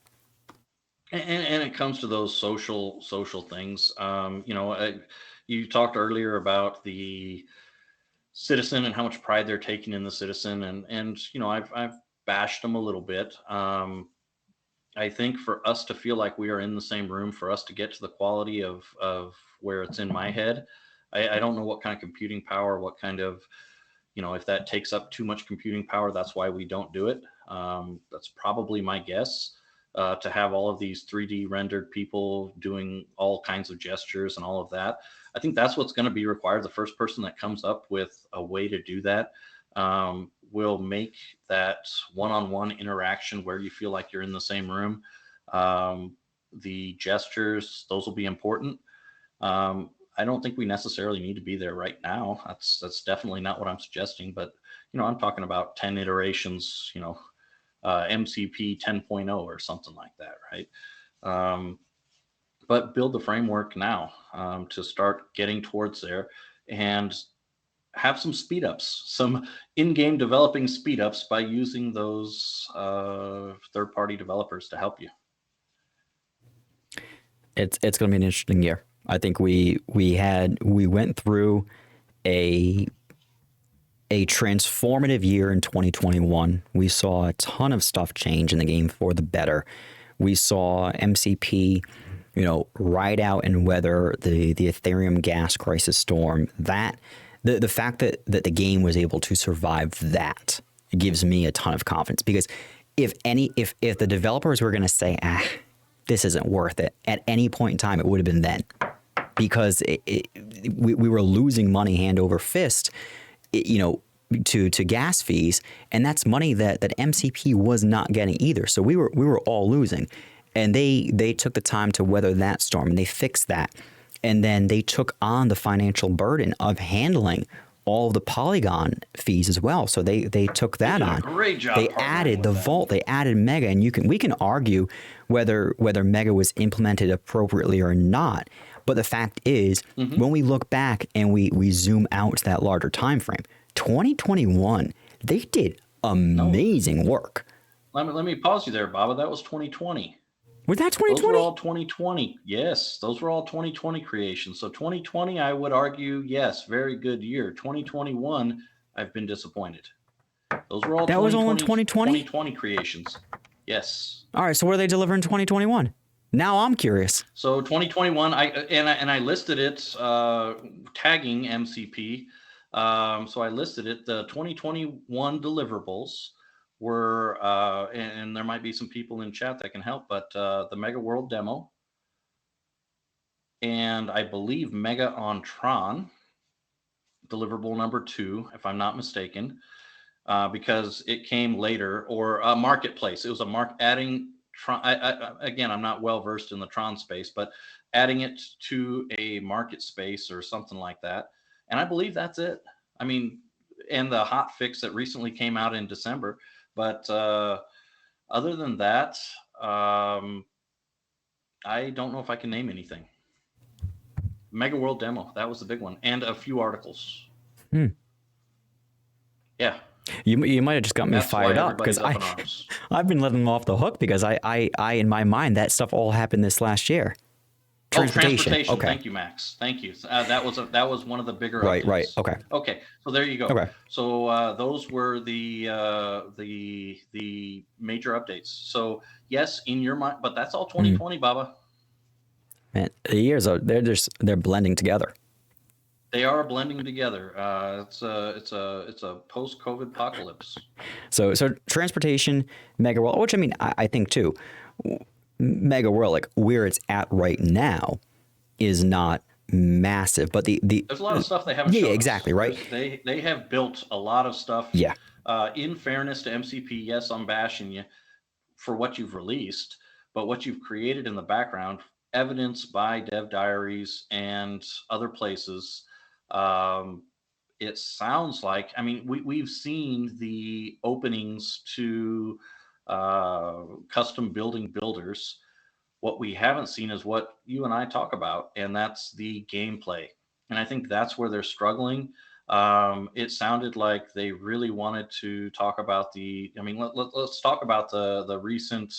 And it comes to those social things. You talked earlier about the citizen and how much pride they're taking in the citizen, and I've bashed them a little bit. I think for us to feel like we are in the same room, for us to get to the quality of where it's in my head, I don't know what kind of computing power, what kind of, if that takes up too much computing power, that's why we don't do it. That's probably my guess, to have all of these 3D rendered people doing all kinds of gestures and all of that. I think that's what's going to be required. The first person that comes up with a way to do that will make that one-on-one interaction where you feel like you're in the same room. The gestures, those will be important. I don't think we necessarily need to be there right now. That's definitely not what I'm suggesting, but I'm talking about 10 iterations, MCP 10.0 or something like that, right? But build the framework now to start getting towards there, and have some speed ups, some in-game developing speed ups by using those third-party developers to help you. It's going to be an interesting year. I think we went through a transformative year in 2021. We saw a ton of stuff change in the game for the better. We saw MCP, ride out and weather the Ethereum gas crisis storm. That the fact that the game was able to survive that gives me a ton of confidence, because if the developers were going to say, this isn't worth it at any point in time, it would have been then, because we were losing money hand over fist, to gas fees, and that's money that MCP was not getting either. So we were all losing, and they took the time to weather that storm, and they fixed that, and then they took on the financial burden of handling all of the Polygon fees as well. So they took that on. Great job. They added the vault. They added Mega, and we can argue whether Mega was implemented appropriately or not. But the fact is, when we look back and we zoom out to that larger time frame, 2021, they did amazing work. Let me pause you there, Baba. That was 2020. Was that 2020? Those were all 2020. Yes, those were all 2020 creations. So 2020, I would argue, yes, very good year. 2021, I've been disappointed. Those were all 2020 creations. Yes. All right. So what are they delivering in 2021? Now I'm curious. So 2021, I listed it tagging MCP. So I listed it. The 2021 deliverables were, and there might be some people in chat that can help, but the Mega World demo, and I believe Mega on Tron, deliverable number 2, if I'm not mistaken, because it came later, or a marketplace. It was a adding Tron. Again, I'm not well versed in the Tron space, but adding it to a market space or something like that. And I believe that's it. I mean, and the hot fix that recently came out in December. But other than that, I don't know if I can name anything. Mega World demo, that was the big one, and a few articles. Yeah. You might have just got me That's fired why up because everybody's up in arms. I've been letting them off the hook because I in my mind that stuff all happened this last year. Transportation. Okay. Thank you, Max. Thank you. That was one of the bigger updates. Right. Okay. Okay. So there you go. Okay. So those were the major updates. So yes, in your mind, but that's all 2020, Baba. Man, the years are they're blending together. They are blending together. It's a post-COVID apocalypse. So transportation, Mega World, which I mean I think too, Mega World, like where it's at right now, is not massive, but there's a lot of stuff they haven't. Yeah, exactly us. Right. They have built a lot of stuff. Yeah. In fairness to MCP, yes, I'm bashing you for what you've released, but what you've created in the background, evidenced by dev diaries and other places. It sounds like, I mean, we've seen the openings to custom building builders. What we haven't seen is what you and I talk about, and that's the gameplay. And I think that's where they're struggling. It sounded like they really wanted to talk about let's talk about the recent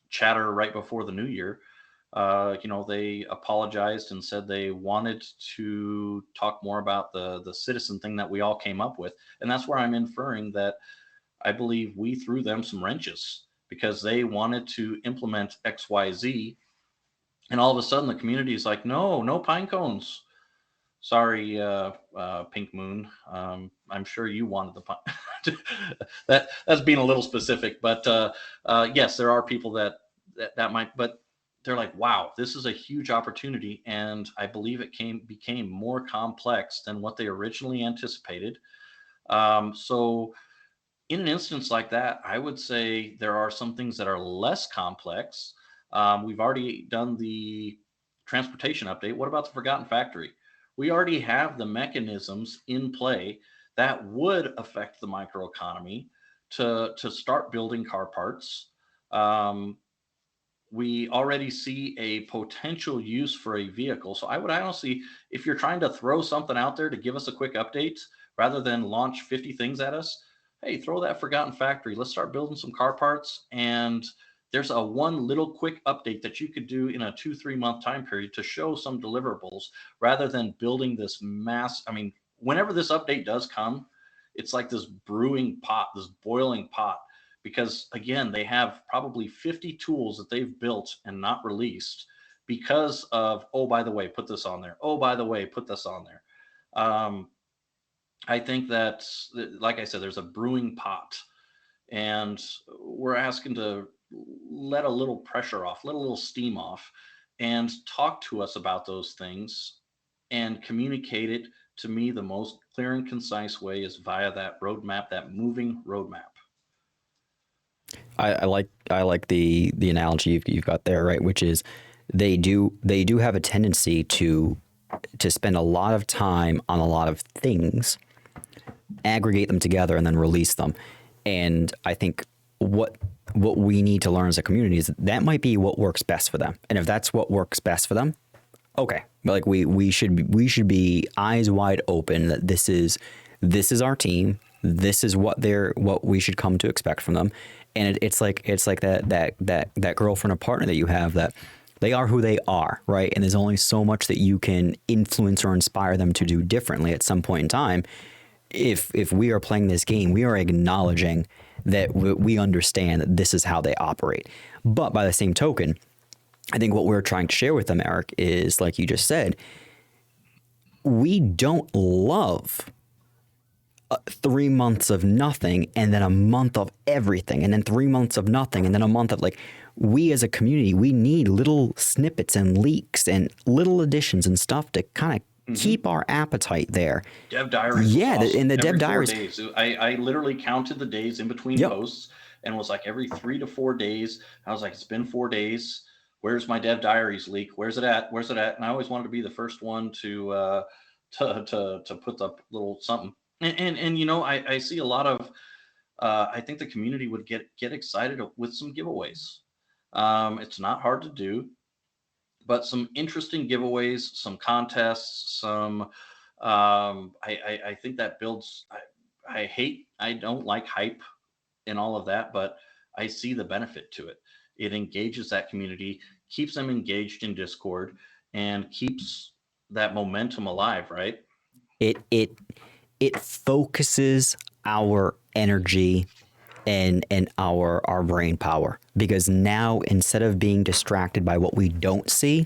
chatter right before the new year. They apologized and said they wanted to talk more about the citizen thing that we all came up with. And that's where I'm inferring that I believe we threw them some wrenches because they wanted to implement XYZ. And all of a sudden the community is like, no pine cones. Sorry, Pink Moon. I'm sure you wanted the pine. That's being a little specific, but yes, there are people that might, but they're like, wow, this is a huge opportunity. And I believe it became more complex than what they originally anticipated. So in an instance like that, I would say there are some things that are less complex. We've already done the transportation update. What about the Forgotten Factory? We already have the mechanisms in play that would affect the microeconomy to start building car parts. We already see a potential use for a vehicle. So I would honestly, if you're trying to throw something out there to give us a quick update, rather than launch 50 things at us, hey, throw that Forgotten Factory. Let's start building some car parts. And there's a one little quick update that you could do in a 2-3 month time period to show some deliverables rather than building this mass. I mean, whenever this update does come, it's like this brewing pot, this boiling pot. Because again, they have probably 50 tools that they've built and not released because of, oh, by the way, put this on there. Oh, by the way, put this on there. I think that, like I said, there's a brewing pot, and we're asking to let a little pressure off, let a little steam off, and talk to us about those things and communicate it to me. The most clear and concise way is via that roadmap, that moving roadmap. I like the analogy you've got there, right? Which is they do have a tendency to spend a lot of time on a lot of things, aggregate them together, and then release them. And I think what we need to learn as a community is that might be what works best for them. And if that's what works best for them, okay. Like we should be eyes wide open that this is our team. This is what we should come to expect from them. And it's like that girlfriend or partner that you have, that they are who they are, right? And there's only so much that you can influence or inspire them to do differently at some point in time. if we are playing this game, we are acknowledging that we understand that this is how they operate. But by the same token, I think what we're trying to share with them, Eric, is like you just said, we don't love 3 months of nothing and then a month of everything and then 3 months of nothing and then a month of like, we as a community, we need little snippets and leaks and little additions and stuff to kind of keep our appetite there. Dev diaries. Yeah, awesome. in the every dev 4 diaries. days. I literally counted the days in between posts and was like every 3 to 4 days. I was like, it's been 4 days. Where's my dev diaries leak? Where's it at? Where's it at? And I always wanted to be the first one to put the little something. And you know, I see a lot of I think the community would get excited with some giveaways. It's not hard to do, but some interesting giveaways, some contests, some I think that builds. I don't like hype and all of that, but I see the benefit to it. It engages that community, keeps them engaged in Discord, and keeps that momentum alive, right? It focuses our energy and our brain power, because now instead of being distracted by what we don't see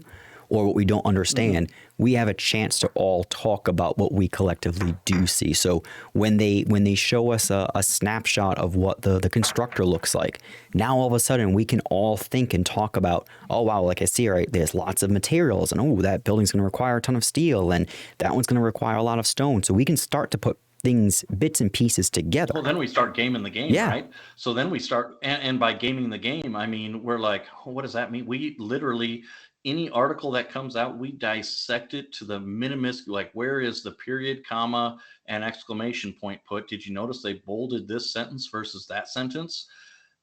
or what we don't understand, we have a chance to all talk about what we collectively do see. So when they show us a snapshot of what the constructor looks like, now all of a sudden we can all think and talk about, oh wow, like I see, right, there's lots of materials, and oh, that building's going to require a ton of steel, and that one's going to require a lot of stone. So we can start to put things, bits and pieces together. Well, then we start gaming the game, right? So then we start, and by gaming the game, I mean, we're like, oh, what does that mean? We literally, any article that comes out, we dissect it to the minimist, like where is the period, comma, and exclamation point put? Did you notice they bolded this sentence versus that sentence?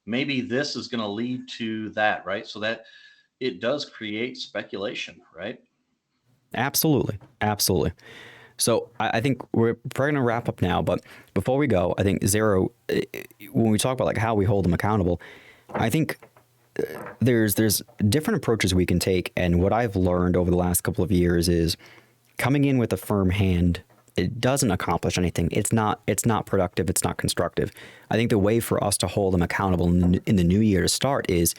Maybe this is going to lead to that, right? So that it does create speculation, right? Absolutely. So I think we're probably going to wrap up now, but before we go, I think Zero, when we talk about like how we hold them accountable, I think there's different approaches we can take. And what I've learned over the last couple of years is coming in with a firm hand, it doesn't accomplish anything. It's not productive. It's not constructive. I think the way for us to hold them accountable in the new year to start is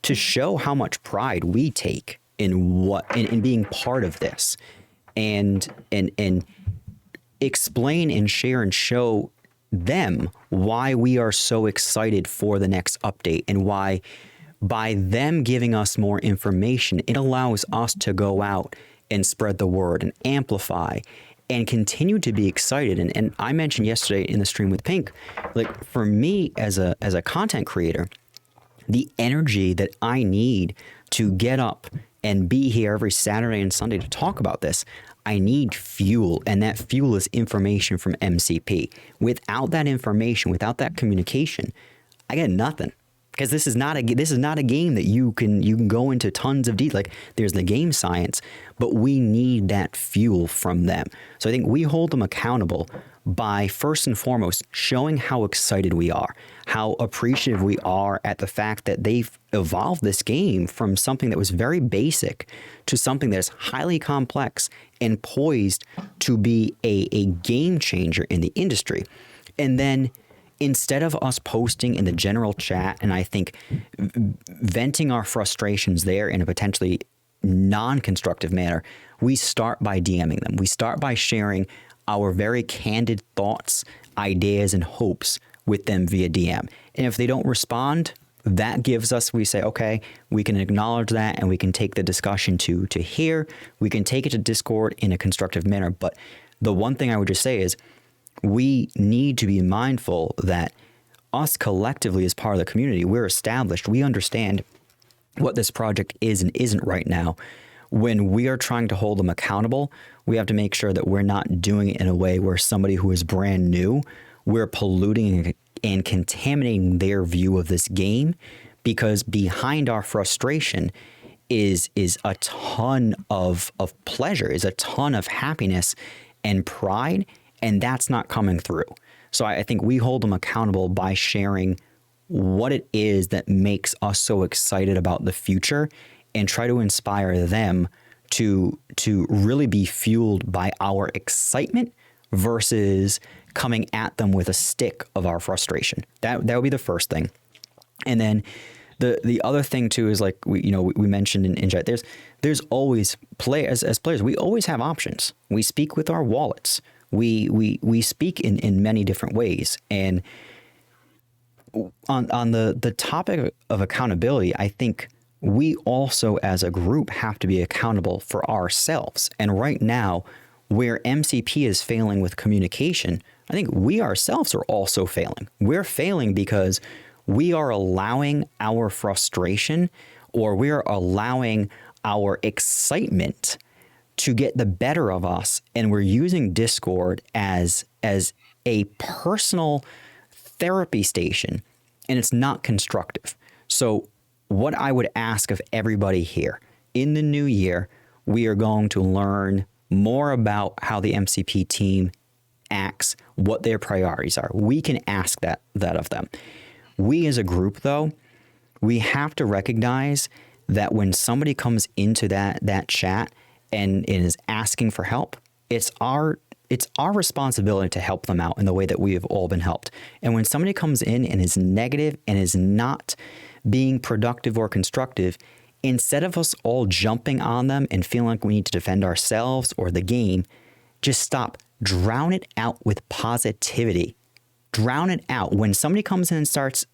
to show how much pride we take in being part of this, and explain and share and show them why we are so excited for the next update, and why by them giving us more information, it allows us to go out and spread the word and amplify and continue to be excited. And I mentioned yesterday in the stream with Pink, like for me as a content creator, the energy that I need to get up and be here every Saturday and Sunday to talk about this, I need fuel, and that fuel is information from MCP. Without that information, without that communication, I get nothing. Because this is not a game that you can go into tons of detail. Like there's the game science, but we need that fuel from them. So I think we hold them accountable by first and foremost showing how excited we are, how appreciative we are at the fact that they've evolved this game from something that was very basic to something that is highly complex and poised to be a game changer in the industry. And then instead of us posting in the general chat and I think venting our frustrations there in a potentially non-constructive manner, we start by DMing them. We start by sharing our very candid thoughts, ideas, and hopes with them via DM. And if they don't respond, that gives us, we say, okay, we can acknowledge that and we can take the discussion to here. We can take it to Discord in a constructive manner. But the one thing I would just say is we need to be mindful that us collectively as part of the community, we're established. We understand what this project is and isn't right now. When we are trying to hold them accountable, we have to make sure that we're not doing it in a way where somebody who is brand new, we're polluting and contaminating their view of this game, because behind our frustration is a ton of pleasure, is a ton of happiness and pride, and that's not coming through. So I think we hold them accountable by sharing what it is that makes us so excited about the future, and try to inspire them to really be fueled by our excitement versus coming at them with a stick of our frustration. That would be the first thing. And then the other thing too is like we mentioned in chat, there's always as players, we always have options. We speak with our wallets. We speak in many different ways. And on the topic of accountability, I think we also as a group have to be accountable for ourselves. And right now, where MCP is failing with communication, I think we ourselves are also failing. We're failing because we are allowing our frustration, or we're allowing our excitement to get the better of us, and we're using Discord as a personal therapy station, and it's not constructive. So what I would ask of everybody here, in the new year, we are going to learn more about how the MCP team acts, what their priorities are. We can ask that of them. We as a group, though, we have to recognize that when somebody comes into that chat and is asking for help, it's our responsibility to help them out in the way that we have all been helped. And when somebody comes in and is negative and is not being productive or constructive, instead of us all jumping on them and feeling like we need to defend ourselves or the game, just stop. Drown it out with positivity. Drown it out. When somebody comes in and starts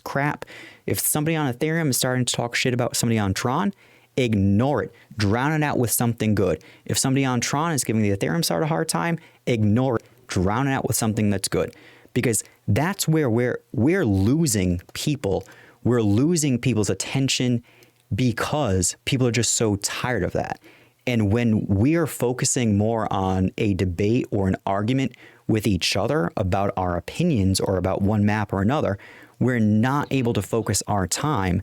crap, if somebody on Ethereum is starting to talk shit about somebody on Tron, ignore it. Drown it out with something good. If somebody on Tron is giving the Ethereum side a hard time, ignore it. Drown it out with something that's good. Because that's where we're losing people. We're losing people's attention because people are just so tired of that. And when we are focusing more on a debate or an argument with each other about our opinions or about one map or another, we're not able to focus our time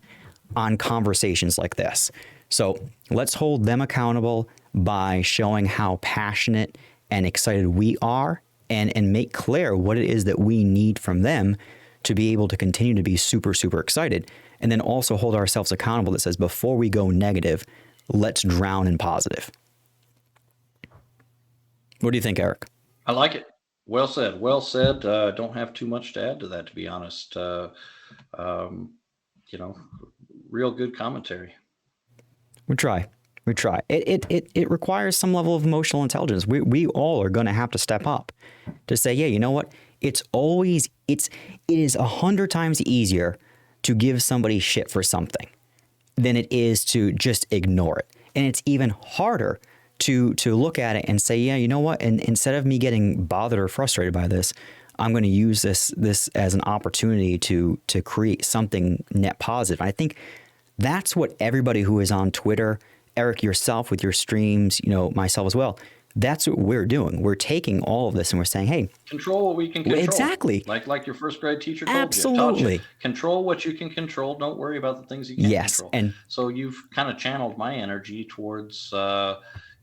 on conversations like this. So let's hold them accountable by showing how passionate and excited we are, and make clear what it is that we need from them to be able to continue to be super, super excited. And then also hold ourselves accountable that says, before we go negative, let's drown in positive. What do you think, Eric? I like it. Well said. Well said. Don't have too much to add to that, to be honest. Real good commentary. We try. It requires some level of emotional intelligence. We all are going to have to step up to say, yeah, you know what? It is 100 times easier to give somebody shit for something than it is to just ignore it. And it's even harder to look at it and say, yeah, you know what? And instead of me getting bothered or frustrated by this, I'm going to use this as an opportunity to create something net positive. And I think that's what everybody who is on Twitter, Eric, yourself with your streams, myself as well, that's what we're doing. We're taking all of this and we're saying, hey, control what we can control. Exactly. Like your first grade teacher told Absolutely. you. Control what you can control. Don't worry about the things you can't control. And so you've kind of channeled my energy towards, hey,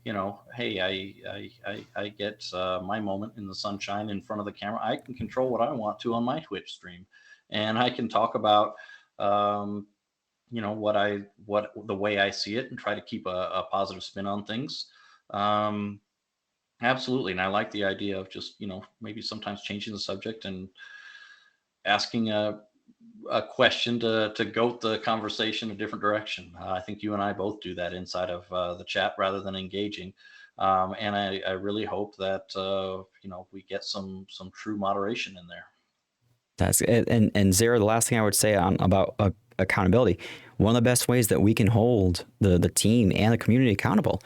I get my moment in the sunshine in front of the camera. I can control what I want to on my Twitch stream, and I can talk about, what the way I see it and try to keep a positive spin on things. Absolutely. And I like the idea of just, maybe sometimes changing the subject and asking a question to goat the conversation a different direction. I think you and I both do that inside of the chat rather than engaging. And I really hope that, we get some true moderation in there. That's it. And Zara, the last thing I would say about accountability, one of the best ways that we can hold the team and the community accountable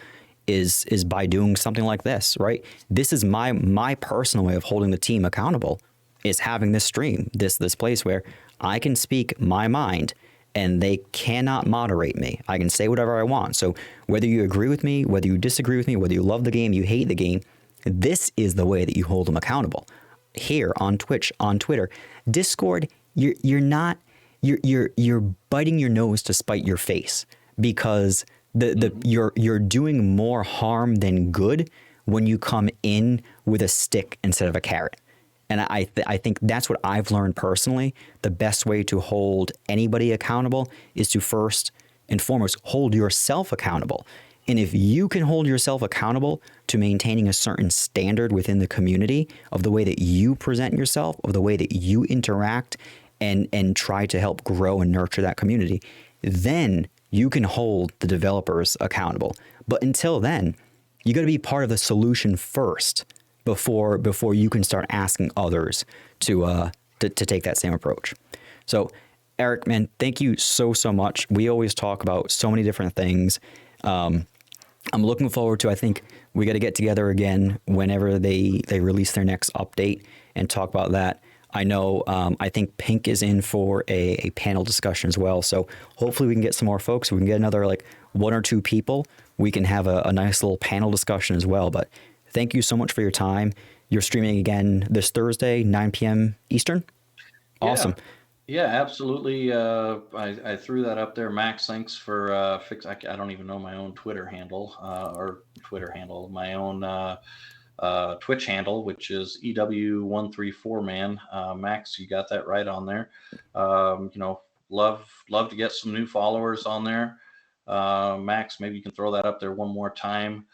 is by doing something like this, right? This is my personal way of holding the team accountable, is having this stream, this place where I can speak my mind and they cannot moderate me. I can say whatever I want. So whether you agree with me, whether you disagree with me, whether you love the game, you hate the game, this is the way that you hold them accountable. Here on Twitch, on Twitter, Discord, you're biting your nose to spite your face, because you're doing more harm than good when you come in with a stick instead of a carrot. And I think that's what I've learned personally. The best way to hold anybody accountable is to first and foremost hold yourself accountable. And if you can hold yourself accountable to maintaining a certain standard within the community of the way that you present yourself, of the way that you interact and try to help grow and nurture that community, then you can hold the developers accountable. But until then, you got to be part of the solution first before you can start asking others to take that same approach. So, Eric, man, thank you so much. We always talk about so many different things. I'm looking forward to, I think we got to get together again whenever they release their next update and talk about that. I know, I think Pink is in for a panel discussion as well. So hopefully we can get some more folks. We can get another like 1 or 2 people. We can have a nice little panel discussion as well. But thank you so much for your time. You're streaming again this Thursday, 9 p.m. Eastern. Awesome. Yeah, absolutely. I threw that up there. Max, thanks for I don't even know my own Twitter handle my own Twitch handle, which is EW134man. Max, you got that right on there. Love to get some new followers on there. Max, maybe you can throw that up there one more time.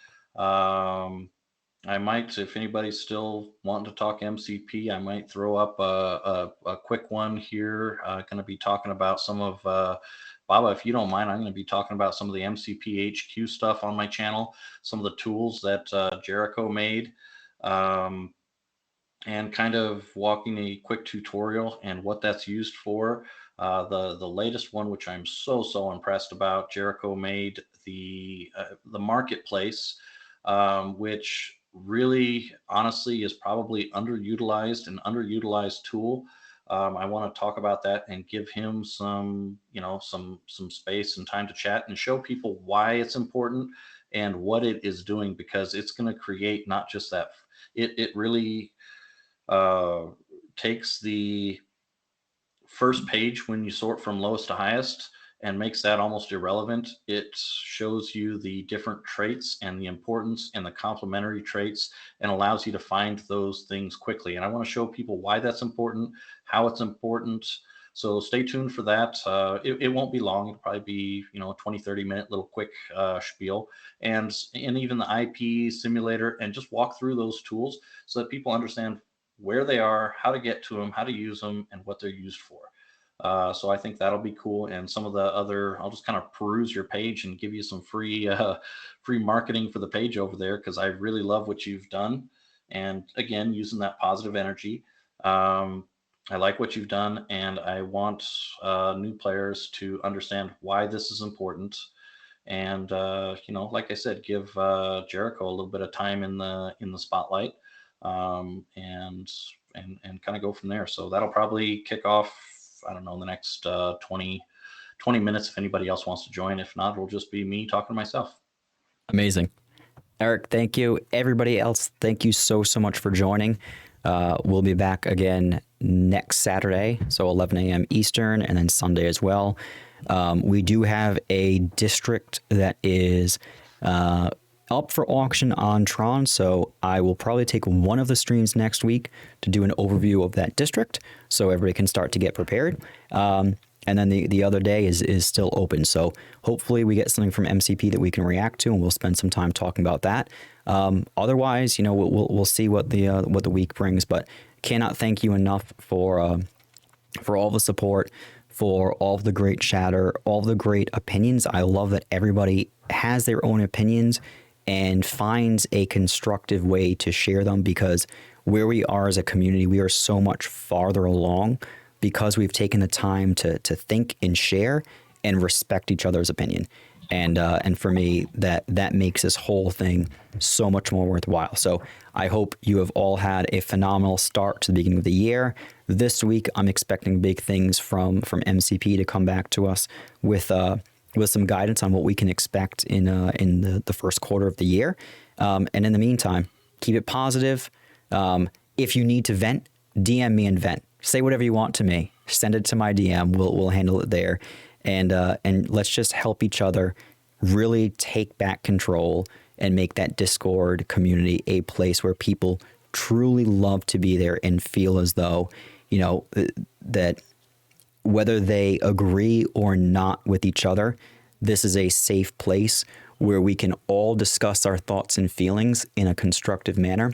I might, if anybody's still wanting to talk MCP, I might throw up a quick one here. Going to be talking about some of, Baba, if you don't mind, I'm going to be talking about some of the MCP HQ stuff on my channel, some of the tools that Jericho made, and kind of walking a quick tutorial and what that's used for. The latest one, which I'm so impressed about, Jericho made the marketplace, which really honestly is probably underutilized tool. I want to talk about that and give him some space and time to chat and show people why it's important and what it is doing, because it's going to create not just that. It really takes the first page when you sort from lowest to highest and makes that almost irrelevant. It shows you the different traits and the importance and the complementary traits and allows you to find those things quickly. And I want to show people why that's important, how it's important. So stay tuned for that. It won't be long. It'll probably be, 20, 30 minute little quick spiel and even the IP simulator, and just walk through those tools so that people understand where they are, how to get to them, how to use them, and what they're used for. So I think that'll be cool. And some of the other, I'll just kind of peruse your page and give you some free marketing for the page over there, because I really love what you've done. And again, using that positive energy. I like what you've done, and I want new players to understand why this is important. And like I said, give Jericho a little bit of time in the spotlight, and kind of go from there. So that'll probably kick off, I don't know, in the next 20 minutes if anybody else wants to join. If not, it'll just be me talking to myself. Amazing. Eric, thank you. Everybody else, thank you so much for joining. We'll be back again next Saturday, so 11 a.m. Eastern, and then Sunday as well. We do have a district that is up for auction on Tron, so I will probably take one of the streams next week to do an overview of that district so everybody can start to get prepared. And then the other day is still open. So hopefully we get something from MCP that we can react to, and we'll spend some time talking about that. Otherwise, we'll see what the week brings. But cannot thank you enough for all the support, for all of the great chatter, all the great opinions. I love that everybody has their own opinions and finds a constructive way to share them, because where we are as a community, we are so much farther along because we've taken the time to think and share and respect each other's opinion. And for me, that makes this whole thing so much more worthwhile. So I hope you have all had a phenomenal start to the beginning of the year. This week, I'm expecting big things from MCP to come back to us with some guidance on what we can expect in the first quarter of the year. And in the meantime, keep it positive. If you need to vent, DM me and vent. Say whatever you want to me. Send it to my DM. We'll handle it there. And let's just help each other really take back control and make that Discord community a place where people truly love to be there and feel as though, that whether they agree or not with each other, this is a safe place where we can all discuss our thoughts and feelings in a constructive manner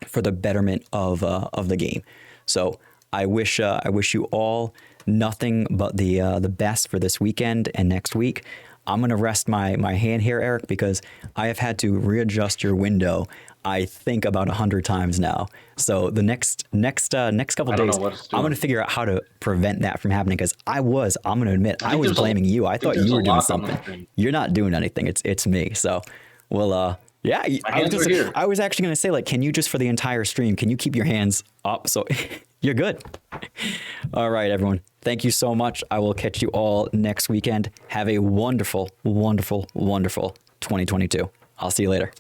for the betterment of the game. So I wish you all nothing but the best for this weekend and next week. I'm gonna rest my hand here, Eric, because I have had to readjust your window, I think, about 100 times now. So the next couple days, I'm gonna figure out how to prevent that from happening, because I'm gonna admit, I was blaming you. I thought you were doing something. You're not doing anything. It's me. So, well, yeah, I was actually gonna say, like, can you just, for the entire stream, can you keep your hands up so you're good? All right, everyone. Thank you so much. I will catch you all next weekend. Have a wonderful, wonderful, wonderful 2022. I'll see you later.